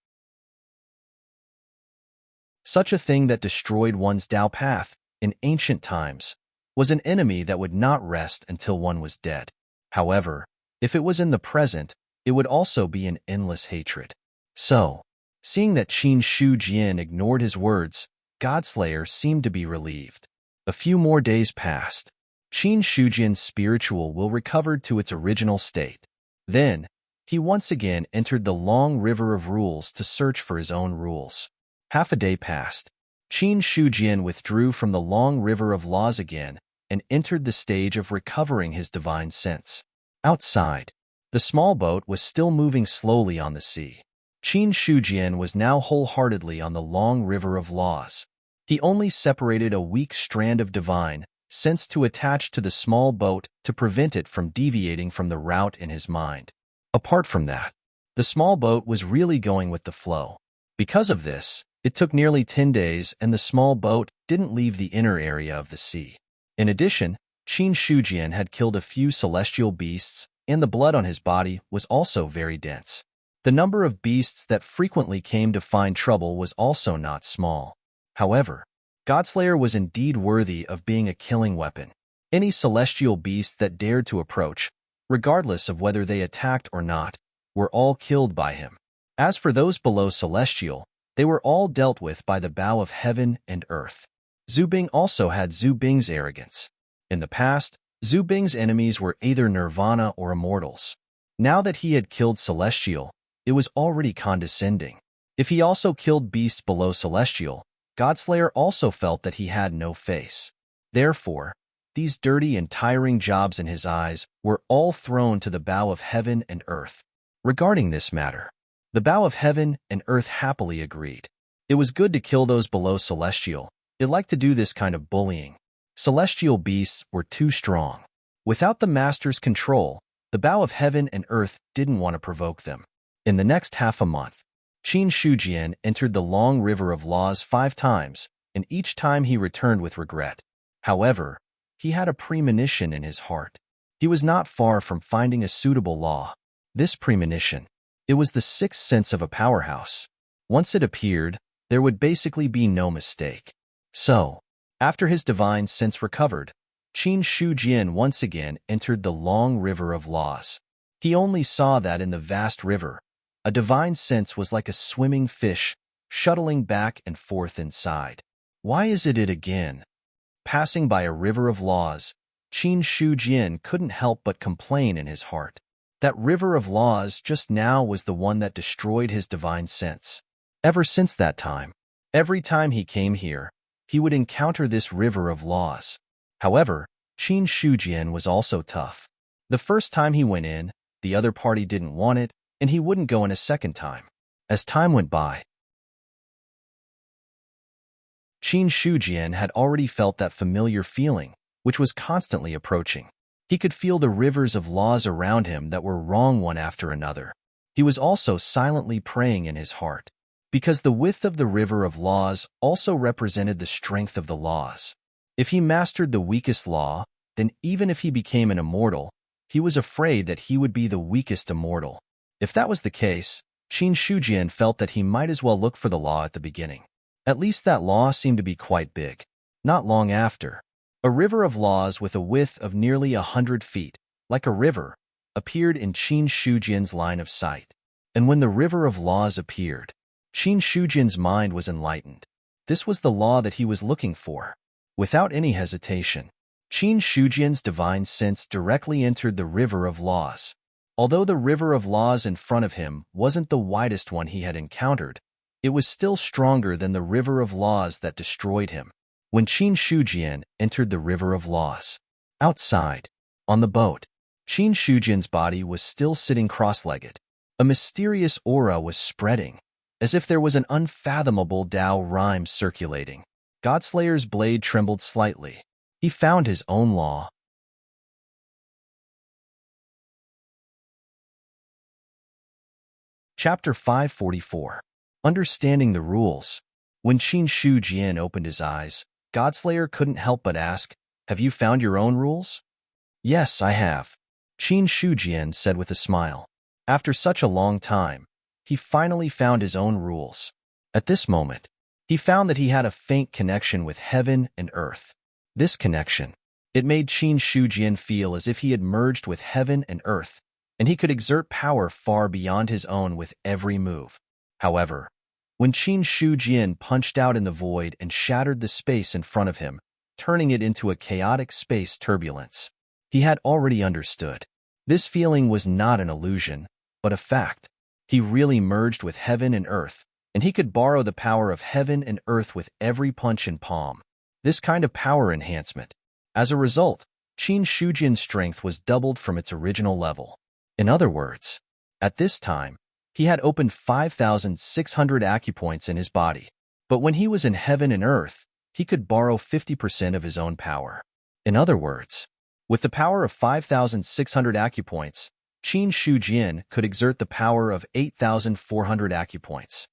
[SPEAKER 1] Such a thing that destroyed one's Tao path in ancient times was an enemy that would not rest until one was dead. However, if it was in the present, it would also be an endless hatred. So, seeing that Qin Shujian ignored his words, Godslayer seemed to be relieved. A few more days passed. Qin Shujian's spiritual will recovered to its original state. Then, he once again entered the long river of rules to search for his own rules. Half a day passed. Qin Shujian withdrew from the long river of laws again and entered the stage of recovering his divine sense. Outside, the small boat was still moving slowly on the sea. Qin Shujian was now wholeheartedly on the long river of laws. He only separated a weak strand of divine sense to attach to the small boat to prevent it from deviating from the route in his mind. Apart from that, the small boat was really going with the flow. Because of this, it took nearly 10 days and the small boat didn't leave the inner area of the sea. In addition, Qin Shujian had killed a few celestial beasts, and the blood on his body was also very dense. The number of beasts that frequently came to find trouble was also not small. However, Godslayer was indeed worthy of being a killing weapon. Any celestial beast that dared to approach, regardless of whether they attacked or not, were all killed by him. As for those below celestial, they were all dealt with by the bow of heaven and earth. Zhu Bing also had Zhu Bing's arrogance. In the past, Zhu Bing's enemies were either nirvana or immortals. Now that he had killed celestial, it was already condescending. If he also killed beasts below celestial, Godslayer also felt that he had no face. Therefore, these dirty and tiring jobs in his eyes were all thrown to the bow of heaven and earth. Regarding this matter, the bow of heaven and earth happily agreed. It was good to kill those below celestial. It liked to do this kind of bullying. Celestial beasts were too strong. Without the master's control, the bow of heaven and earth didn't want to provoke them. In the next half a month, Qin Shujian entered the long river of laws 5 times, and each time he returned with regret. However, he had a premonition in his heart. He was not far from finding a suitable law. This premonition, it was the sixth sense of a powerhouse. Once it appeared, there would basically be no mistake. So, after his divine sense recovered, Qin Shujian once again entered the long river of laws. He only saw that in the vast river, a divine sense was like a swimming fish, shuttling back and forth inside. Why is it again? Passing by a river of laws, Qin Shujian couldn't help but complain in his heart. That river of laws just now was the one that destroyed his divine sense. Ever since that time, every time he came here, he would encounter this river of laws. However, Qin Shujian was also tough. The first time he went in, the other party didn't want it, and he wouldn't go in a second time. As time went by, Qin Shujian had already felt that familiar feeling, which was constantly approaching. He could feel the rivers of laws around him that were wrong one after another. He was also silently praying in his heart, because the width of the river of laws also represented the strength of the laws. If he mastered the weakest law, then even if he became an immortal, he was afraid that he would be the weakest immortal. If that was the case, Qin Shujian felt that he might as well look for the law at the beginning. At least that law seemed to be quite big. Not long after, a river of laws with a width of nearly 100 feet, like a river, appeared in Qin Shujian's line of sight. And when the river of laws appeared, Qin Shujian's mind was enlightened. This was the law that he was looking for. Without any hesitation, Qin Shujian's divine sense directly entered the river of laws. Although the river of laws in front of him wasn't the widest one he had encountered, it was still stronger than the river of laws that destroyed him. When Qin Shujian entered the river of laws, outside, on the boat, Qin Shujian's body was still sitting cross-legged. A mysterious aura was spreading, as if there was an unfathomable Tao rhyme circulating. Godslayer's blade trembled slightly. He found his own law. Chapter 544. Understanding the Rules. When Qin Shujian opened his eyes, Godslayer couldn't help but ask, "Have you found your own rules?" "Yes, I have," Qin Shujian said with a smile. After such a long time, he finally found his own rules. At this moment, he found that he had a faint connection with heaven and earth. This connection, it made Qin Shujian feel as if he had merged with heaven and earth, and he could exert power far beyond his own with every move. However, when Qin Shujian punched out in the void and shattered the space in front of him, turning it into a chaotic space turbulence, he had already understood. This feeling was not an illusion, but a fact. He really merged with heaven and earth, and he could borrow the power of heaven and earth with every punch and palm. This kind of power enhancement. As a result, Qin Shujian's strength was doubled from its original level. In other words, at this time, he had opened 5,600 acupoints in his body, but when he was in heaven and earth, he could borrow 50% of his own power. In other words, with the power of 5,600 acupoints, Qin Shujian could exert the power of 8,400 acupoints.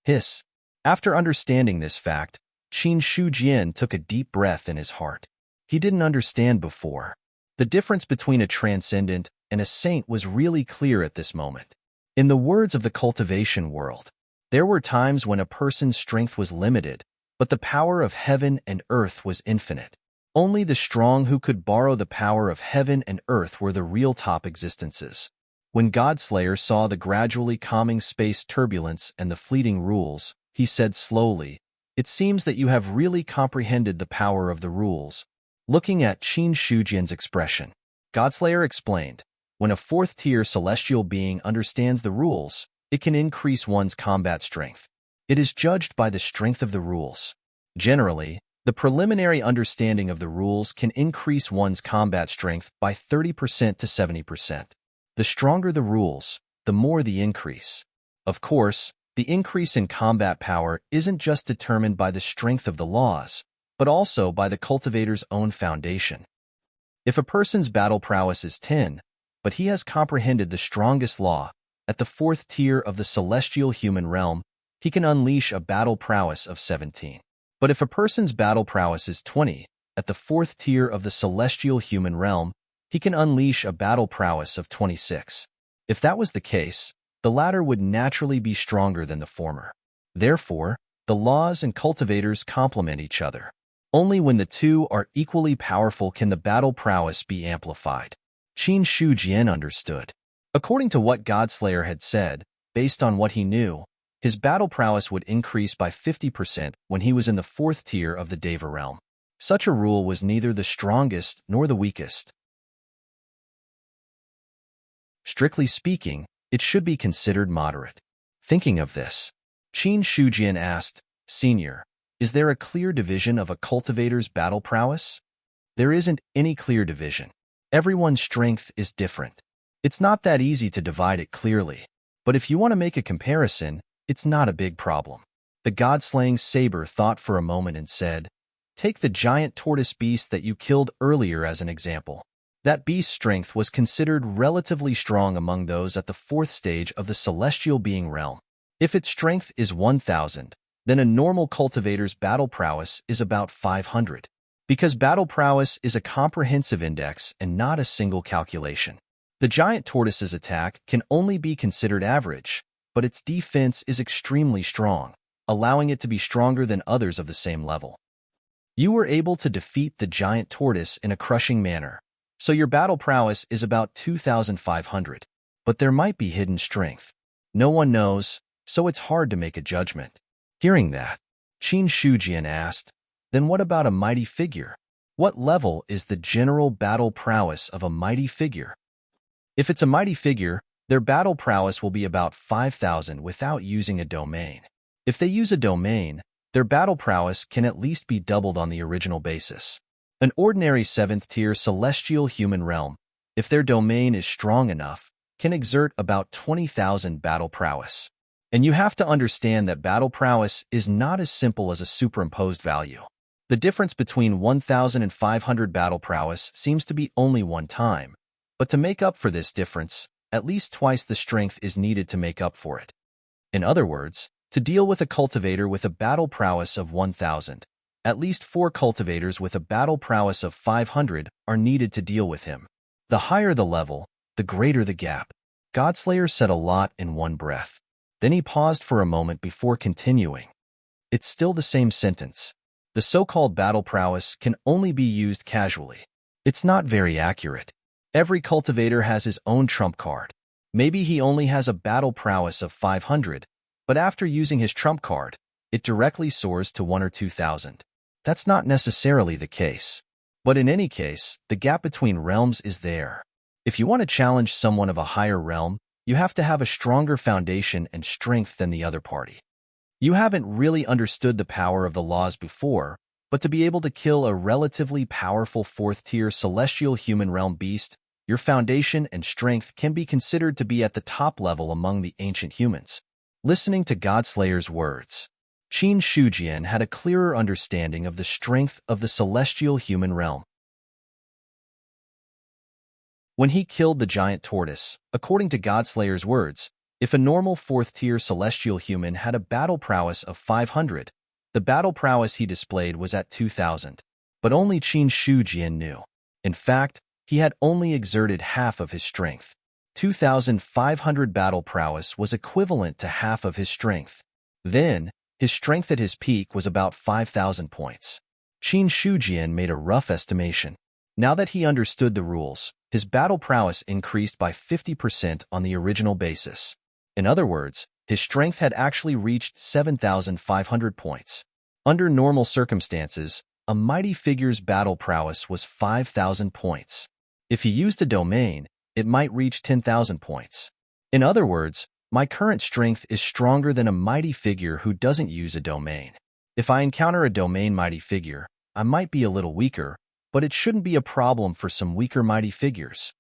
[SPEAKER 1] Hiss. After understanding this fact, Qin Shujian took a deep breath in his heart. he didn't understand before. The difference between a transcendent and a saint was really clear at this moment. In the words of the cultivation world, there were times when a person's strength was limited, but the power of heaven and earth was infinite. Only the strong who could borrow the power of heaven and earth were the real top existences. When Godslayer saw the gradually calming space turbulence and the fleeting rules, he said slowly, "It seems that you have really comprehended the power of the rules." Looking at Qin Shujian's expression, Godslayer explained, "When a fourth-tier celestial being understands the rules, it can increase one's combat strength. It is judged by the strength of the rules. Generally, the preliminary understanding of the rules can increase one's combat strength by 30% to 70%. The stronger the rules, the more the increase. Of course, the increase in combat power isn't just determined by the strength of the laws, but also by the cultivator's own foundation. If a person's battle prowess is 10, but he has comprehended the strongest law, at the fourth tier of the celestial human realm, he can unleash a battle prowess of 17. But if a person's battle prowess is 20, at the fourth tier of the celestial human realm, he can unleash a battle prowess of 26. If that was the case, the latter would naturally be stronger than the former. Therefore, the laws and cultivators complement each other. Only when the two are equally powerful can the battle prowess be amplified. Qin Shujian understood. According to what Godslayer had said, based on what he knew, his battle prowess would increase by 50% when he was in the fourth tier of the Deva realm. Such a rule was neither the strongest nor the weakest. Strictly speaking, it should be considered moderate. Thinking of this, Qin Shujian asked, "Senior, is there a clear division of a cultivator's battle prowess?" There isn't any clear division. Everyone's strength is different. It's not that easy to divide it clearly, but if you want to make a comparison, it's not a big problem. The god-slaying saber thought for a moment and said, "Take the giant tortoise beast that you killed earlier as an example. That beast's strength was considered relatively strong among those at the fourth stage of the celestial being realm. If its strength is 1,000, then a normal cultivator's battle prowess is about 500. Because battle prowess is a comprehensive index and not a single calculation. The giant tortoise's attack can only be considered average, but its defense is extremely strong, allowing it to be stronger than others of the same level. You were able to defeat the giant tortoise in a crushing manner, so your battle prowess is about 2,500, but there might be hidden strength. No one knows, so it's hard to make a judgment." Hearing that, Qin Shujian asked, "Then what about a mighty figure? What level is the general battle prowess of a mighty figure?" If it's a mighty figure, their battle prowess will be about 5,000 without using a domain. If they use a domain, their battle prowess can at least be doubled on the original basis. An ordinary 7th-tier celestial human realm, if their domain is strong enough, can exert about 20,000 battle prowess. And you have to understand that battle prowess is not as simple as a superimposed value. The difference between 1,500 battle prowess seems to be only one time, but to make up for this difference, at least twice the strength is needed to make up for it. In other words, to deal with a cultivator with a battle prowess of 1,000, at least 4 cultivators with a battle prowess of 500 are needed to deal with him. The higher the level, the greater the gap. Godslayer said a lot in one breath. Then he paused for a moment before continuing. It's still the same sentence. The so-called battle prowess can only be used casually. It's not very accurate. Every cultivator has his own trump card. Maybe he only has a battle prowess of 500, but after using his trump card, it directly soars to 1 or 2,000. That's not necessarily the case. But in any case, the gap between realms is there. If you want to challenge someone of a higher realm, you have to have a stronger foundation and strength than the other party. You haven't really understood the power of the laws before, but to be able to kill a relatively powerful 4th-tier celestial human realm beast, your foundation and strength can be considered to be at the top level among the ancient humans. Listening to Godslayer's words, Qin Shujian had a clearer understanding of the strength of the celestial human realm. When he killed the giant tortoise, according to Godslayer's words, if a normal 4th-tier celestial human had a battle prowess of 500, the battle prowess he displayed was at 2,000. But only Qin Shujian knew. In fact, he had only exerted half of his strength. 2,500 battle prowess was equivalent to half of his strength. Then, his strength at his peak was about 5,000 points. Qin Shujian made a rough estimation. Now that he understood the rules, his battle prowess increased by 50% on the original basis. In other words, his strength had actually reached 7,500 points. Under normal circumstances, a mighty figure's battle prowess was 5,000 points. If he used a domain, it might reach 10,000 points. In other words, my current strength is stronger than a mighty figure who doesn't use a domain. If I encounter a domain mighty figure, I might be a little weaker, but it shouldn't be a problem for some weaker mighty figures.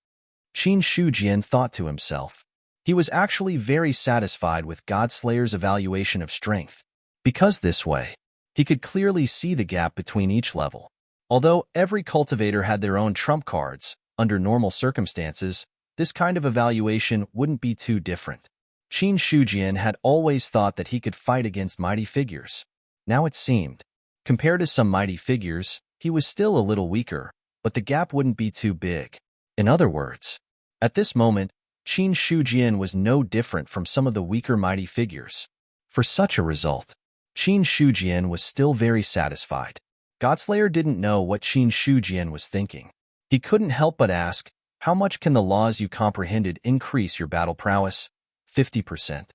[SPEAKER 1] Qin Shujian thought to himself. He was actually very satisfied with Godslayer's evaluation of strength, because this way, he could clearly see the gap between each level. Although every cultivator had their own trump cards, under normal circumstances, this kind of evaluation wouldn't be too different. Qin Shujian had always thought that he could fight against mighty figures. Now it seemed, compared to some mighty figures, he was still a little weaker, but the gap wouldn't be too big. In other words, at this moment, Qin Shujian was no different from some of the weaker mighty figures. For such a result, Qin Shujian was still very satisfied. Godslayer didn't know what Qin Shujian was thinking. He couldn't help but ask, how much can the laws you comprehended increase your battle prowess? 50%.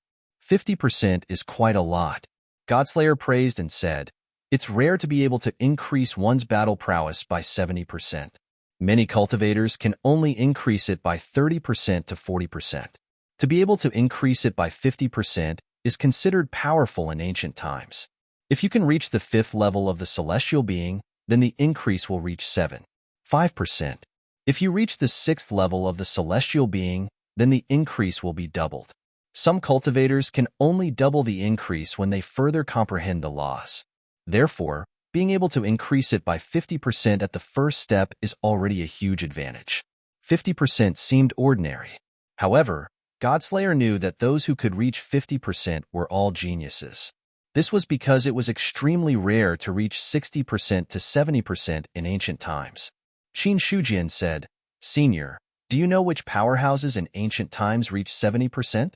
[SPEAKER 1] 50% is quite a lot. Godslayer praised and said, it's rare to be able to increase one's battle prowess by 70%. Many cultivators can only increase it by 30% to 40%. To be able to increase it by 50% is considered powerful in ancient times. If you can reach the 5th level of the celestial being, then the increase will reach 5%. If you reach the 6th level of the celestial being, then the increase will be doubled. Some cultivators can only double the increase when they further comprehend the laws. Therefore, being able to increase it by 50% at the first step is already a huge advantage. 50% seemed ordinary. However, Godslayer knew that those who could reach 50% were all geniuses. This was because it was extremely rare to reach 60% to 70% in ancient times. Qin Shujian said, Senior, do you know which powerhouses in ancient times reached 70%?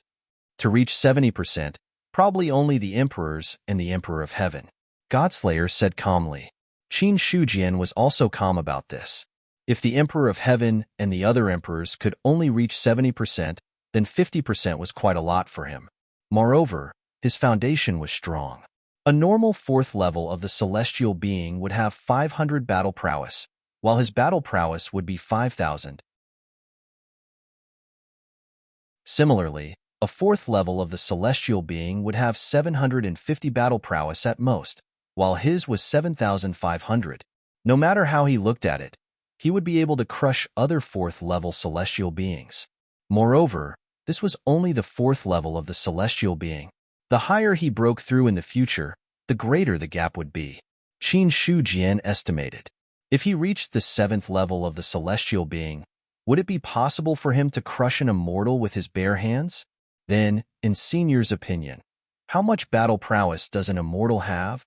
[SPEAKER 1] To reach 70%, probably only the emperors and the Emperor of Heaven. Godslayer said calmly. Qin Shujian was also calm about this. If the Emperor of Heaven and the other emperors could only reach 70%, then 50% was quite a lot for him. Moreover, his foundation was strong. A normal 4th level of the celestial being would have 500 battle prowess, while his battle prowess would be 5,000. Similarly, a 4th level of the celestial being would have 750 battle prowess at most, while his was 7,500. No matter how he looked at it, he would be able to crush other 4th level celestial beings. Moreover, this was only the 4th level of the celestial being. The higher he broke through in the future, the greater the gap would be. Qin Shujian estimated. If he reached the 7th level of the celestial being, would it be possible for him to crush an immortal with his bare hands? Then, in Senior's opinion, how much battle prowess does an immortal have?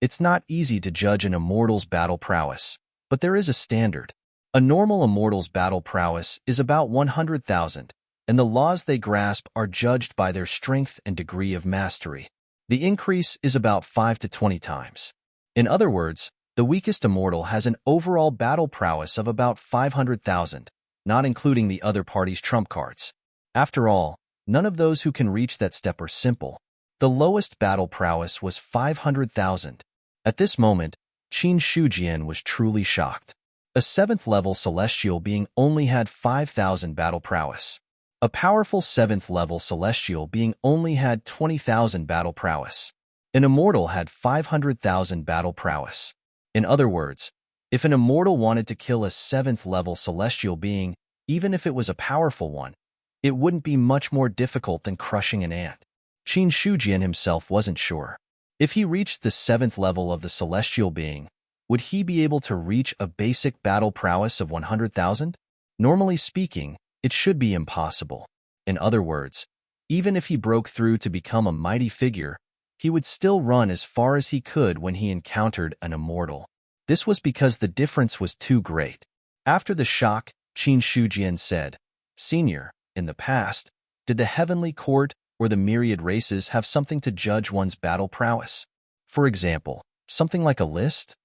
[SPEAKER 1] It's not easy to judge an immortal's battle prowess, but there is a standard. A normal immortal's battle prowess is about 100,000, and the laws they grasp are judged by their strength and degree of mastery. The increase is about 5 to 20 times. In other words, the weakest immortal has an overall battle prowess of about 500,000, not including the other party's trump cards. After all, none of those who can reach that step are simple. The lowest battle prowess was 500,000. At this moment, Qin Shujian was truly shocked. A 7th level celestial being only had 5,000 battle prowess. A powerful 7th level celestial being only had 20,000 battle prowess. An immortal had 500,000 battle prowess. In other words, if an immortal wanted to kill a 7th level celestial being, even if it was a powerful one, it wouldn't be much more difficult than crushing an ant. Qin Shujian himself wasn't sure. If he reached the 7th level of the celestial being, would he be able to reach a basic battle prowess of 100,000? Normally speaking, it should be impossible. In other words, even if he broke through to become a mighty figure, he would still run as far as he could when he encountered an immortal. This was because the difference was too great. After the shock, Qin Shujian said, "Senior, in the past, did the heavenly court or the myriad races have something to judge one's battle prowess? For example, something like a list?"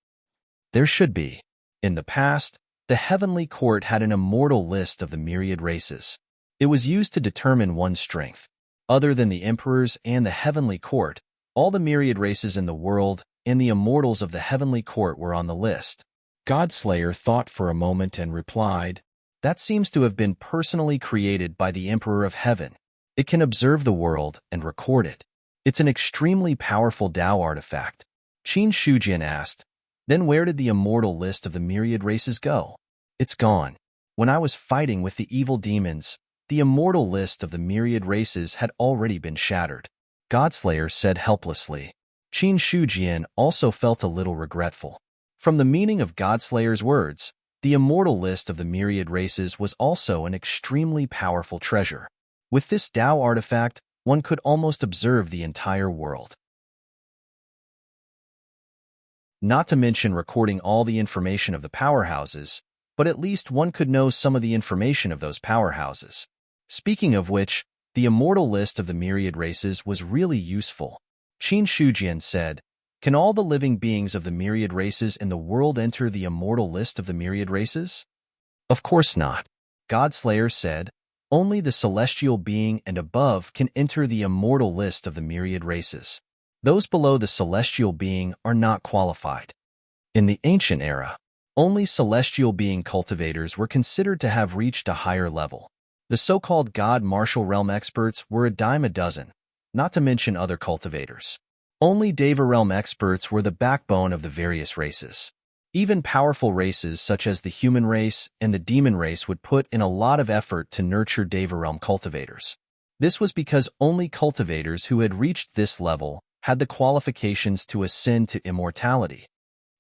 [SPEAKER 1] "There should be. In the past, the heavenly court had an immortal list of the myriad races. It was used to determine one's strength. Other than the emperors and the heavenly court, all the myriad races in the world and the immortals of the heavenly court were on the list." Godslayer thought for a moment and replied, "That seems to have been personally created by the Emperor of Heaven. It can observe the world and record it. It's an extremely powerful Tao artifact." Qin Shujian asked, "Then where did the immortal list of the myriad races go?" "It's gone. When I was fighting with the evil demons, the immortal list of the myriad races had already been shattered," Godslayer said helplessly. Qin Shujian also felt a little regretful. From the meaning of Godslayer's words, the immortal list of the myriad races was also an extremely powerful treasure. With this Tao artifact, one could almost observe the entire world. Not to mention recording all the information of the powerhouses, but at least one could know some of the information of those powerhouses. Speaking of which, the immortal list of the myriad races was really useful. Qin Shujian said, "Can all the living beings of the myriad races in the world enter the immortal list of the myriad races?" "Of course not," Godslayer said. "Only the celestial being and above can enter the immortal list of the myriad races. Those below the celestial being are not qualified." In the ancient era, only celestial being cultivators were considered to have reached a higher level. The so-called God martial realm experts were a dime a dozen, not to mention other cultivators. Only Deva realm experts were the backbone of the various races. Even powerful races such as the human race and the demon race would put in a lot of effort to nurture Deva realm cultivators. This was because only cultivators who had reached this level had the qualifications to ascend to immortality.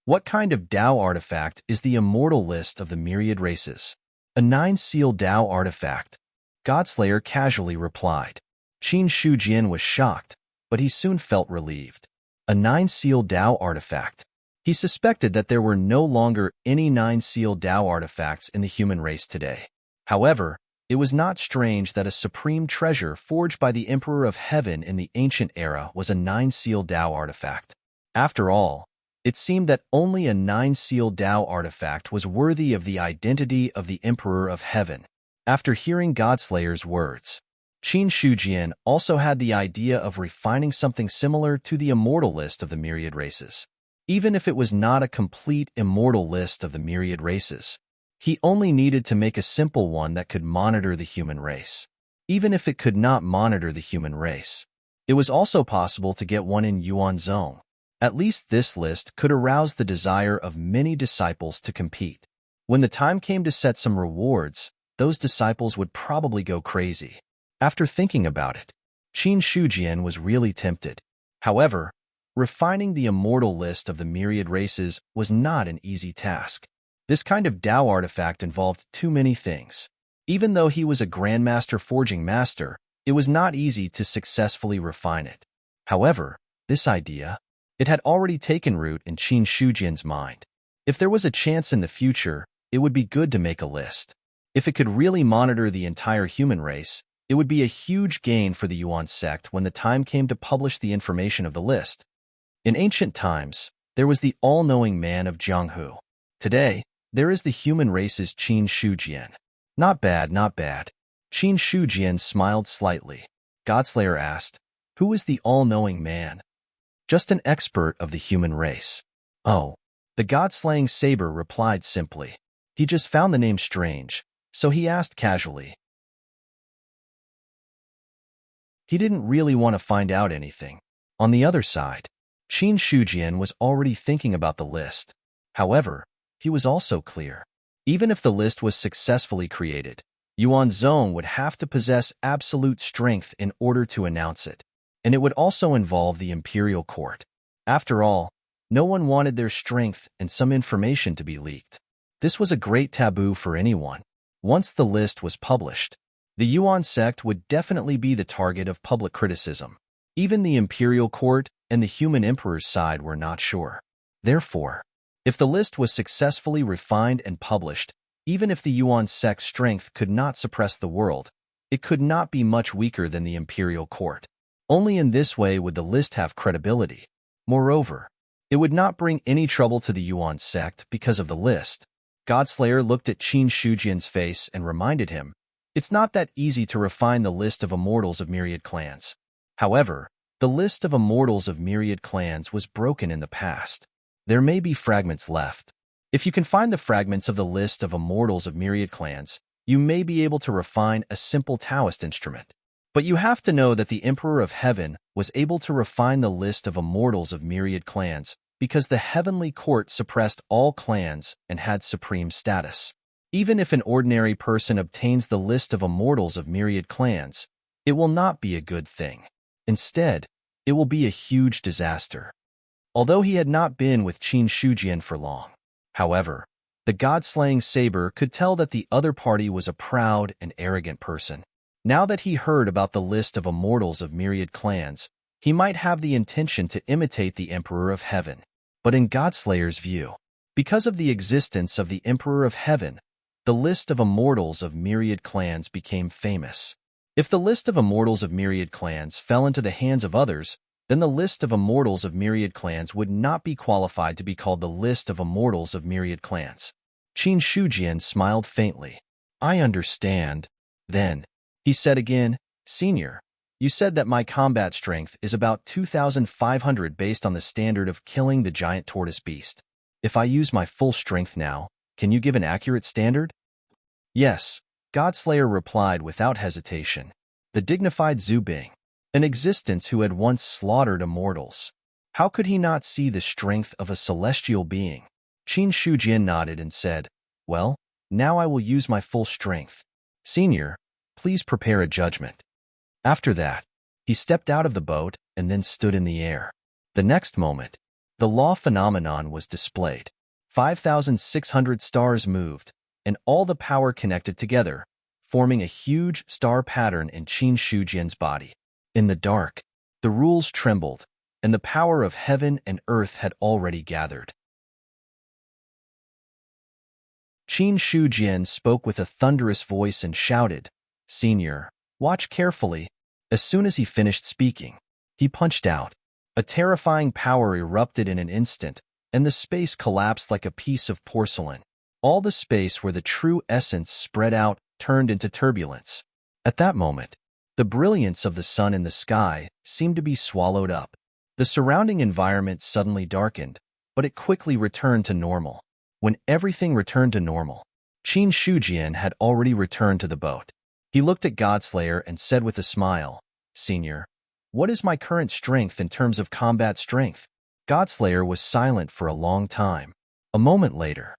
[SPEAKER 1] What kind of Tao artifact is the immortal list of the myriad races? "A 9-seal Tao artifact," Godslayer casually replied. Qin Shujian was shocked, but he soon felt relieved. A 9-seal Tao artifact. He suspected that there were no longer any 9-seal Tao artifacts in the human race today. However, it was not strange that a supreme treasure forged by the Emperor of Heaven in the ancient era was a 9-seal Tao artifact. After all, it seemed that only a 9-seal Tao artifact was worthy of the identity of the Emperor of Heaven. After hearing Godslayer's words, Qin Shujian also had the idea of refining something similar to the immortal list of the myriad races. Even if it was not a complete immortal list of the myriad races, he only needed to make a simple one that could monitor the human race. Even if it could not monitor the human race, it was also possible to get one in Yuanzhong. At least this list could arouse the desire of many disciples to compete. When the time came to set some rewards, those disciples would probably go crazy. After thinking about it, Qin Shujian was really tempted. However, refining the immortal list of the myriad races was not an easy task. This kind of Tao artifact involved too many things. Even though he was a Grandmaster Forging Master, it was not easy to successfully refine it. However, this idea, it had already taken root in Qin Shujian's mind. If there was a chance in the future, it would be good to make a list. If it could really monitor the entire human race, it would be a huge gain for the Yuan sect when the time came to publish the information of the list. In ancient times, there was the all-knowing man of Jianghu. Today, there is the human race's Qin Shujian. Not bad, not bad. Qin Shujian smiled slightly. Godslayer asked, "Who is the all-knowing man?" "Just an expert of the human race." "Oh." The god-slaying saber replied simply. He just found the name strange, so he asked casually. He didn't really want to find out anything. On the other side, Qin Shujian was already thinking about the list. However, he was also clear. Even if the list was successfully created, Yuanzhong would have to possess absolute strength in order to announce it, and it would also involve the imperial court. After all, no one wanted their strength and some information to be leaked. This was a great taboo for anyone. Once the list was published, the Yuan sect would definitely be the target of public criticism. Even the imperial court and the human emperor's side were not sure. Therefore, If the list was successfully refined and published, even if the Yuan sect's strength could not suppress the world, it could not be much weaker than the imperial court. Only in this way would the list have credibility. Moreover, it would not bring any trouble to the Yuan sect because of the list. Godslayer looked at Qin Shujian's face and reminded him, it's not that easy to refine the list of immortals of myriad clans. However, the list of immortals of myriad clans was broken in the past. There may be fragments left. If you can find the fragments of the list of immortals of myriad clans, you may be able to refine a simple Taoist instrument. But you have to know that the Emperor of Heaven was able to refine the list of immortals of myriad clans because the heavenly court suppressed all clans and had supreme status. Even if an ordinary person obtains the list of immortals of myriad clans, it will not be a good thing. Instead, it will be a huge disaster. Although he had not been with Qin Shujian for long. However, the god-slaying saber could tell that the other party was a proud and arrogant person. Now that he heard about the list of immortals of myriad clans, he might have the intention to imitate the Emperor of Heaven. But in Godslayer's view, because of the existence of the Emperor of Heaven, the list of immortals of myriad clans became famous. If the list of immortals of myriad clans fell into the hands of others, then the list of immortals of myriad clans would not be qualified to be called the list of immortals of myriad clans. Qin Shujian smiled faintly. I understand. Then, he said again, Senior, you said that my combat strength is about 2,500 based on the standard of killing the giant tortoise beast. If I use my full strength now, can you give an accurate standard? Yes, Godslayer replied without hesitation. The dignified Zhu Bing, an existence who had once slaughtered immortals. How could he not see the strength of a celestial being? Qin Shujian nodded and said, Well, now I will use my full strength. Senior, please prepare a judgment. After that, he stepped out of the boat and then stood in the air. The next moment, the law phenomenon was displayed. 5,600 stars moved, and all the power connected together, forming a huge star pattern in Qin Shujian's body. In the dark, the rules trembled, and the power of heaven and earth had already gathered. Qin Shujian spoke with a thunderous voice and shouted, Senior, watch carefully. As soon as he finished speaking, he punched out. A terrifying power erupted in an instant, and the space collapsed like a piece of porcelain. All the space where the true essence spread out turned into turbulence. At that moment, the brilliance of the sun in the sky seemed to be swallowed up. The surrounding environment suddenly darkened, but it quickly returned to normal. When everything returned to normal, Qin Shujian had already returned to the boat. He looked at Godslayer and said with a smile, Senior, what is my current strength in terms of combat strength? Godslayer was silent for a long time. A moment later,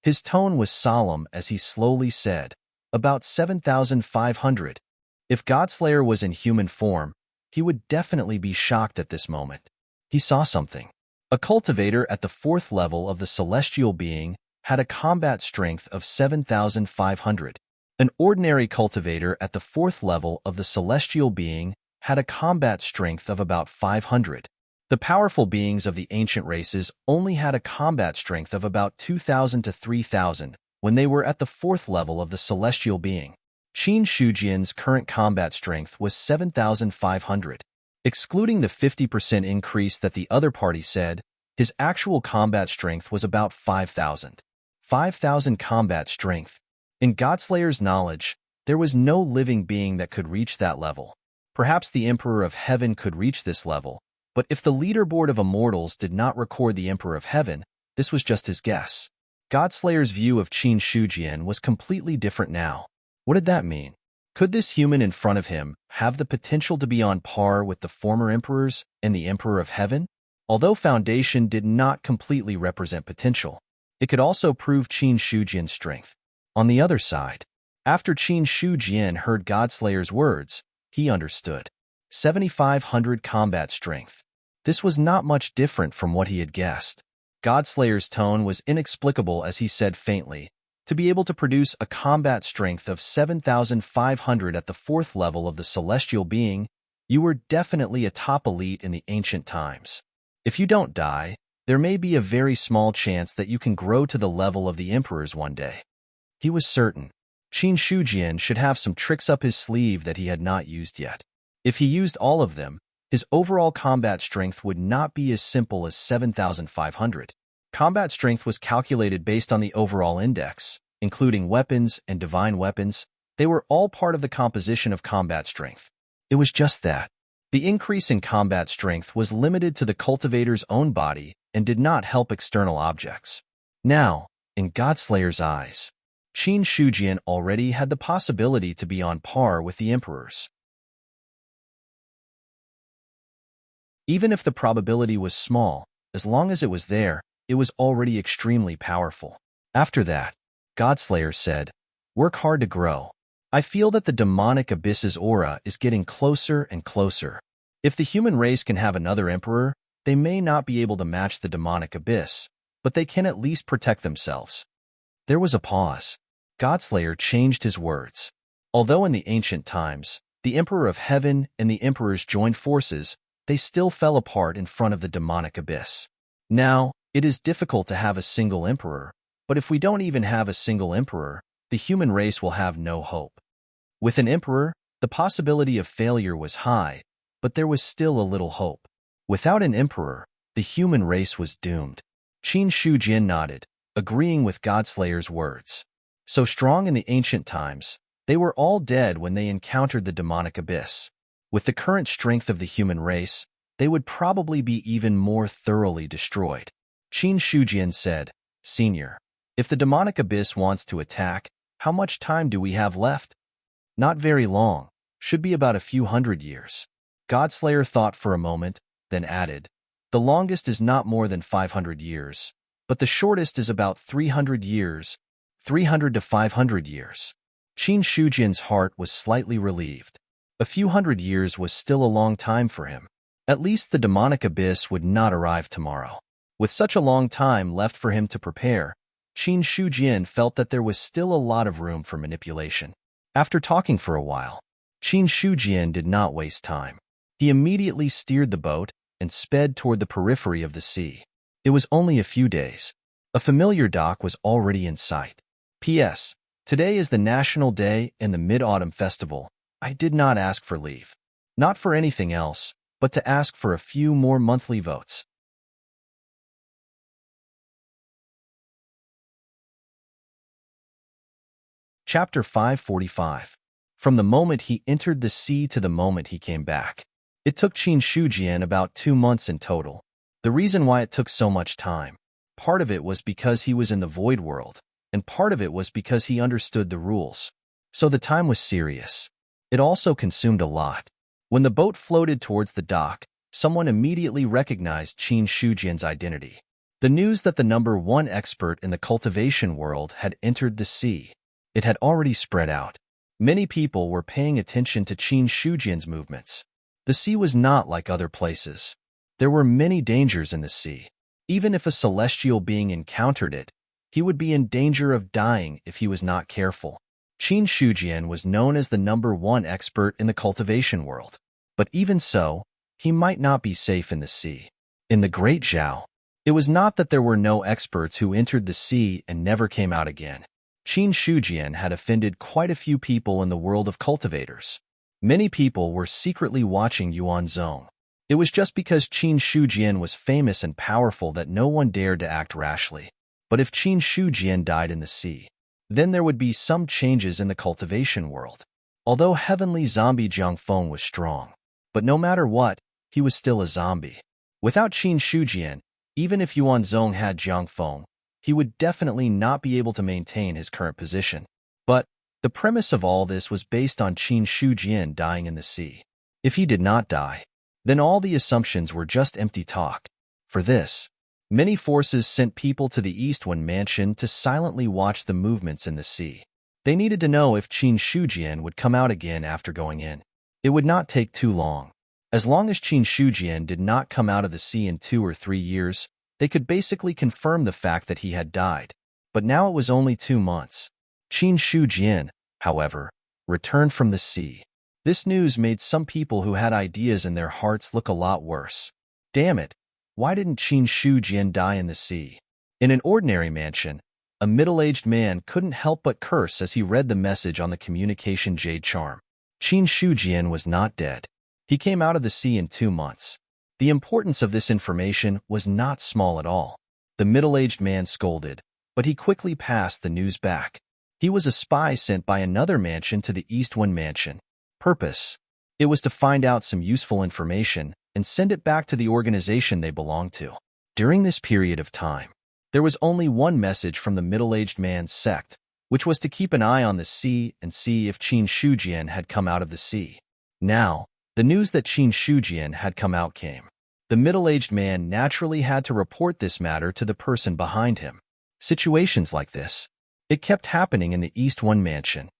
[SPEAKER 1] his tone was solemn as he slowly said, about 7,500. If Godslayer was in human form, he would definitely be shocked at this moment. He saw something. A cultivator at the 4th level of the celestial being had a combat strength of 7,500. An ordinary cultivator at the 4th level of the celestial being had a combat strength of about 500. The powerful beings of the ancient races only had a combat strength of about 2,000 to 3,000 when they were at the 4th level of the celestial being. Qin Shujian's current combat strength was 7,500. Excluding the 50% increase that the other party said, his actual combat strength was about 5,000. 5,000 combat strength. In Godslayer's knowledge, there was no living being that could reach that level. Perhaps the Emperor of Heaven could reach this level, but if the leaderboard of immortals did not record the Emperor of Heaven, this was just his guess. Godslayer's view of Qin Shujian was completely different now. What did that mean? Could this human in front of him have the potential to be on par with the former emperors and the Emperor of Heaven? Although Foundation did not completely represent potential, it could also prove Qin Shujian's strength. On the other side, after Qin Shujian heard Godslayer's words, he understood. 7,500 combat strength. This was not much different from what he had guessed. Godslayer's tone was inexplicable as he said faintly, to be able to produce a combat strength of 7,500 at the 4th level of the celestial being, you were definitely a top elite in the ancient times. If you don't die, There may be a very small chance that you can grow to the level of the emperors one day. He was certain. Qin Shujian should have some tricks up his sleeve that he had not used yet. If he used all of them, his overall combat strength would not be as simple as 7,500. Combat strength was calculated based on the overall index, including weapons and divine weapons. They were all part of the composition of combat strength. It was just that. The increase in combat strength was limited to the cultivator's own body and did not help external objects. Now, in Godslayer's eyes, Qin Shujian already had the possibility to be on par with the emperors. Even if the probability was small, as long as it was there, it was already extremely powerful. After that, Godslayer said, "Work hard to grow. I feel that the demonic abyss's aura is getting closer and closer. If the human race can have another emperor, they may not be able to match the demonic abyss, but they can at least protect themselves." There was a pause. Godslayer changed his words. Although in the ancient times, the Emperor of Heaven and the Emperors joined forces, they still fell apart in front of the demonic abyss. Now, it is difficult to have a single emperor, but if we don't even have a single emperor, the human race will have no hope. With an emperor, the possibility of failure was high, but there was still a little hope. Without an emperor, the human race was doomed. Qin Shujian nodded, agreeing with Godslayer's words. So strong in the ancient times, they were all dead when they encountered the demonic abyss. With the current strength of the human race, they would probably be even more thoroughly destroyed. Qin Shujian said, "Senior, if the demonic abyss wants to attack, how much time do we have left?" "Not very long. Should be about a few hundred years." Godslayer thought for a moment, then added, "The longest is not more than 500 years, but the shortest is about 300 years, 300 to 500 years. Qin Shujian's heart was slightly relieved. A few hundred years was still a long time for him. At least the demonic abyss would not arrive tomorrow. With such a long time left for him to prepare, Qin Shujian felt that there was still a lot of room for manipulation. After talking for a while, Qin Shujian did not waste time. He immediately steered the boat and sped toward the periphery of the sea. It was only a few days. A familiar dock was already in sight. P.S. Today is the National Day and the Mid-Autumn Festival. I did not ask for leave. Not for anything else, but to ask for a few more monthly votes. Chapter 545. From the moment he entered the sea to the moment he came back. It took Qin Shujian about 2 months in total. The reason why it took so much time, part of it was because he was in the void world, and part of it was because he understood the rules. So the time was serious. It also consumed a lot. When the boat floated towards the dock, someone immediately recognized Qin Shujian's identity. The news that the #1 expert in the cultivation world had entered the sea. It had already spread out. Many people were paying attention to Qin Shujian's movements. The sea was not like other places. There were many dangers in the sea. Even if a celestial being encountered it, he would be in danger of dying if he was not careful. Qin Shujian was known as the #1 expert in the cultivation world. But even so, he might not be safe in the sea. In the Great Zhao, it was not that there were no experts who entered the sea and never came out again. Qin Shujian had offended quite a few people in the world of cultivators. Many people were secretly watching Yuan Zong. It was just because Qin Shujian was famous and powerful that no one dared to act rashly. But if Qin Shujian died in the sea, then there would be some changes in the cultivation world. Although heavenly zombie Jiangfeng was strong, but no matter what, he was still a zombie. Without Qin Shujian, even if Yuan Zong had Jiangfeng, he would definitely not be able to maintain his current position. But the premise of all this was based on Qin Shujian dying in the sea. If he did not die, then all the assumptions were just empty talk. For this, many forces sent people to the East-One Mansion to silently watch the movements in the sea. They needed to know if Qin Shujian would come out again after going in. It would not take too long. As long as Qin Shujian did not come out of the sea in 2 or 3 years, they could basically confirm the fact that he had died. But now it was only 2 months. Qin Shujian, however, returned from the sea. This news made some people who had ideas in their hearts look a lot worse. Damn it, Why didn't Qin Shujian die in the sea? In an ordinary mansion, a middle-aged man couldn't help but curse as he read the message on the communication jade charm. Qin Shujian was not dead. He came out of the sea in 2 months. The importance of this information was not small at all. The middle-aged man scolded, but he quickly passed the news back. He was a spy sent by another mansion to the East Wind Mansion. Purpose: it was to find out some useful information and send it back to the organization they belonged to. During this period of time, there was only one message from the middle-aged man's sect, which was to keep an eye on the sea and see if Qin Shujian had come out of the sea. Now, the news that Qin Shujian had come out came. The middle-aged man naturally had to report this matter to the person behind him. Situations like this, it kept happening in the East One Mansion.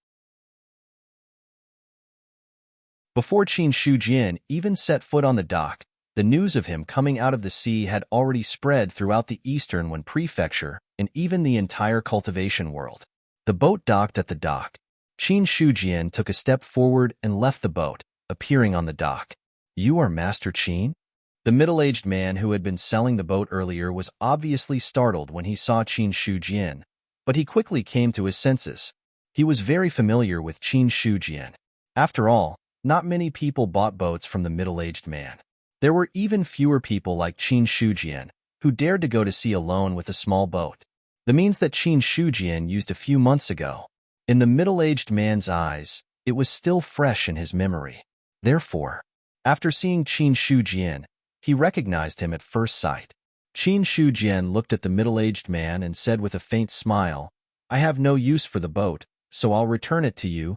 [SPEAKER 1] Before Qin Shujian even set foot on the dock, the news of him coming out of the sea had already spread throughout the Eastern Wen Prefecture and even the entire cultivation world. The boat docked at the dock. Qin Shujian took a step forward and left the boat, appearing on the dock. "You are Master Qin?" The middle-aged man who had been selling the boat earlier was obviously startled when he saw Qin Shujian, but he quickly came to his senses. He was very familiar with Qin Shujian. After all, not many people bought boats from the middle-aged man. There were even fewer people like Qin Shujian who dared to go to sea alone with a small boat. The means that Qin Shujian used a few months ago. In the middle-aged man's eyes, it was still fresh in his memory. Therefore, after seeing Qin Shujian, he recognized him at first sight. Qin Shujian looked at the middle-aged man and said with a faint smile, "I have no use for the boat, so I'll return it to you.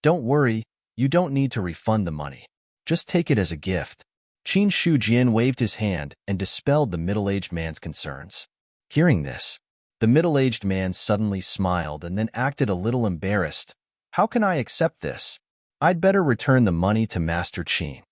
[SPEAKER 1] Don't worry, you don't need to refund the money. Just take it as a gift." Qin Shujian waved his hand and dispelled the middle-aged man's concerns. Hearing this, the middle-aged man suddenly smiled and then acted a little embarrassed. "How can I accept this? I'd better return the money to Master Qin.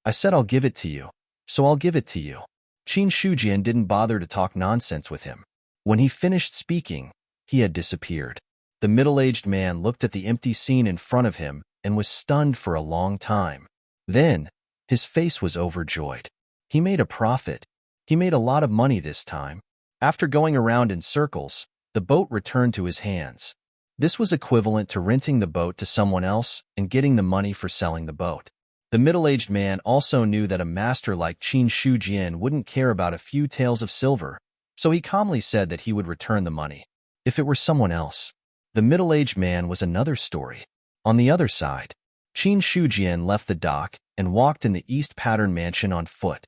[SPEAKER 1] I said I'll give it to you, so I'll give it to you." Qin Shujian didn't bother to talk nonsense with him. When he finished speaking, he had disappeared. The middle-aged man looked at the empty scene in front of him and was stunned for a long time. Then, his face was overjoyed. He made a profit. He made a lot of money this time. After going around in circles, the boat returned to his hands. This was equivalent to renting the boat to someone else and getting the money for selling the boat. The middle-aged man also knew that a master like Qin Shujian wouldn't care about a few taels of silver, so he calmly said that he would return the money. If it were someone else, the middle-aged man was another story. On the other side, Qin Shujian left the dock and walked in the East Pattern Mansion on foot.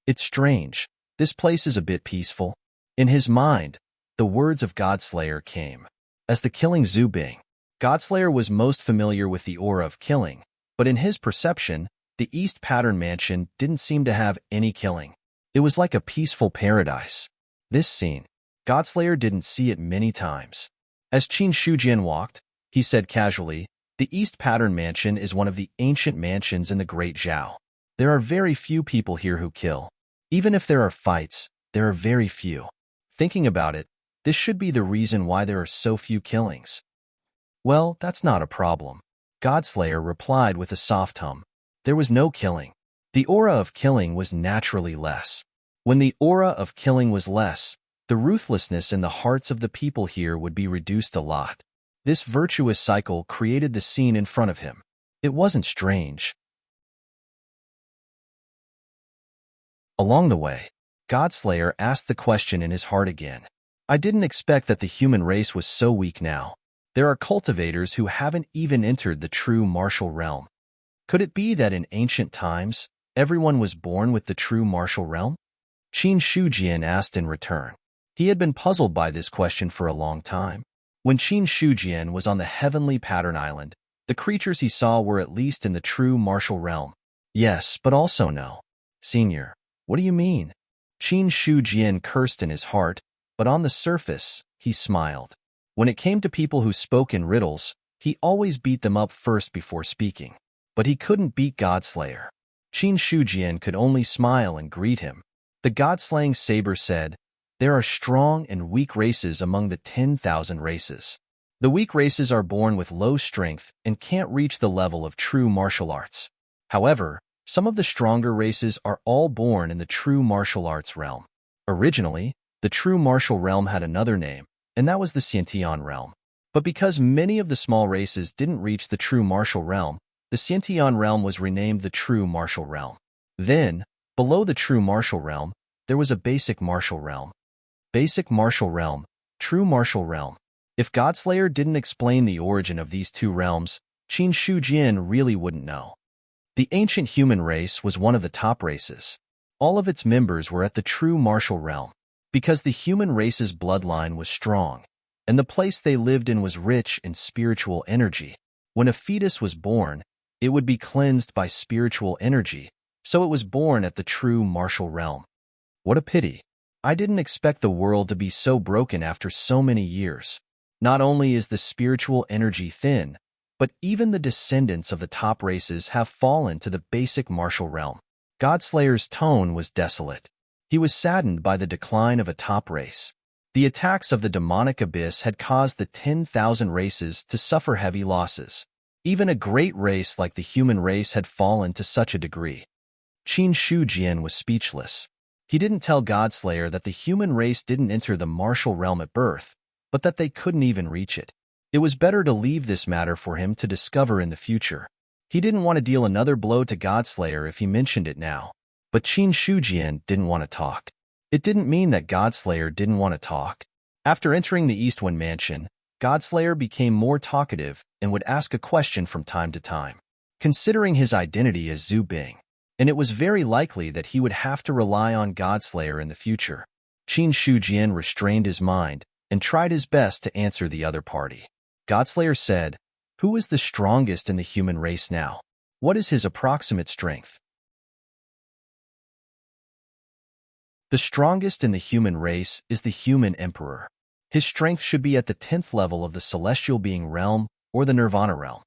[SPEAKER 1] "It's strange. This place is a bit peaceful." In his mind, the words of Godslayer came. As the killing Zubing, Godslayer was most familiar with the aura of killing, but in his perception, the East Pattern Mansion didn't seem to have any killing. It was like a peaceful paradise. This scene, Godslayer didn't see it many times. As Qin Shujian walked, he said casually, "The East Pattern Mansion is one of the ancient mansions in the Great Zhao. There are very few people here who kill. Even if there are fights, there are very few. Thinking about it, this should be the reason why there are so few killings." "Well, that's not a problem," Godslayer replied with a soft hum. There was no killing. The aura of killing was naturally less. When the aura of killing was less, the ruthlessness in the hearts of the people here would be reduced a lot. This virtuous cycle created the scene in front of him. It wasn't strange. Along the way, Godslayer asked the question in his heart again. "I didn't expect that the human race was so weak now. There are cultivators who haven't even entered the true martial realm. Could it be that in ancient times, everyone was born with the true martial realm?" Qin Shujian asked in return. He had been puzzled by this question for a long time. When Qin Shujian was on the heavenly pattern island, the creatures he saw were at least in the true martial realm. "Yes, but also no." "Senior, what do you mean?" Qin Shujian cursed in his heart, but on the surface, he smiled. When it came to people who spoke in riddles, he always beat them up first before speaking. But he couldn't beat Godslayer. Qin Shujian could only smile and greet him. The God-slaying saber said, "There are strong and weak races among the 10,000 races. The weak races are born with low strength and can't reach the level of true martial arts. However, Some of the stronger races are all born in the true martial arts realm. Originally, the true martial realm had another name, and that was the Sciention realm. But because many of the small races didn't reach the true martial realm, the Sciention realm was renamed the true martial realm. Then, below the true martial realm, there was a basic martial realm. Basic martial realm, true martial realm. If Godslayer didn't explain the origin of these two realms, Qin Shujian really wouldn't know. The ancient human race was one of the top races. All of its members were at the true martial realm, because the human race's bloodline was strong, and the place they lived in was rich in spiritual energy. When a fetus was born, it would be cleansed by spiritual energy, so it was born at the true martial realm. What a pity. I didn't expect the world to be so broken after so many years. Not only is the spiritual energy thin, but even the descendants of the top races have fallen to the basic martial realm. Godslayer's tone was desolate. He was saddened by the decline of a top race. The attacks of the demonic abyss had caused the 10,000 races to suffer heavy losses. Even a great race like the human race had fallen to such a degree. Qin Shujian was speechless. He didn't tell Godslayer that the human race didn't enter the martial realm at birth, but that they couldn't even reach it. It was better to leave this matter for him to discover in the future. He didn't want to deal another blow to Godslayer if he mentioned it now. But Qin Shujian didn't want to talk. It didn't mean that Godslayer didn't want to talk. After entering the Eastwind Mansion, Godslayer became more talkative and would ask a question from time to time, considering his identity as Zhu Bing, and it was very likely that he would have to rely on Godslayer in the future. Qin Shujian restrained his mind and tried his best to answer the other party. Godslayer said, "Who is the strongest in the human race now? What is his approximate strength?" The strongest in the human race is the human emperor. His strength should be at the 10th level of the celestial being realm or the nirvana realm.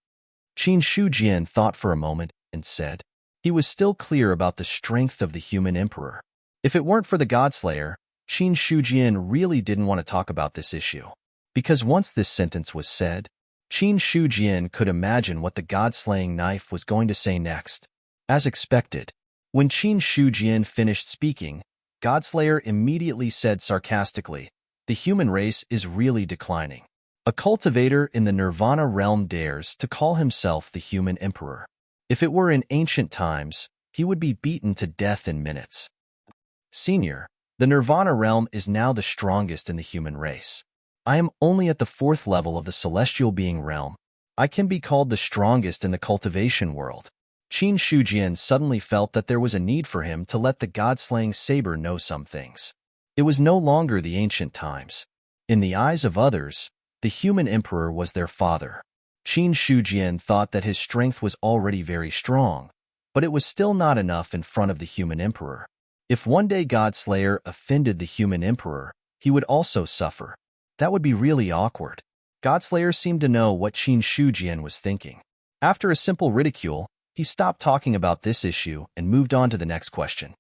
[SPEAKER 1] Qin Shujian thought for a moment and said, he was still clear about the strength of the human emperor. If it weren't for the Godslayer, Qin Shujian really didn't want to talk about this issue. Because once this sentence was said, Qin Shujian could imagine what the God-slaying knife was going to say next. As expected, when Qin Shujian finished speaking, Godslayer immediately said sarcastically, "The human race is really declining. A cultivator in the Nirvana realm dares to call himself the human emperor. If it were in ancient times, he would be beaten to death in minutes. Senior, the Nirvana realm is now the strongest in the human race. I am only at the 4th level of the celestial being realm. I can be called the strongest in the cultivation world." Qin Shujian suddenly felt that there was a need for him to let the god-slaying saber know some things. It was no longer the ancient times. In the eyes of others, the human emperor was their father. Qin Shujian thought that his strength was already very strong, but it was still not enough in front of the human emperor. If one day Godslayer offended the human emperor, he would also suffer. That would be really awkward. Godslayer seemed to know what Qin Shujian was thinking. After a simple ridicule, he stopped talking about this issue and moved on to the next question.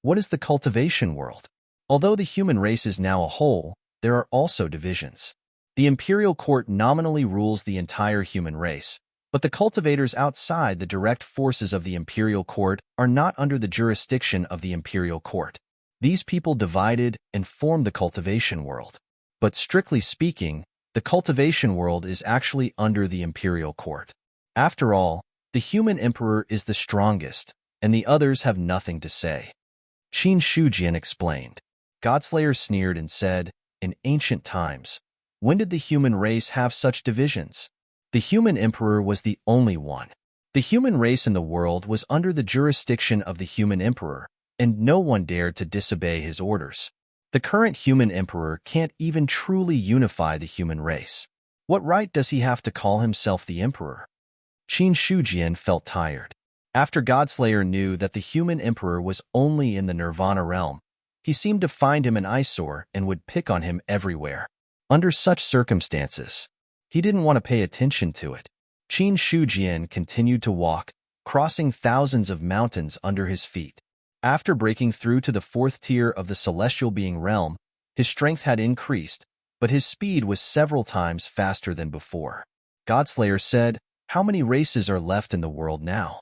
[SPEAKER 1] What is the cultivation world? Although the human race is now a whole, there are also divisions. The imperial court nominally rules the entire human race, but the cultivators outside the direct forces of the imperial court are not under the jurisdiction of the imperial court. These people divided and formed the cultivation world. But strictly speaking, the cultivation world is actually under the imperial court. After all, the human emperor is the strongest, and the others have nothing to say. Qin Shujian explained. Godslayer sneered and said, "In ancient times, when did the human race have such divisions? The human emperor was the only one. The human race in the world was under the jurisdiction of the human emperor, and no one dared to disobey his orders. The current human emperor can't even truly unify the human race. What right does he have to call himself the emperor?" Qin Shujian felt tired. After Godslayer knew that the human emperor was only in the Nirvana realm, he seemed to find him an eyesore and would pick on him everywhere. Under such circumstances, he didn't want to pay attention to it. Qin Shujian continued to walk, crossing thousands of mountains under his feet. After breaking through to the 4th tier of the celestial being realm, his strength had increased, but his speed was several times faster than before. Godslayer said, "How many races are left in the world now?"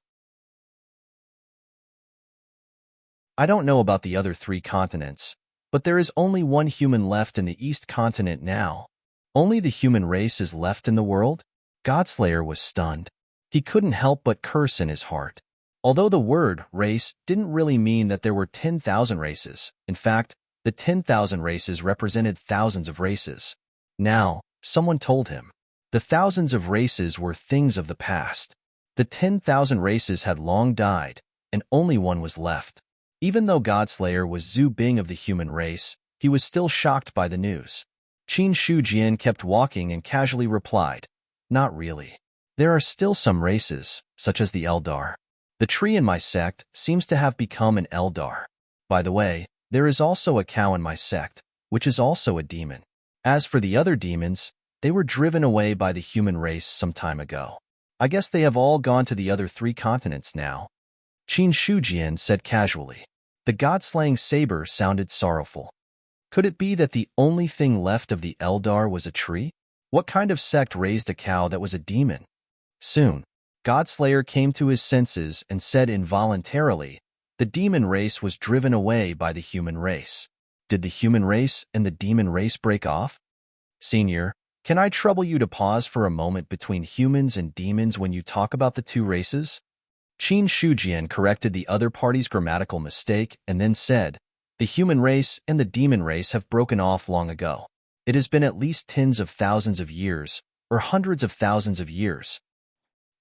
[SPEAKER 1] I don't know about the other 3 continents, but there is only one human left in the East continent now. Only the human race is left in the world? Godslayer was stunned. He couldn't help but curse in his heart. Although the word race didn't really mean that there were 10,000 races. In fact, the 10,000 races represented thousands of races. Now, someone told him. The thousands of races were things of the past. The 10,000 races had long died, and only one was left. Even though Godslayer was Zhu Bing of the human race, he was still shocked by the news. Qin Shujian kept walking and casually replied, "Not really. There are still some races, such as the Eldar. The tree in my sect seems to have become an Eldar. By the way, there is also a cow in my sect, which is also a demon. As for the other demons, they were driven away by the human race some time ago. I guess they have all gone to the other 3 continents now." Qin Shujian said casually. The god-slaying saber sounded sorrowful. Could it be that the only thing left of the Eldar was a tree? What kind of sect raised a cow that was a demon? Soon, Godslayer came to his senses and said involuntarily, the demon race was driven away by the human race. Did the human race and the demon race break off? Senior, can I trouble you to pause for a moment between humans and demons when you talk about the 2 races? Qin Shujian corrected the other party's grammatical mistake and then said, the human race and the demon race have broken off long ago. It has been at least tens of thousands of years, or hundreds of thousands of years.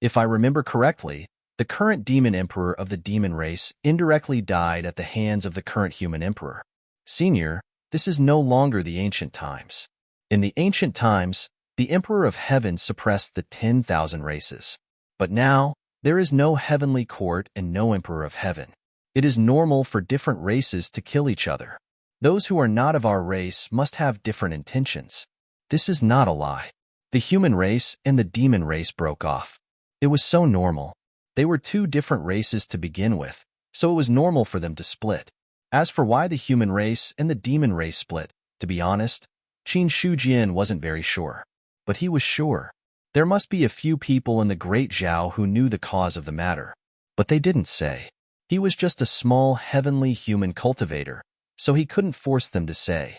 [SPEAKER 1] If I remember correctly, the current demon emperor of the demon race indirectly died at the hands of the current human emperor. Senior, this is no longer the ancient times. In the ancient times, the emperor of heaven suppressed the 10,000 races. But now, there is no heavenly court and no emperor of heaven. It is normal for different races to kill each other. Those who are not of our race must have different intentions. This is not a lie. The human race and the demon race broke off. It was so normal. They were 2 different races to begin with, so it was normal for them to split. As for why the human race and the demon race split, to be honest, Qin Shujian wasn't very sure. But he was sure. There must be a few people in the Great Zhao who knew the cause of the matter. But they didn't say. He was just a small heavenly human cultivator, so he couldn't force them to say.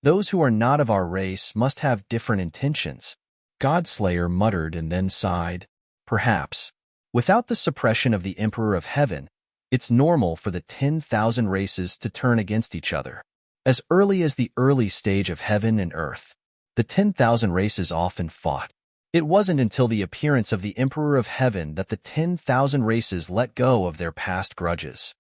[SPEAKER 1] Those who are not of our race must have different intentions. Godslayer muttered and then sighed. Perhaps. Without the suppression of the Emperor of Heaven, it's normal for the 10,000 races to turn against each other. As early as the early stage of heaven and earth, the 10,000 races often fought. It wasn't until the appearance of the Emperor of Heaven that the 10,000 races let go of their past grudges.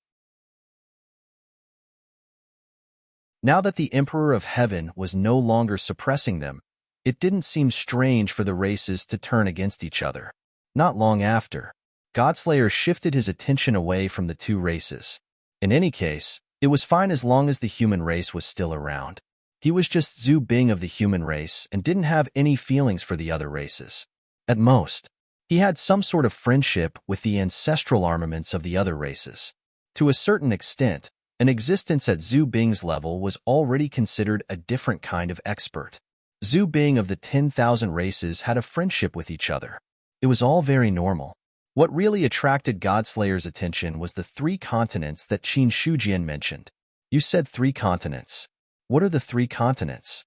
[SPEAKER 1] Now that the Emperor of Heaven was no longer suppressing them, it didn't seem strange for the races to turn against each other. Not long after, Godslayer shifted his attention away from the 2 races. In any case, it was fine as long as the human race was still around. He was just Zhu Bing of the human race and didn't have any feelings for the other races. At most, he had some sort of friendship with the ancestral armaments of the other races. To a certain extent, an existence at Zhu Bing's level was already considered a different kind of expert. Zhu Bing of the 10,000 races had a friendship with each other. It was all very normal. What really attracted Godslayer's attention was the 3 continents that Qin Shujian mentioned. You said 3 continents. What are the 3 continents?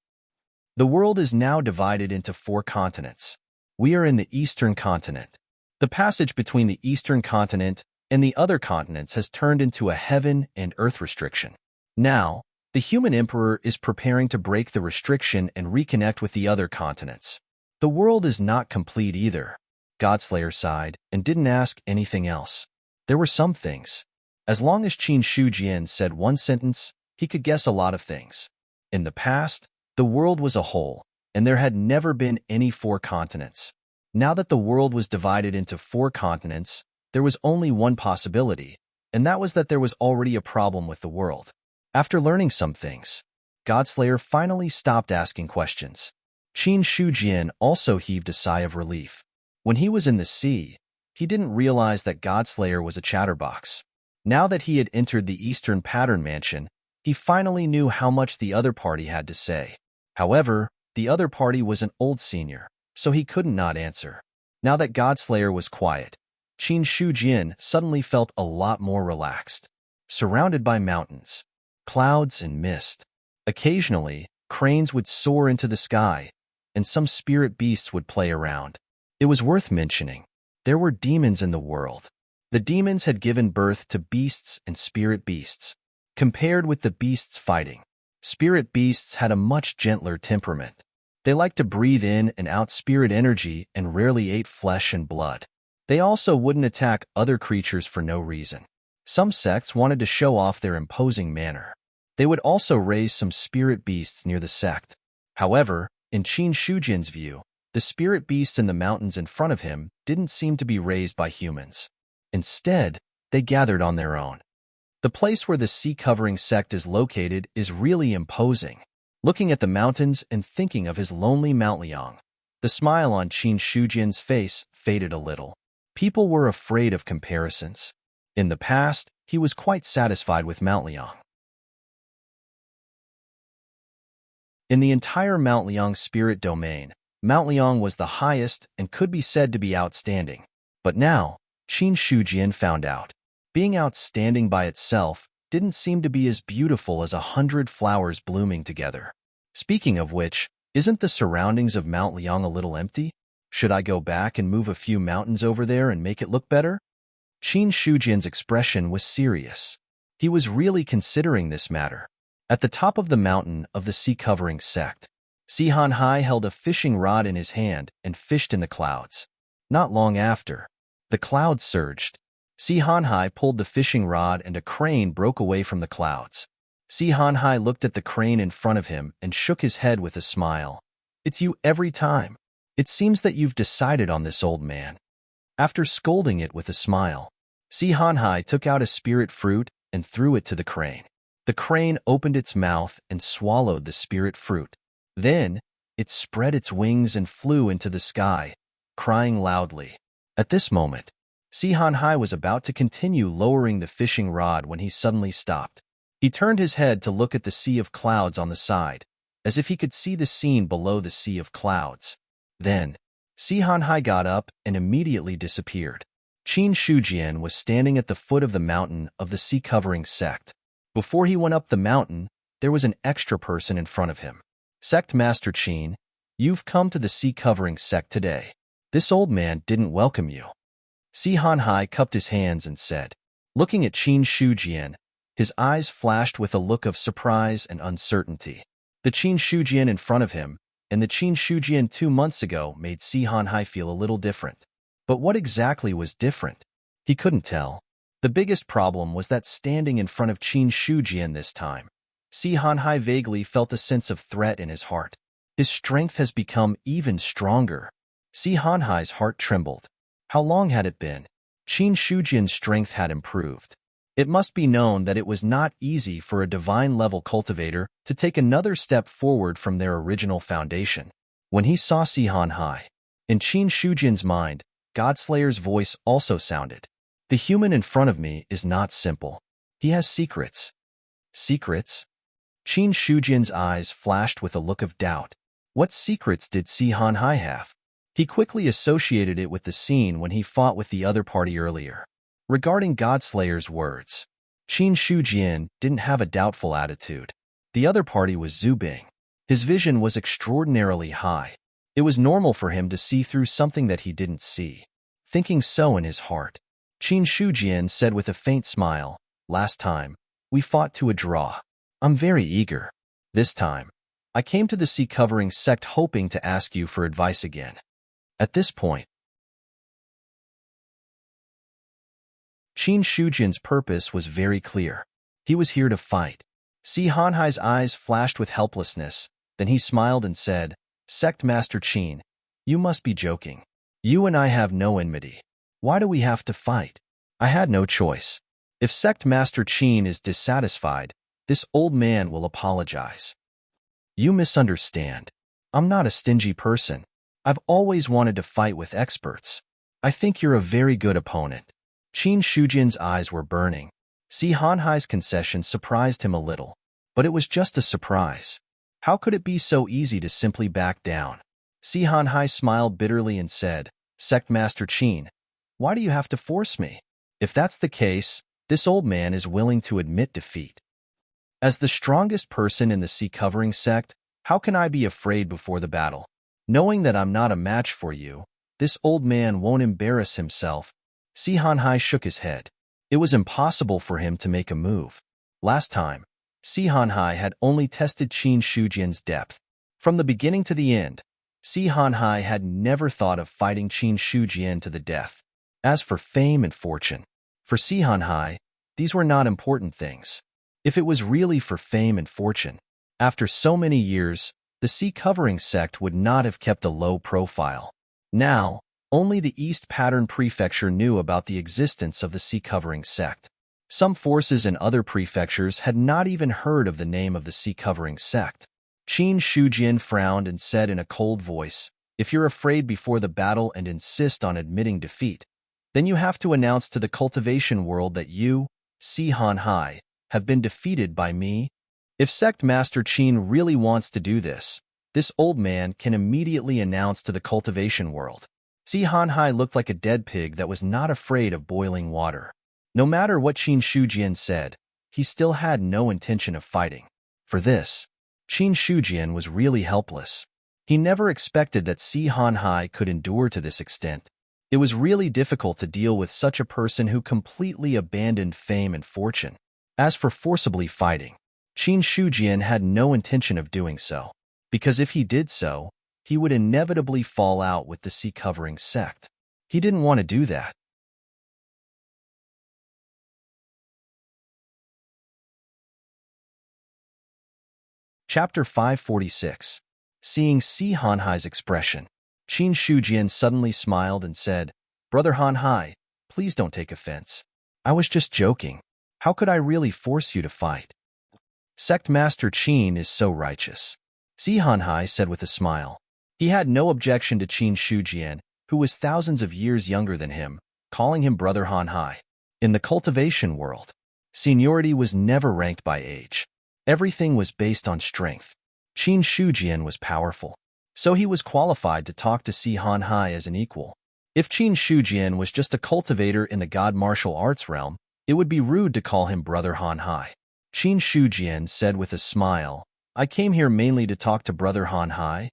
[SPEAKER 1] The world is now divided into 4 continents. We are in the Eastern continent. The passage between the Eastern continent and the other continents has turned into a heaven and earth restriction. Now, the human emperor is preparing to break the restriction and reconnect with the other continents. The world is not complete either. Godslayer sighed and didn't ask anything else. There were some things. As long as Qin Shujian said one sentence, he could guess a lot of things. In the past, the world was a whole, and there had never been any 4 continents. Now that the world was divided into 4 continents, there was only one possibility, and that was that there was already a problem with the world. After learning some things, Godslayer finally stopped asking questions. Qin Shujian also heaved a sigh of relief. When he was in the sea, he didn't realize that Godslayer was a chatterbox. Now that he had entered the Eastern Pattern Mansion, he finally knew how much the other party had to say. However, the other party was an old senior, so he couldn't not answer. Now that Godslayer was quiet, Qin Shujian suddenly felt a lot more relaxed. surrounded by mountains, clouds, and mist. Occasionally, cranes would soar into the sky, and some spirit beasts would play around. It was worth mentioning. There were demons in the world. The demons had given birth to beasts and spirit beasts. Compared with the beasts fighting, spirit beasts had a much gentler temperament. They liked to breathe in and out spirit energy and rarely ate flesh and blood. They also wouldn't attack other creatures for no reason. Some sects wanted to show off their imposing manner. They would also raise some spirit beasts near the sect. However, in Qin Shujian's view, the spirit beasts in the mountains in front of him didn't seem to be raised by humans. Instead, they gathered on their own. The place where the sea-covering sect is located is really imposing. Looking at the mountains and thinking of his lonely Mount Liang, the smile on Qin Shujian's face faded a little. People were afraid of comparisons. In the past, he was quite satisfied with Mount Liang. In the entire Mount Liang spirit domain, Mount Liang was the highest and could be said to be outstanding. But now, Qin Shujian found out. Being outstanding by itself didn't seem to be as beautiful as 100 flowers blooming together. Speaking of which, isn't the surroundings of Mount Liang a little empty? Should I go back and move a few mountains over there and make it look better? Qin Shujian's expression was serious. He was really considering this matter. At the top of the mountain of the sea-covering sect, Si Hanhai held a fishing rod in his hand and fished in the clouds. Not long after, the clouds surged. Si Hanhai pulled the fishing rod and a crane broke away from the clouds. Si Hanhai looked at the crane in front of him and shook his head with a smile. "It's you every time. It seems that you've decided on this, old man." After scolding it with a smile, Si Hanhai took out a spirit fruit and threw it to the crane. The crane opened its mouth and swallowed the spirit fruit. Then, it spread its wings and flew into the sky, crying loudly. At this moment, Si Hanhai was about to continue lowering the fishing rod when he suddenly stopped. He turned his head to look at the sea of clouds on the side, as if he could see the scene below the sea of clouds. Then, Si Hanhai got up and immediately disappeared. Qin Shujian was standing at the foot of the mountain of the sea-covering sect. Before he went up the mountain, there was an extra person in front of him. "Sect Master Qin, you've come to the sea-covering sect today. This old man didn't welcome you." Si Hanhai cupped his hands and said. Looking at Qin Shujian, his eyes flashed with a look of surprise and uncertainty. The Qin Shujian in front of him and the Qin Shujian 2 months ago made Si Hanhai feel a little different. But what exactly was different? He couldn't tell. The biggest problem was that standing in front of Qin Shujian this time, Si Hanhai vaguely felt a sense of threat in his heart. His strength has become even stronger. Si Hanhai's heart trembled. How long had it been? Qin Shujian's strength had improved. It must be known that it was not easy for a divine-level cultivator to take another step forward from their original foundation. When he saw Si Hanhai, in Qin Shujian's mind, Godslayer's voice also sounded. "The human in front of me is not simple. He has secrets." Secrets? Qin Shujian's eyes flashed with a look of doubt. What secrets did Si Hanhai have? He quickly associated it with the scene when he fought with the other party earlier. Regarding Godslayer's words, Qin Shujian didn't have a doubtful attitude. The other party was Zubing. His vision was extraordinarily high. It was normal for him to see through something that he didn't see. Thinking so in his heart, Qin Shujian said with a faint smile, "Last time, we fought to a draw. I'm very eager. This time, I came to the sea-covering sect hoping to ask you for advice again." At this point, Qin Shujian's purpose was very clear. He was here to fight. Si Hanhai's eyes flashed with helplessness, then he smiled and said, "Sect Master Qin, you must be joking. You and I have no enmity. Why do we have to fight?" "I had no choice. If Sect Master Qin is dissatisfied, this old man will apologize." "You misunderstand. I'm not a stingy person. I've always wanted to fight with experts. I think you're a very good opponent." Qin Shujian's eyes were burning. Si Hanhai's concession surprised him a little, but it was just a surprise. How could it be so easy to simply back down? Si Hanhai smiled bitterly and said, "Sect Master Qin, why do you have to force me? If that's the case, This old man is willing to admit defeat. As the strongest person in the sea covering sect, how can I be afraid before the battle? Knowing that I'm not a match for you, this old man won't embarrass himself. Si Hanhai shook his head. It was impossible for him to make a move. Last time, Si Hanhai had only tested Qin Shujian's depth. From the beginning to the end, Si Hanhai had never thought of fighting Qin Shujian to the death. As for fame and fortune, for Si Hanhai, these were not important things. If it was really for fame and fortune, after so many years, the sea covering sect would not have kept a low profile. Now, only the East Pattern Prefecture knew about the existence of the sea covering sect. Some forces in other prefectures had not even heard of the name of the sea covering sect. Qin Shujian frowned and said in a cold voice, "If you're afraid before the battle and insist on admitting defeat, then you have to announce to the cultivation world that you, Si Hanhai, have been defeated by me." If Sect Master Qin really wants to do this old man can immediately announce to the cultivation world. Si Hanhai looked like a dead pig that was not afraid of boiling water. No matter what Qin Shujian said, he still had no intention of fighting. For this, Qin Shujian was really helpless. He never expected that Si Hanhai could endure to this extent. It was really difficult to deal with such a person who completely abandoned fame and fortune. As for forcibly fighting, Qin Shujian had no intention of doing so, because if he did so, he would inevitably fall out with the sea covering sect. He didn't want to do that. Chapter 546. Seeing Si Hanhai's expression, Qin Shujian suddenly smiled and said, "Brother Hanhai, please don't take offense. I was just joking. How could I really force you to fight?" Sect Master Qin is so righteous, Si Hanhai said with a smile. He had no objection to Qin Shujian, who was thousands of years younger than him, calling him Brother Hanhai. In the cultivation world, seniority was never ranked by age. Everything was based on strength. Qin Shujian was powerful, so he was qualified to talk to Si Hanhai as an equal. If Qin Shujian was just a cultivator in the god martial arts realm, it would be rude to call him Brother Hanhai. Qin Shujian said with a smile, "I came here mainly to talk to Brother Hanhai."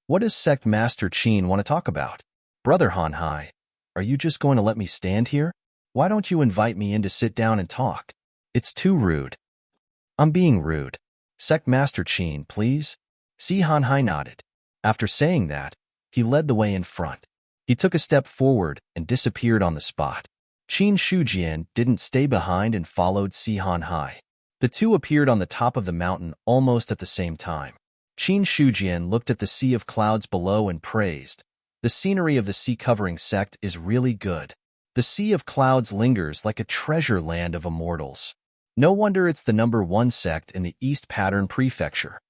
[SPEAKER 1] "What does Sect Master Qin want to talk about?" "Brother Hanhai, are you just going to let me stand here? Why don't you invite me in to sit down and talk? It's too rude." "I'm being rude. Sect Master Qin, please." Si Hanhai nodded. After saying that, he led the way in front. He took a step forward and disappeared on the spot. Qin Shujian didn't stay behind and followed Si Hanhai. The two appeared on the top of the mountain almost at the same time. Qin Shujian looked at the sea of clouds below and praised, "The scenery of the sea-covering sect is really good. The sea of clouds lingers like a treasure land of immortals. No wonder it's the #1 sect in the East Pattern Prefecture."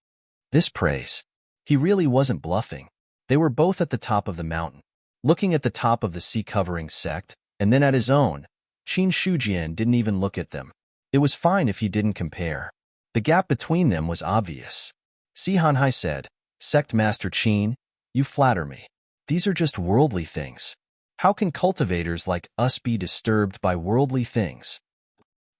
[SPEAKER 1] This praise. He really wasn't bluffing. They were both at the top of the mountain, looking at the top of the sea-covering sect, and then at his own. Qin Shujian didn't even look at them. It was fine if he didn't compare. The gap between them was obvious. Si Hanhai said, "Sect Master Qin, you flatter me. These are just worldly things. How can cultivators like us be disturbed by worldly things?"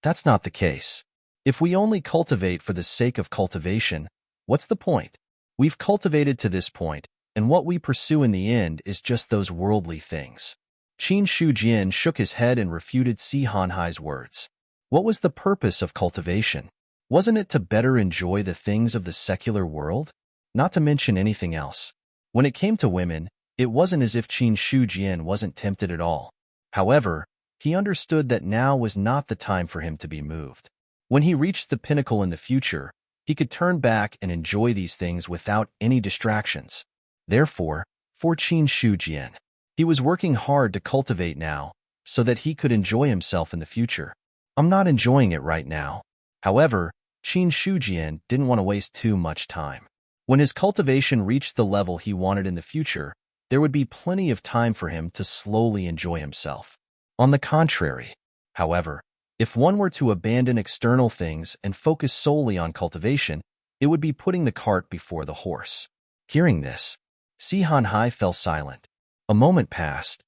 [SPEAKER 1] "That's not the case. If we only cultivate for the sake of cultivation, what's the point? We've cultivated to this point, and what we pursue in the end is just those worldly things." Qin Shujian shook his head and refuted Si Hanhai's words. What was the purpose of cultivation? Wasn't it to better enjoy the things of the secular world? Not to mention anything else. When it came to women, it wasn't as if Qin Shujian wasn't tempted at all. However, he understood that now was not the time for him to be moved. When he reached the pinnacle in the future, he could turn back and enjoy these things without any distractions. Therefore, for Qin Shujian, he was working hard to cultivate now, so that he could enjoy himself in the future. "I'm not enjoying it right now." However, Qin Shujian didn't want to waste too much time. When his cultivation reached the level he wanted in the future, there would be plenty of time for him to slowly enjoy himself. On the contrary, however, if one were to abandon external things and focus solely on cultivation, it would be putting the cart before the horse. Hearing this, Si Hanhai fell silent. A moment passed.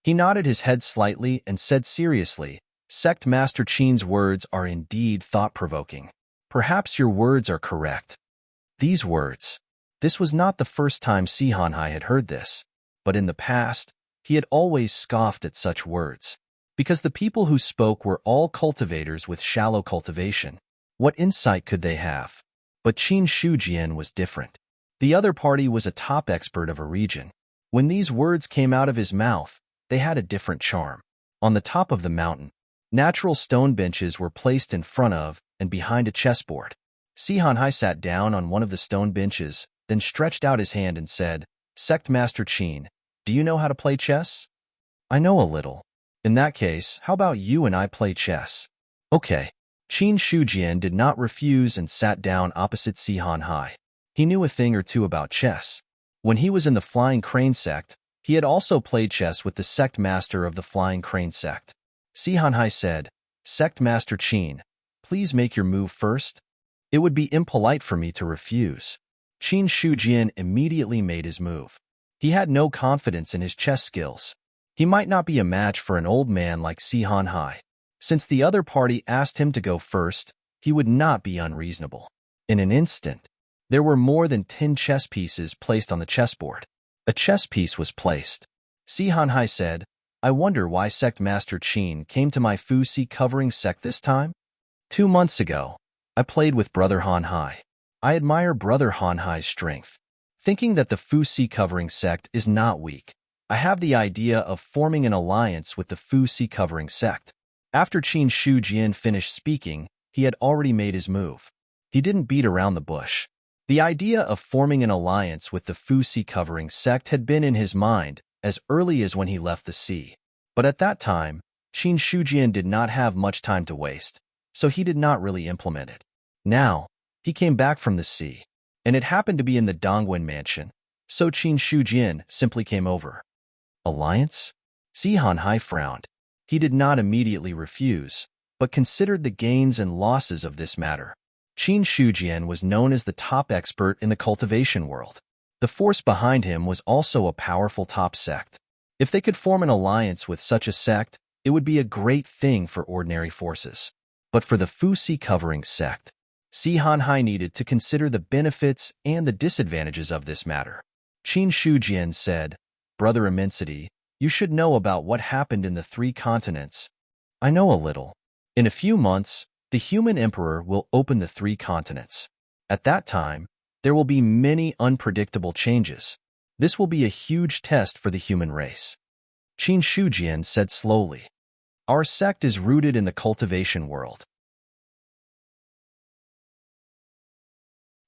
[SPEAKER 1] He nodded his head slightly and said seriously, Sect Master Qin's words are indeed thought-provoking. Perhaps your words are correct. These words. This was not the first time Si Hanhai had heard this, but in the past, he had always scoffed at such words. Because the people who spoke were all cultivators with shallow cultivation. What insight could they have? But Qin Shujian was different. The other party was a top expert of a region. When these words came out of his mouth, they had a different charm. On the top of the mountain, natural stone benches were placed in front of and behind a chessboard. Si Hanhai sat down on one of the stone benches, then stretched out his hand and said, Sect Master Qin, do you know how to play chess? I know a little. In that case, how about you and I play chess? Okay. Qin Shujian did not refuse and sat down opposite Si Hanhai. He knew a thing or two about chess. When he was in the Flying Crane sect, he had also played chess with the sect master of the Flying Crane sect. Si Hanhai said, Sect Master Qin, please make your move first. It would be impolite for me to refuse. Qin Shujian immediately made his move. He had no confidence in his chess skills. He might not be a match for an old man like Si Hanhai. Since the other party asked him to go first, he would not be unreasonable. In an instant, there were more than 10 chess pieces placed on the chessboard. A chess piece was placed. Si Hanhai said, I wonder why Sect Master Qin came to my Fu Si covering sect this time? 2 months ago, I played with Brother Hanhai. I admire Brother Hanhai's strength. Thinking that the Fu Si covering sect is not weak, I have the idea of forming an alliance with the Fu Si covering sect. After Qin Shujian finished speaking, he had already made his move. He didn't beat around the bush. The idea of forming an alliance with the Fu Si covering sect had been in his mind as early as when he left the sea. But at that time, Qin Shujian did not have much time to waste, so he did not really implement it. Now, he came back from the sea, and it happened to be in the Dongwen mansion, so Qin Shujian simply came over. Alliance? Si Hanhai frowned. He did not immediately refuse, but considered the gains and losses of this matter. Qin Shujian was known as the top expert in the cultivation world. The force behind him was also a powerful top sect. If they could form an alliance with such a sect, it would be a great thing for ordinary forces. But for the Fu Si covering sect, Si Hanhai needed to consider the benefits and the disadvantages of this matter. Qin Shujian said, Brother Immensity, you should know about what happened in the 3 continents. I know a little. In a few months, the human emperor will open the 3 continents. At that time, there will be many unpredictable changes. This will be a huge test for the human race. Qin Shujian said slowly, Our sect is rooted in the cultivation world.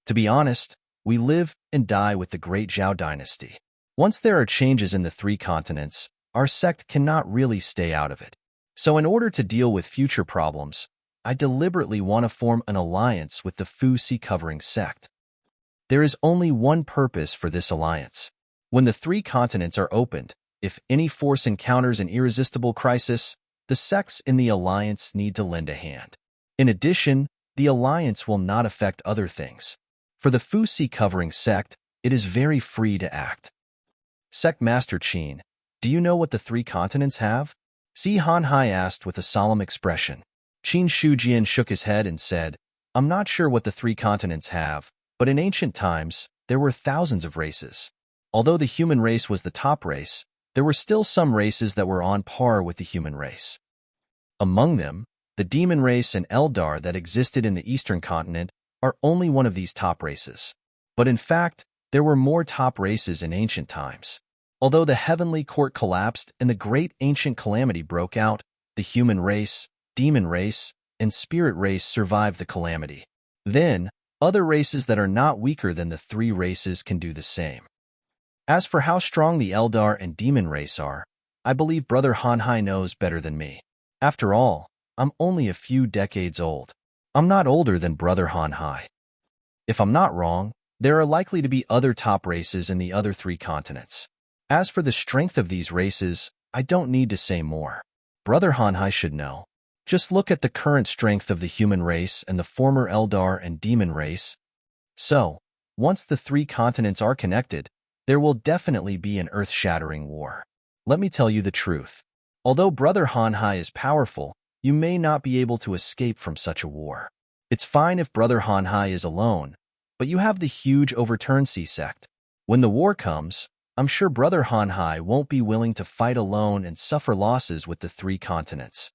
[SPEAKER 1] To be honest, we live and die with the great Zhao dynasty. Once there are changes in the 3 continents, our sect cannot really stay out of it. So in order to deal with future problems, I deliberately want to form an alliance with the Fu Si covering sect. There is only one purpose for this alliance. When the 3 continents are opened, if any force encounters an irresistible crisis, the sects in the alliance need to lend a hand. In addition, the alliance will not affect other things. For the Fu Si covering sect, it is very free to act. Sect Master Qin, do you know what the 3 continents have? Si Hanhai asked with a solemn expression. Qin Shujian shook his head and said, I'm not sure what the 3 continents have, but in ancient times, there were thousands of races. Although the human race was the top race, there were still some races that were on par with the human race. Among them, the demon race and Eldar that existed in the eastern continent are only one of these top races. But in fact, there were more top races in ancient times. Although the heavenly court collapsed and the great ancient calamity broke out, the human race, demon race, and spirit race survived the calamity. Then, other races that are not weaker than the 3 races can do the same. As for how strong the Eldar and demon race are, I believe Brother Hanhai knows better than me. After all, I'm only a few decades old. I'm not older than Brother Hanhai. If I'm not wrong, there are likely to be other top races in the other 3 continents. As for the strength of these races, I don't need to say more. Brother Hanhai should know. Just look at the current strength of the human race and the former Eldar and demon race. So, once the 3 continents are connected, there will definitely be an earth-shattering war. Let me tell you the truth. Although Brother Hanhai is powerful, you may not be able to escape from such a war. It's fine if Brother Hanhai is alone, but you have the huge overturned sea sect. When the war comes, I'm sure Brother Hanhai won't be willing to fight alone and suffer losses with the 3 continents.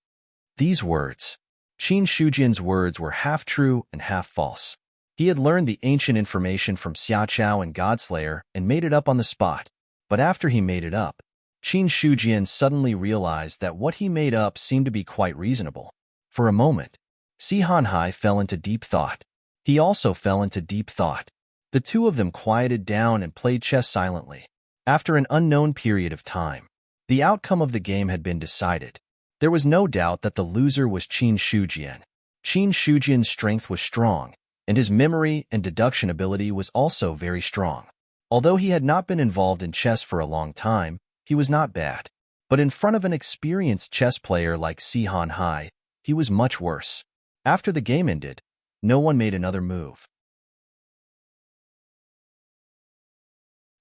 [SPEAKER 1] These words, Qin Shujian's words, were half true and half false. He had learned the ancient information from Xiaoqiao and Godslayer and made it up on the spot. But after he made it up, Qin Shujian suddenly realized that what he made up seemed to be quite reasonable. For a moment, Si Hanhai fell into deep thought. He also fell into deep thought. The two of them quieted down and played chess silently. After an unknown period of time, the outcome of the game had been decided. There was no doubt that the loser was Qin Shujian. Qin Shujian's strength was strong, and his memory and deduction ability was also very strong. Although he had not been involved in chess for a long time, he was not bad. But in front of an experienced chess player like Si Hanhai, he was much worse. After the game ended, no one made another move.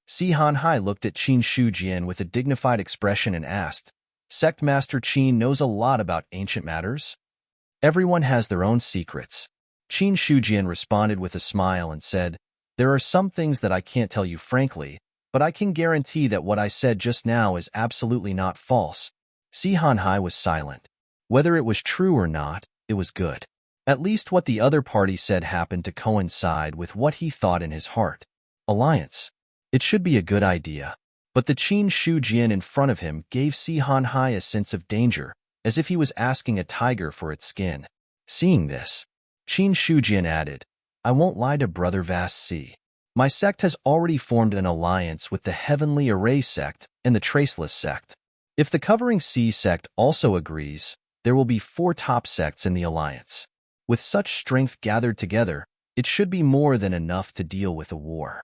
[SPEAKER 1] Si Hanhai looked at Qin Shujian with a dignified expression and asked, "Sect Master Qin knows a lot about ancient matters?" "Everyone has their own secrets." Qin Shujian responded with a smile and said, "There are some things that I can't tell you frankly, but I can guarantee that what I said just now is absolutely not false." Si Hanhai was silent. Whether it was true or not, it was good. At least what the other party said happened to coincide with what he thought in his heart. Alliance. It should be a good idea. But the Qin Shujian in front of him gave Si Hanhai a sense of danger, as if he was asking a tiger for its skin. Seeing this, Qin Shujian added, "I won't lie to Brother Vast Si. My sect has already formed an alliance with the Heavenly Array sect and the Traceless sect. If the Covering Sea sect also agrees, there will be 4 top sects in the alliance. With such strength gathered together, it should be more than enough to deal with a war."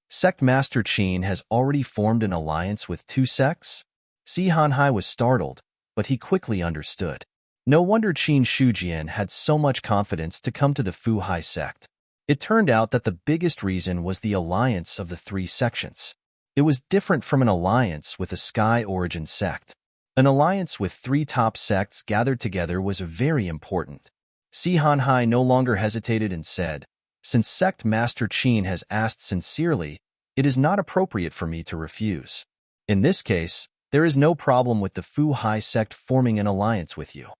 [SPEAKER 1] Sect Master Qin has already formed an alliance with 2 sects? Si Hanhai was startled, but he quickly understood. No wonder Qin Shujian had so much confidence to come to the Fu Hai sect. It turned out that the biggest reason was the alliance of the 3 sections. It was different from an alliance with a Sky Origin sect. An alliance with 3 top sects gathered together was very important. Si Hanhai no longer hesitated and said, "Since Sect Master Qin has asked sincerely, it is not appropriate for me to refuse. In this case, there is no problem with the Fu Hai sect forming an alliance with you."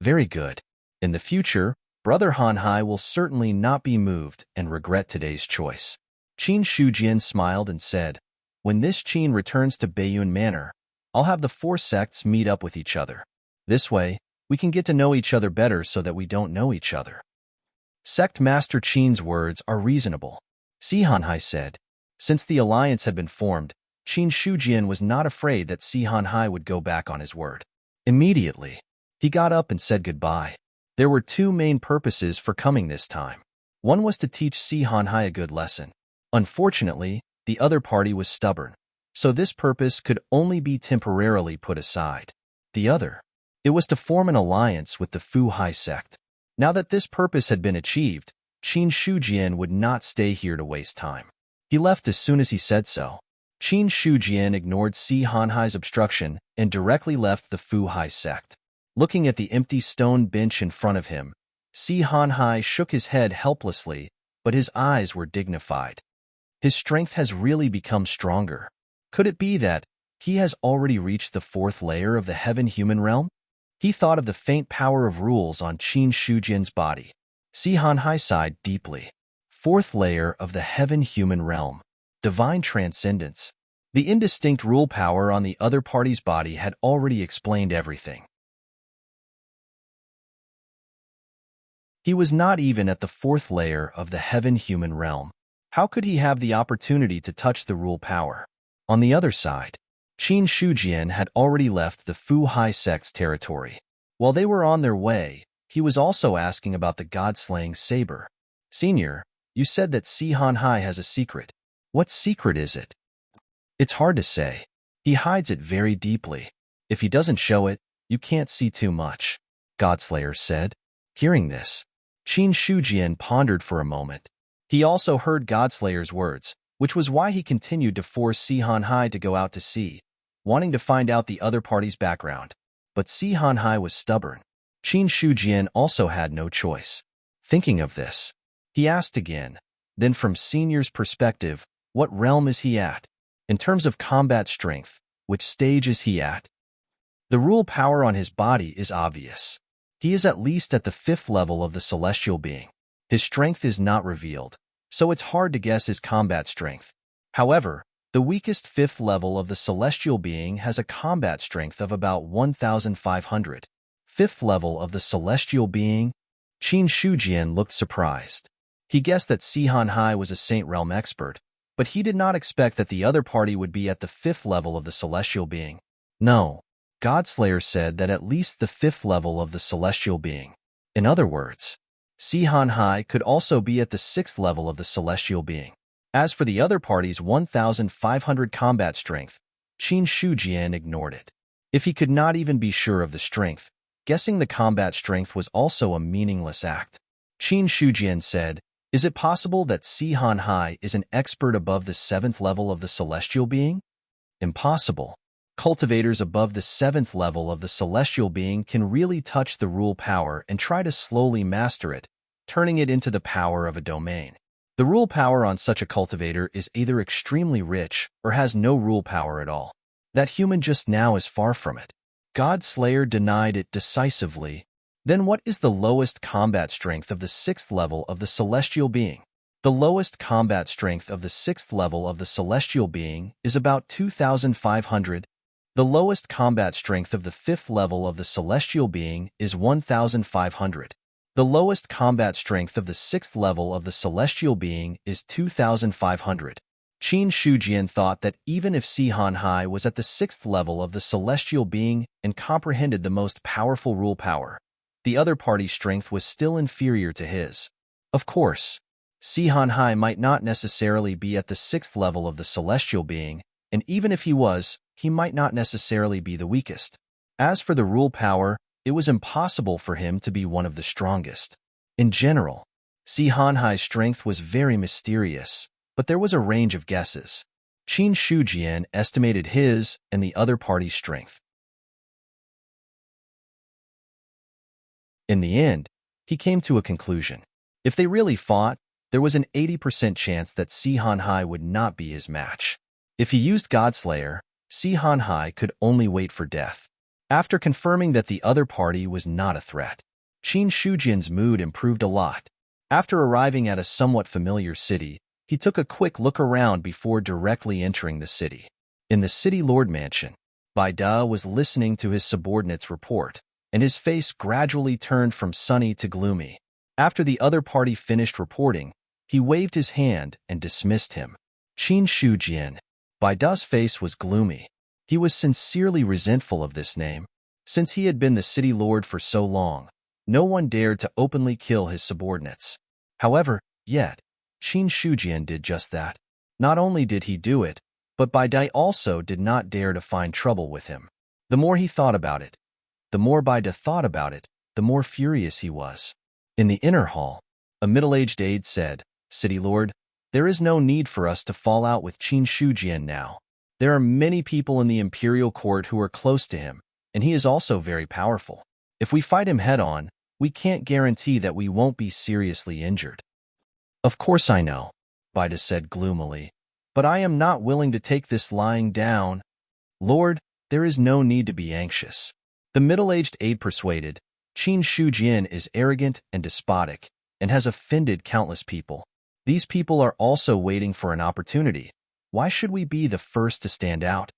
[SPEAKER 1] Very good. In the future, Brother Hanhai will certainly not be moved and regret today's choice. Qin Shujian smiled and said, "When this Qin returns to Baiyun Manor, I'll have the 4 sects meet up with each other. This way, we can get to know each other better so that we don't know each other." Sect Master Qin's words are reasonable, Si Hanhai said. Since the alliance had been formed, Qin Shujian was not afraid that Si Hanhai would go back on his word. Immediately, he got up and said goodbye. There were 2 main purposes for coming this time. One was to teach Si Hanhai a good lesson. Unfortunately, the other party was stubborn, so this purpose could only be temporarily put aside. The other, it was to form an alliance with the Fu Hai sect. Now that this purpose had been achieved, Qin Shujian would not stay here to waste time. He left as soon as he said so. Qin Shujian ignored Si Hanhai's obstruction and directly left the Fu Hai sect. Looking at the empty stone bench in front of him, Si Hanhai shook his head helplessly, but his eyes were dignified. His strength has really become stronger. Could it be that he has already reached the 4th layer of the heaven-human realm? He thought of the faint power of rules on Qin Shujian's body. Si Hanhai sighed deeply. 4th layer of the heaven-human realm. Divine transcendence. The indistinct rule power on the other party's body had already explained everything. He was not even at the 4th layer of the heaven-human realm. How could he have the opportunity to touch the rule power? On the other side, Qin Shujian had already left the Fu Hai sect's territory. While they were on their way, he was also asking about the god-slaying saber. "Senior, you said that Si Hanhai has a secret. What secret is it?" "It's hard to say. He hides it very deeply. If he doesn't show it, you can't see too much," Godslayer said. Hearing this, Qin Shujian pondered for a moment. He also heard Godslayer's words, which was why he continued to force Si Hanhai to go out to sea. wanting to find out the other party's background. But Si Hanhai was stubborn. Qin Shujian also had no choice. Thinking of this, he asked again, then from Senior's perspective, what realm is he at? In terms of combat strength, which stage is he at? The rule power on his body is obvious. He is at least at the 5th level of the celestial being. His strength is not revealed, so it's hard to guess his combat strength. However, the weakest 5th level of the celestial being has a combat strength of about 1,500. 5th level of the celestial being? Qin Shujian looked surprised. He guessed that Si Hanhai was a Saint Realm expert, but he did not expect that the other party would be at the 5th level of the celestial being. No, Godslayer said that at least the 5th level of the celestial being. In other words, Si Hanhai could also be at the 6th level of the celestial being. As for the other party's 1,500 combat strength, Qin Shujian ignored it. If he could not even be sure of the strength, guessing the combat strength was also a meaningless act. Qin Shujian said, "Is it possible that Si Hanhai is an expert above the 7th level of the celestial being?" Impossible. Cultivators above the 7th level of the celestial being can really touch the rule power and try to slowly master it, turning it into the power of a domain. The rule power on such a cultivator is either extremely rich or has no rule power at all. That human just now is far from it. Godslayer denied it decisively. Then what is the lowest combat strength of the 6th level of the celestial being? The lowest combat strength of the 6th level of the celestial being is about 2,500. The lowest combat strength of the 5th level of the celestial being is 1,500. The lowest combat strength of the 6th level of the celestial being is 2,500. Qin Shujian thought that even if Si Hanhai was at the 6th level of the celestial being and comprehended the most powerful rule power, the other party's strength was still inferior to his. Of course, Si Hanhai might not necessarily be at the 6th level of the celestial being, and even if he was, he might not necessarily be the weakest. As for the rule power, it was impossible for him to be one of the strongest. In general, Si Hanhai's strength was very mysterious, but there was a range of guesses. Qin Shujian estimated his and the other party's strength. In the end, he came to a conclusion. If they really fought, there was an 80% chance that Si Hanhai would not be his match. If he used Godslayer, Si Hanhai could only wait for death. After confirming that the other party was not a threat, Qin Shujian's mood improved a lot. After arriving at a somewhat familiar city, he took a quick look around before directly entering the city. In the city lord mansion, Bai Da was listening to his subordinate's report, and his face gradually turned from sunny to gloomy. After the other party finished reporting, he waved his hand and dismissed him. Qin Shujian. Bai Da's face was gloomy. He was sincerely resentful of this name. Since he had been the city lord for so long, no one dared to openly kill his subordinates. However, yet, Qin Shujian did just that. Not only did he do it, but Bai Da also did not dare to find trouble with him. The more he thought about it, the more Bai Da thought about it, the more furious he was. In the inner hall, a middle-aged aide said, "City Lord, there is no need for us to fall out with Qin Shujian now. There are many people in the imperial court who are close to him, and he is also very powerful. If we fight him head-on, we can't guarantee that we won't be seriously injured." "Of course I know," Bai Da said gloomily, "but I am not willing to take this lying down. Lord, there is no need to be anxious." The middle-aged aide persuaded, "Qin Shujian is arrogant and despotic, and has offended countless people. These people are also waiting for an opportunity. Why should we be the first to stand out?"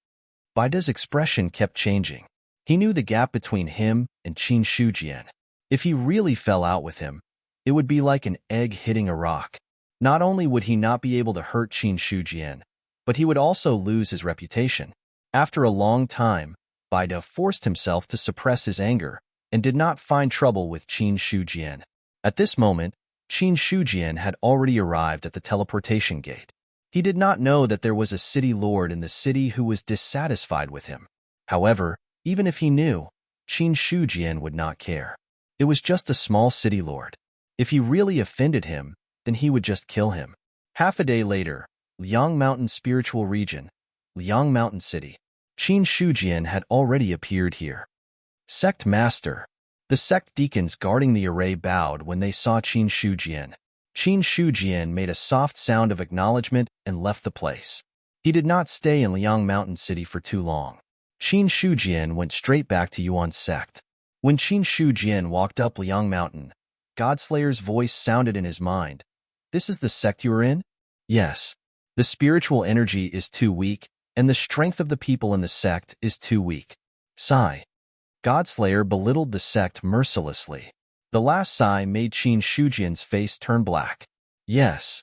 [SPEAKER 1] Bai Da's expression kept changing. He knew the gap between him and Qin Shujian. If he really fell out with him, it would be like an egg hitting a rock. Not only would he not be able to hurt Qin Shujian, but he would also lose his reputation. After a long time, Bai Da forced himself to suppress his anger and did not find trouble with Qin Shujian. At this moment, Qin Shujian had already arrived at the teleportation gate. He did not know that there was a city lord in the city who was dissatisfied with him. However, even if he knew, Qin Shujian would not care. It was just a small city lord. If he really offended him, then he would just kill him. Half a day later, Liang Mountain Spiritual Region, Liang Mountain City. Qin Shujian had already appeared here. Sect Master. The sect deacons guarding the array bowed when they saw Qin Shujian. Qin Shujian made a soft sound of acknowledgement and left the place. He did not stay in Liang Mountain City for too long. Qin Shujian went straight back to Yuan's sect. When Qin Shujian walked up Liang Mountain, Godslayer's voice sounded in his mind. This is the sect you are in? Yes. The spiritual energy is too weak, and the strength of the people in the sect is too weak. Sigh. Godslayer belittled the sect mercilessly. The last sigh made Qin Shujian's face turn black. Yes.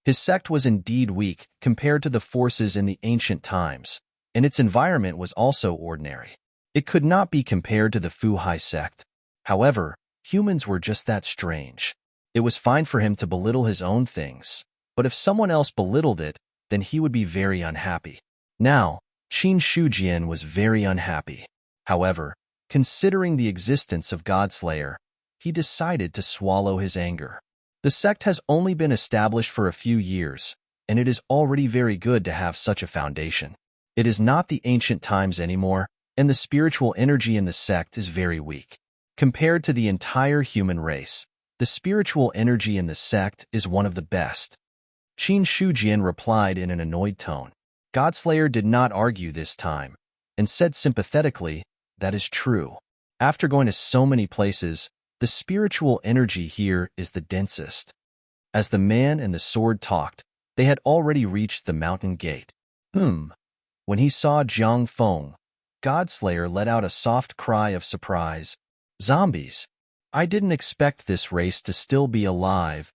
[SPEAKER 1] His sect was indeed weak compared to the forces in the ancient times, and its environment was also ordinary. It could not be compared to the Fuhai sect. However, humans were just that strange. It was fine for him to belittle his own things, but if someone else belittled it, then he would be very unhappy. Now, Qin Shujian was very unhappy. However, considering the existence of Godslayer, he decided to swallow his anger. The sect has only been established for a few years, and it is already very good to have such a foundation. It is not the ancient times anymore, and the spiritual energy in the sect is very weak. Compared to the entire human race, the spiritual energy in the sect is one of the best. Qin Shujian replied in an annoyed tone. Godslayer did not argue this time, and said sympathetically, that is true. After going to so many places, the spiritual energy here is the densest. As the man and the sword talked, they had already reached the mountain gate. When he saw Jiang Feng, Godslayer let out a soft cry of surprise. Zombies! I didn't expect this race to still be alive.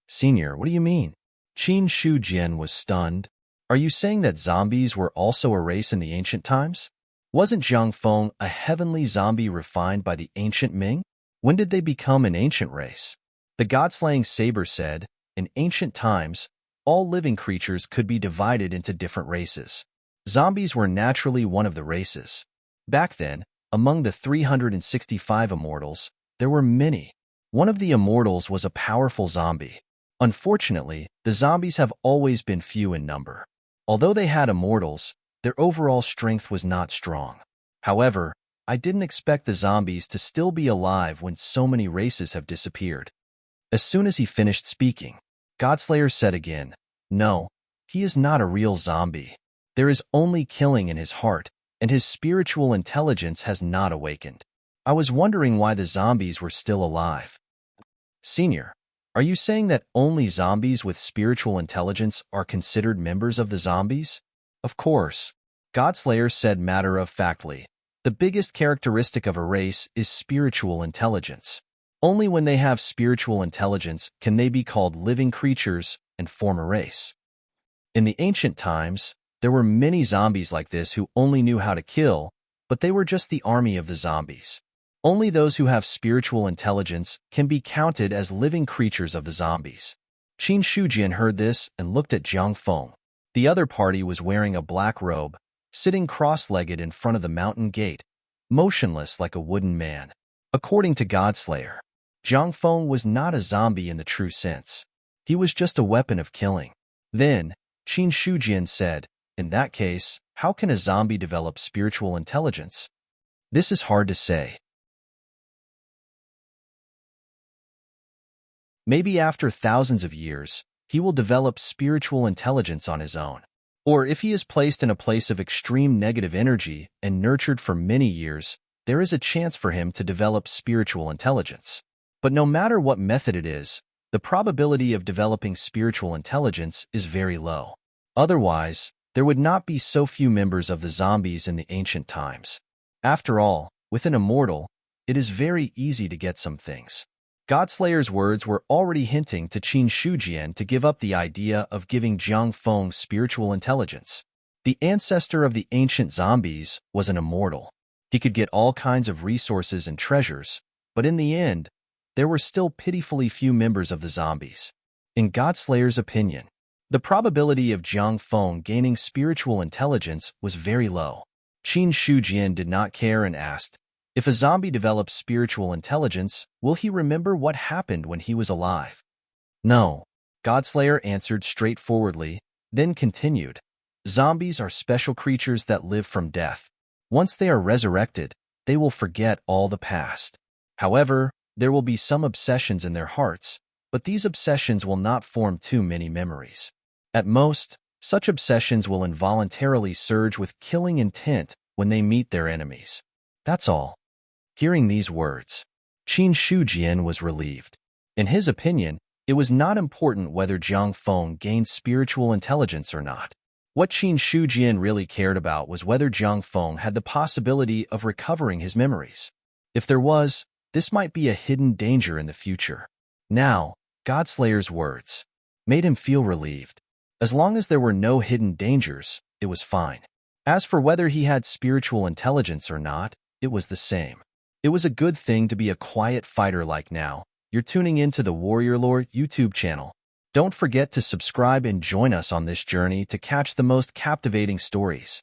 [SPEAKER 1] Senior, what do you mean? Qin Shujian was stunned. Are you saying that zombies were also a race in the ancient times? Wasn't Jiang Feng a heavenly zombie refined by the ancient Ming? When did they become an ancient race? The god-slaying saber said, in ancient times, all living creatures could be divided into different races. Zombies were naturally one of the races. Back then, among the 365 immortals, there were many. One of the immortals was a powerful zombie. Unfortunately, the zombies have always been few in number. Although they had immortals, their overall strength was not strong. However, I didn't expect the zombies to still be alive when so many races have disappeared. As soon as he finished speaking, Godslayer said again, no, he is not a real zombie. There is only killing in his heart, and his spiritual intelligence has not awakened. I was wondering why the zombies were still alive. Senior, are you saying that only zombies with spiritual intelligence are considered members of the zombies? Of course. Godslayer said matter-of-factly. The biggest characteristic of a race is spiritual intelligence. Only when they have spiritual intelligence can they be called living creatures and form a race. In the ancient times, there were many zombies like this who only knew how to kill, but they were just the army of the zombies. Only those who have spiritual intelligence can be counted as living creatures of the zombies. Qin Shujian heard this and looked at Jiang Feng. The other party was wearing a black robe, sitting cross-legged in front of the mountain gate, motionless like a wooden man. According to Godslayer, Jiang Feng was not a zombie in the true sense. He was just a weapon of killing. Then, Qin Shujian said, in that case, how can a zombie develop spiritual intelligence? This is hard to say. Maybe after thousands of years, he will develop spiritual intelligence on his own. Or if he is placed in a place of extreme negative energy and nurtured for many years, there is a chance for him to develop spiritual intelligence. But no matter what method it is, the probability of developing spiritual intelligence is very low. Otherwise, there would not be so few members of the zombies in the ancient times. After all, with an immortal, it is very easy to get some things. Godslayer's words were already hinting to Qin Shujian to give up the idea of giving Jiang Feng spiritual intelligence. The ancestor of the ancient zombies was an immortal. He could get all kinds of resources and treasures, but in the end, there were still pitifully few members of the zombies. In Godslayer's opinion, the probability of Jiang Feng gaining spiritual intelligence was very low. Qin Shujian did not care and asked, if a zombie develops spiritual intelligence, will he remember what happened when he was alive? No. Godslayer answered straightforwardly, then continued, "Zombies are special creatures that live from death. Once they are resurrected, they will forget all the past. However, there will be some obsessions in their hearts, but these obsessions will not form too many memories. At most, such obsessions will involuntarily surge with killing intent when they meet their enemies. That's all." Hearing these words, Qin Shujian was relieved. In his opinion, it was not important whether Jiang Feng gained spiritual intelligence or not. What Qin Shujian really cared about was whether Jiang Feng had the possibility of recovering his memories. If there was, this might be a hidden danger in the future. Now, Godslayer's words made him feel relieved. As long as there were no hidden dangers, it was fine. As for whether he had spiritual intelligence or not, it was the same. It was a good thing to be a quiet fighter like now. You're tuning into the Warrior Lore YouTube channel. Don't forget to subscribe and join us on this journey to catch the most captivating stories.